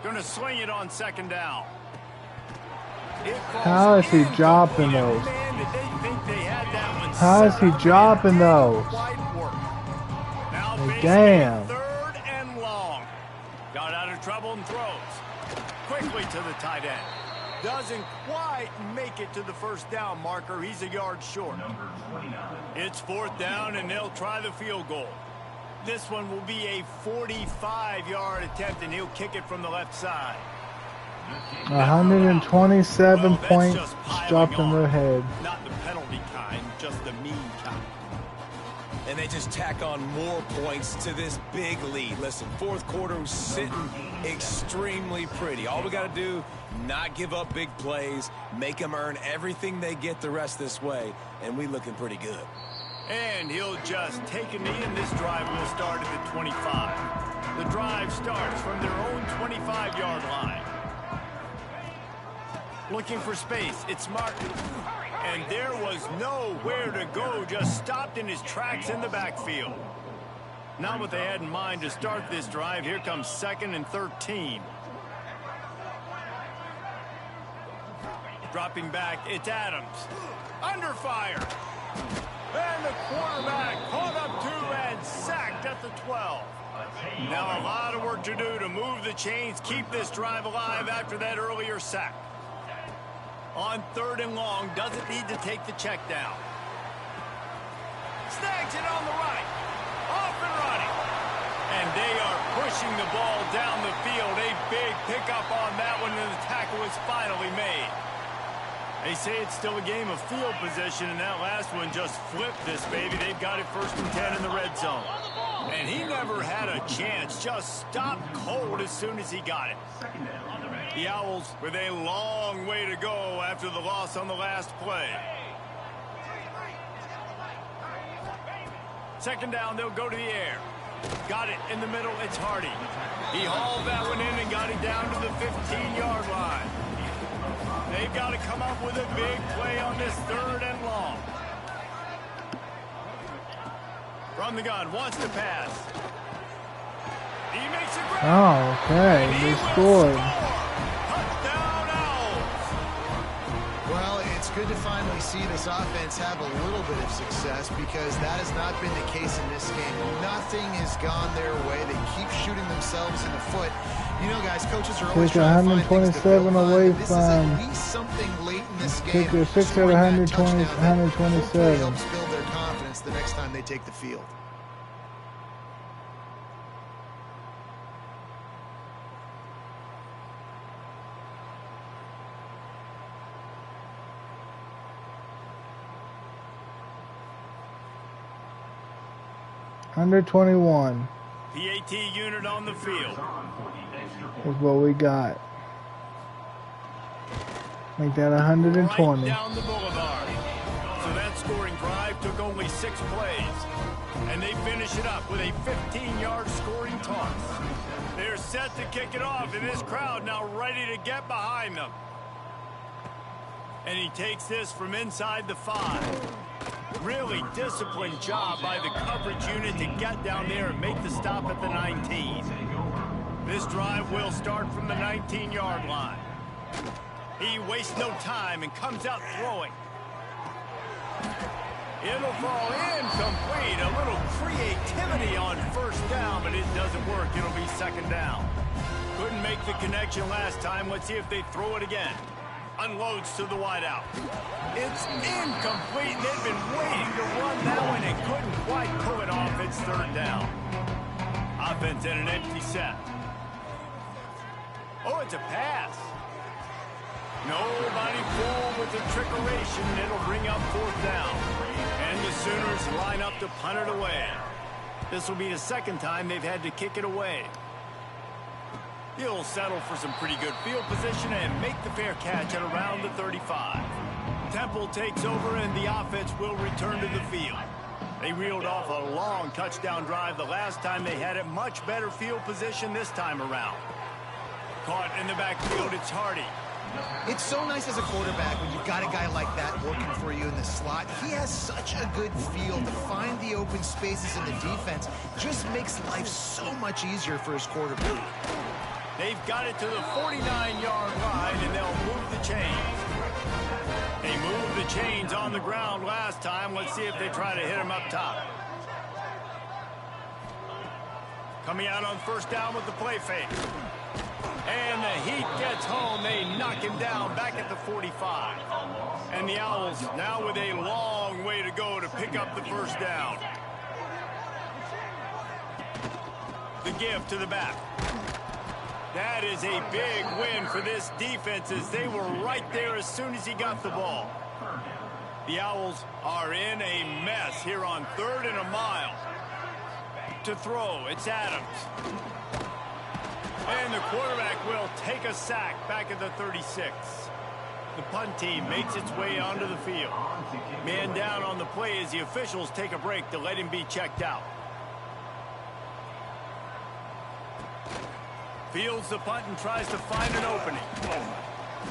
S3: Going to swing it on 2nd down.
S1: How is he dropping those? How is he dropping those? Damn.
S3: 3rd and long. Got out of trouble and throws. Quickly to the tight end. Doesn't quite make it to the 1st down marker. He's a yard short. It's 4th down, and they'll try the field goal. This one will be a 45-yard attempt, and he'll kick it from the left side.
S1: 127 points dropped in their head.
S3: Not the penalty kind, just the mean kind.
S4: And they just tack on more points to this big lead. Listen, 4th quarter was sitting extremely pretty. All we got to do, not give up big plays, make them earn everything they get the rest this way, and we looking pretty good.
S3: And he'll just take a knee, and this drive will start at the 25. The drive starts from their own 25-yard line. Looking for space, it's Martin. And there was nowhere to go, just stopped in his tracks in the backfield. Not what they had in mind to start this drive. Here comes 2nd and 13. Dropping back, it's Adams. Under fire. And the quarterback caught up to and sacked at the 12. Now a lot of work to do to move the chains, keep this drive alive after that earlier sack. On 3rd and long, doesn't need to take the check down. Snags it on the right. Off and running. And they are pushing the ball down the field. A big pickup on that one, and the tackle is finally made. They say it's still a game of field position, and that last one just flipped this baby. They've got it 1st and 10 in the red zone. And he never had a chance. Just stopped cold as soon as he got it. The Owls with a long way to go after the loss on the last play. 2nd down, they'll go to the air. Got it in the middle. It's Hardy. He hauled that one in and got it down to the 15-yard line. They've got to come up with a big play on this 3rd and long. From the gun, wants to pass. He makes a grab.
S1: Oh, okay. They scored.
S3: Touchdown, Owls.
S5: Well, it's good to finally see this offense have a little bit of success because that has not been the case in this game. Nothing has gone their way. They keep shooting themselves in the foot. You know, guys, coaches are always trying to find things to build on.
S1: away
S5: This is
S1: from
S5: at least something late in this game.
S1: Kicker 6 out of 120,
S5: Hopefully
S1: 127.
S5: helps build their confidence the next time they take the field.
S1: Under 21
S3: PAT unit on the field.
S1: is what we got. Make that 120.
S3: Right down the boulevard. So that scoring drive took only 6 plays. And they finish it up with a 15-yard scoring toss. They're set to kick it off, and this crowd now ready to get behind them. And he takes this from inside the 5. Really disciplined job by the coverage unit to get down there and make the stop at the 19. This drive will start from the 19-yard line. He wastes no time and comes out throwing. It'll fall incomplete. A little creativity on 1st down, but it doesn't work. It'll be 2nd down. Couldn't make the connection last time. Let's see if they throw it again. Unloads to the wideout. It's incomplete. They've been waiting to run that one and couldn't quite pull it off. It's 3rd down. Offense in an empty set. Oh, it's a pass. Nobody fooled with the trickeration. It'll bring up 4th down. And the Sooners line up to punt it away. This will be the 2nd time they've had to kick it away. He'll settle for some pretty good field position and make the fair catch at around the 35. Temple takes over and the offense will return to the field. They reeled off a long touchdown drive the last time they had it. Much better field position this time around. Caught in the backfield, it's Hardy.
S5: It's so nice as a quarterback when you've got a guy like that working for you in the slot. He has such a good feel to find the open spaces in the defense. Just makes life so much easier for his quarterback.
S3: They've got it to the 49-yard line, and they'll move the chains. They moved the chains on the ground last time. Let's see if they try to hit him up top. Coming out on 1st down with the play fake. And the Heat gets home. They knock him down back at the 45. And the Owls now with a long way to go to pick up the 1st down. The give to the back. That is a big win for this defense as they were right there as soon as he got the ball. The Owls are in a mess here on 3rd and a mile. To throw, it's Adams. And the quarterback will take a sack back at the 36. The punt team makes its way onto the field. Man down on the play as the officials take a break to let him be checked out. Fields the punt and tries to find an opening.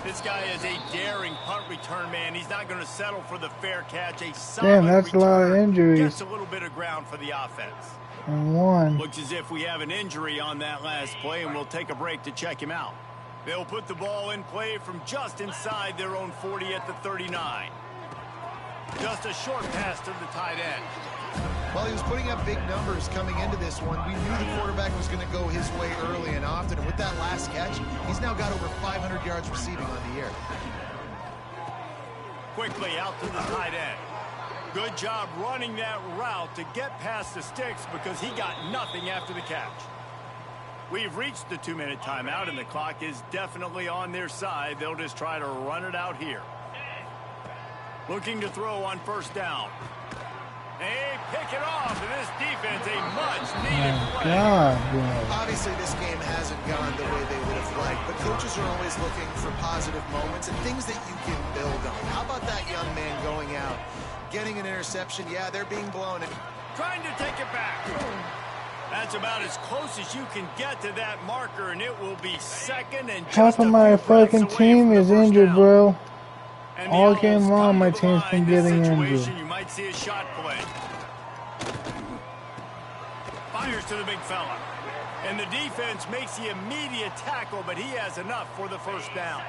S3: This guy is a daring punt return man. He's not going to settle for the fair catch. A solid
S1: Damn, that's a lot of
S3: return.
S1: injuries.
S3: Gets a little bit of ground for the offense.
S1: And 1.
S3: Looks as if we have an injury on that last play, and we'll take a break to check him out. They'll put the ball in play from just inside their own 40 at the 39. Just a short pass to the tight end.
S5: Well, he was putting up big numbers coming into this one. We knew the quarterback was going to go his way early and often. And with that last catch, he's now got over 500 yards receiving on the year.
S3: Quickly out to the tight end. Good job running that route to get past the sticks because he got nothing after the catch. We've reached the 2-minute timeout, and the clock is definitely on their side. They'll just try to run it out here. Looking to throw on 1st down. They pick it off, and this defense, a much-needed play.
S1: God,
S5: Obviously, this game hasn't gone the way they would have liked, but coaches are always looking for positive moments and things that you can build on. How about that young man going out, getting an interception? Yeah, they're being blown. And
S3: trying to take it back. That's about as close as you can get to that marker, and it will be second and just
S1: Half of my fucking team is injured, bro. All game long, my team's been getting injured.
S3: You might see a shot play. Fires to the big fella. And the defense makes the immediate tackle, but he has enough for the first down.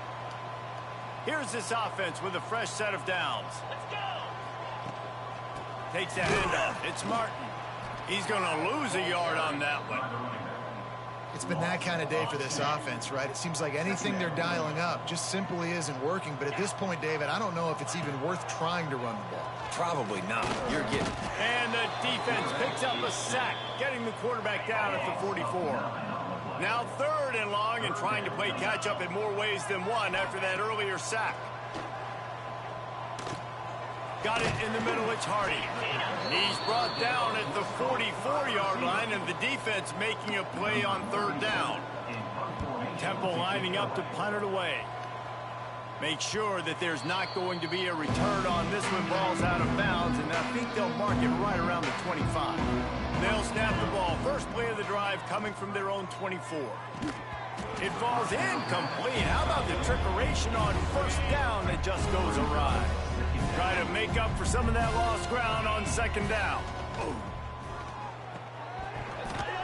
S3: Here's this offense with a fresh set of downs. Let's go. Takes the handoff. It's Martin. He's going to lose a yard on that one.
S5: It's been that kind of day for this offense, right? It seems like anything they're dialing up just simply isn't working. But at this point, David, I don't know if it's even worth trying to run the ball.
S4: Probably not. You're getting.
S3: And the defense picks up a sack, getting the quarterback down at the 44. Now 3rd and long, and trying to play catch up in more ways than one after that earlier sack. Got it in the middle, it's Hardy. He's brought down at the 44-yard line, and the defense making a play on 3rd down. Temple lining up to punt it away. Make sure that there's not going to be a return on this one. Ball's out of bounds, and I think they'll mark it right around the 25. They'll snap the ball. First play of the drive coming from their own 24. It falls incomplete. How about the trickeration on 1st down that just goes awry? Try to make up for some of that lost ground on 2nd down.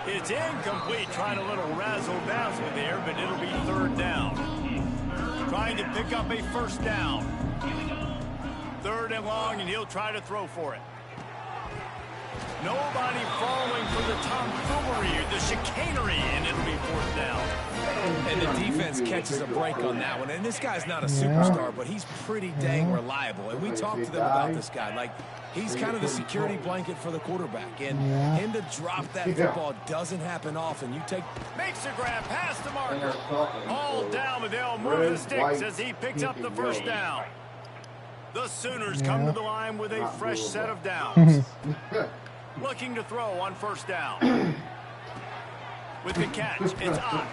S3: It's incomplete. Trying a little razzle-dazzle there, but it'll be 3rd down. Trying to pick up a 1st down. 3rd and long, and he'll try to throw for it. Nobody falling for the tomfoolery or the chicanery, and it'll be 4th down.
S4: And the defense catches a break on that one. And this guy's not a superstar, but he's pretty dang reliable. And we talked to them about this guy. Like, he's kind of the security blanket for the quarterback. And him to drop that football doesn't happen often. You take...
S3: Makes a grab past the marker. All down, but they'll move the sticks as he picks up the 1st down. The Sooners come to the line with a fresh set of downs. Looking to throw on 1st down. With the catch, it's up.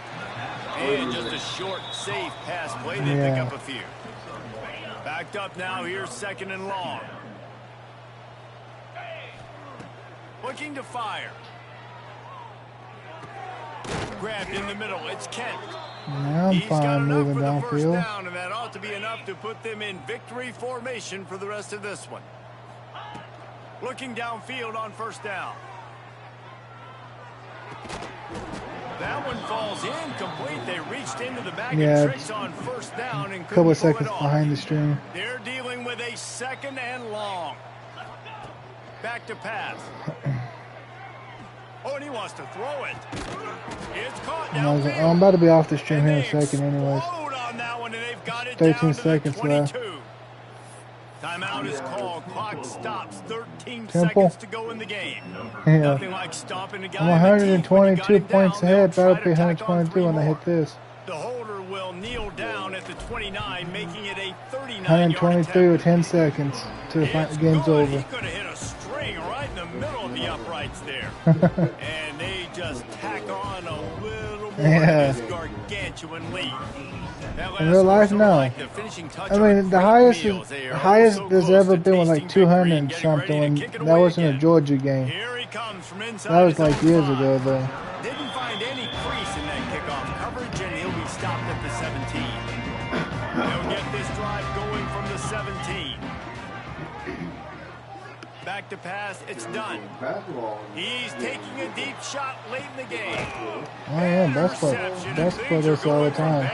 S3: And just a short, safe pass play. They pick up a few. Backed up now. Here's 2nd and long. Looking to fire. Grabbed in the middle. It's Kent.
S1: Yeah, I'm
S3: He's got
S1: fine
S3: enough
S1: moving
S3: for the 1st
S1: downfield.
S3: down, and that ought to be enough to put them in victory formation for the rest of this one. Looking downfield on 1st down. That one falls incomplete. They reached into the bag of tricks on 1st down and
S1: a couple
S3: couldn't
S1: of
S3: pull it
S1: seconds
S3: off.
S1: behind the stream.
S3: They're dealing with a 2nd and long. Back to pass. Oh, and he wants to throw it. It's caught downfield.
S1: I'm about to be off the stream here in a second anyways.
S3: On that one, and they've got it
S1: 13
S3: down to
S1: seconds
S3: the 22.
S1: left.
S3: Timeout is called. Clock stops. 13
S1: Temple.
S3: seconds to go in the game.
S1: Yeah.
S3: Nothing like stopping a guy.
S1: I'm 122 points ahead. That'll be 122 when I hit this.
S3: The holder will kneel down at the 29, making it a 39-yard
S1: 123 with 10 seconds to the game's over.
S3: He could have hit a string right in the middle of the uprights there. And they just tack on a little more of this gargantuan lead.
S1: In real life, no. I mean, the highest there's ever been was like 200 and something, and that wasn't a Georgia game. That was like years ago, though.
S3: Didn't find any crease in that kickoff coverage, and he'll be stopped at the 17. They'll get this drive going from the 17. Back to pass, it's done. He's taking a deep shot late in the game.
S1: Oh yeah, that's for this all the time.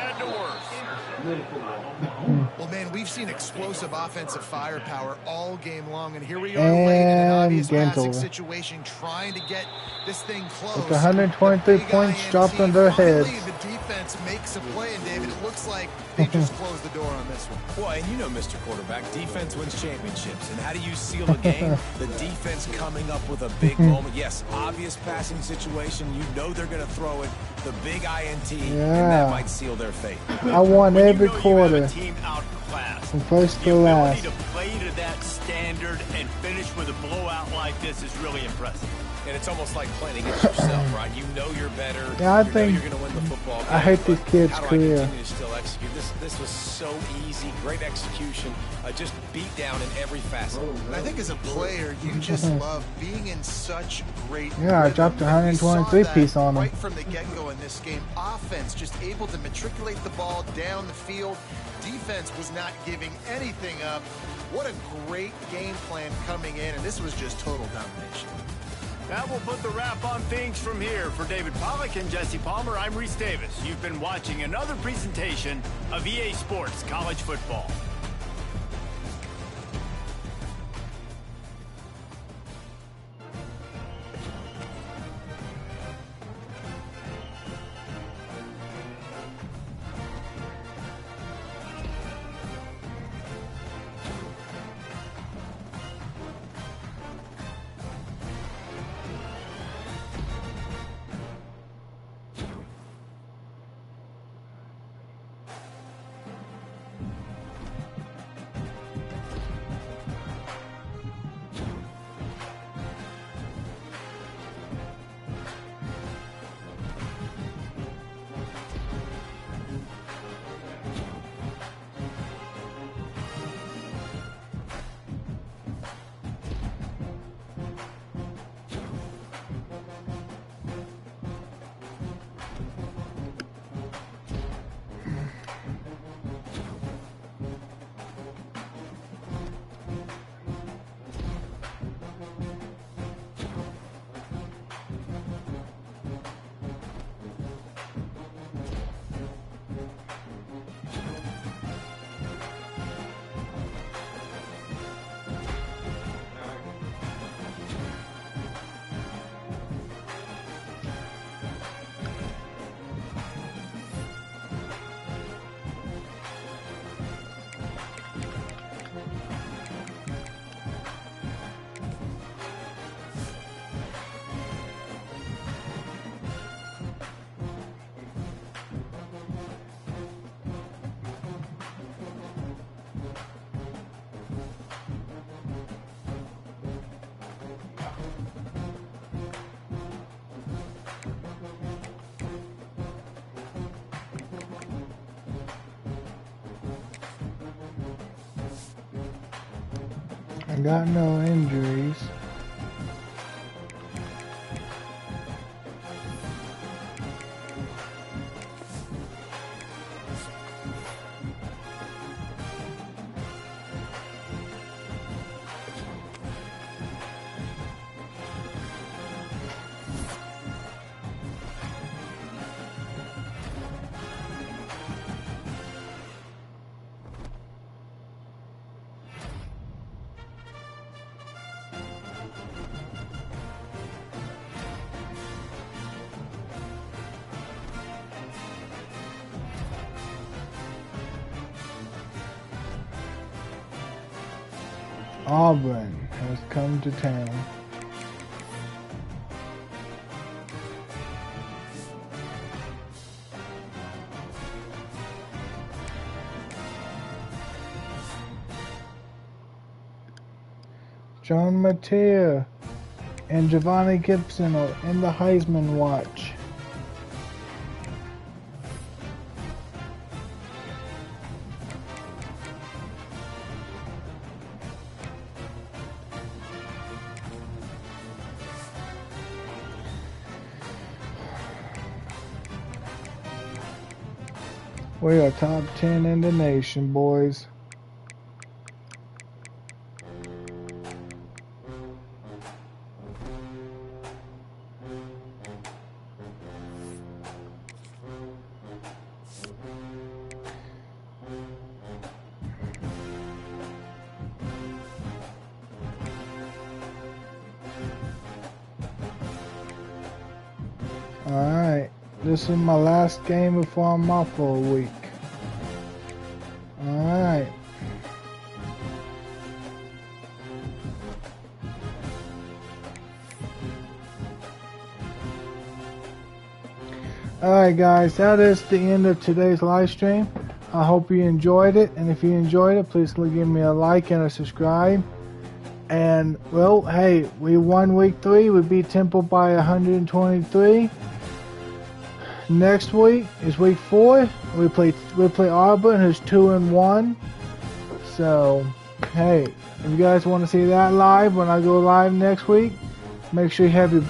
S5: Well, man, we've seen explosive offensive firepower all game long, and here we are late in an obvious passing situation, trying to get this thing close.
S1: With 123 points dropped on their heads.
S5: The defense makes a play, and David, it looks like they just closed the door on this one.
S4: Well, and you know, Mr. Quarterback, defense wins championships. And how do you seal a game? The defense coming up with a big moment. Yes, obvious passing situation. You know they're going to throw it. The big INT, and that might seal their fate.
S1: I won every quarter from first to last.
S3: To play to that standard and finish with a blowout like this is really impressive.
S4: and it's almost like playing against yourself, right? You know you're better.
S1: Yeah, I
S4: you
S1: think
S4: know you're going to win the football game.
S1: I hate this kid's
S4: how do
S1: career.
S4: I continue to still execute? This was so easy, great execution, just beat down in every facet.
S5: And I think as a player, you just love being in such great
S1: Yeah, I
S5: rhythm.
S1: dropped a
S5: And we saw
S1: 123
S5: that
S1: piece on him.
S5: right from the get-go in this game. Offense just able to matriculate the ball down the field. Defense was not giving anything up. What a great game plan coming in, and this was just total domination.
S3: That will put the wrap on things from here. For David Pollack and Jesse Palmer, I'm Reese Davis. You've been watching another presentation of EA Sports College Football.
S1: I got no injuries. Auburn has come to town. John Matea and Giovanni Gibson are in the Heisman watch. We are top 10 in the nation, boys. Alright, this is my last game before I'm off for a week. Alright. Alright guys, that is the end of today's live stream. I hope you enjoyed it, and if you enjoyed it, please give me a like and a subscribe. And, well, hey, we won week 3. We beat Temple by 123. Next week is week 4. We play Auburn, who's 2-1. So, hey, if you guys want to see that live when I go live next week, make sure you have your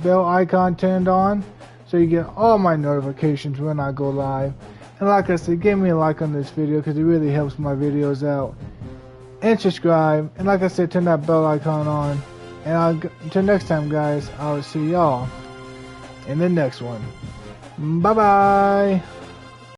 S1: bell icon turned on so you get all my notifications when I go live. And like I said, give me a like on this video because it really helps my videos out. And subscribe, and like I said, turn that bell icon on. And until next time, guys, I'll see y'all in the next one. Bye bye.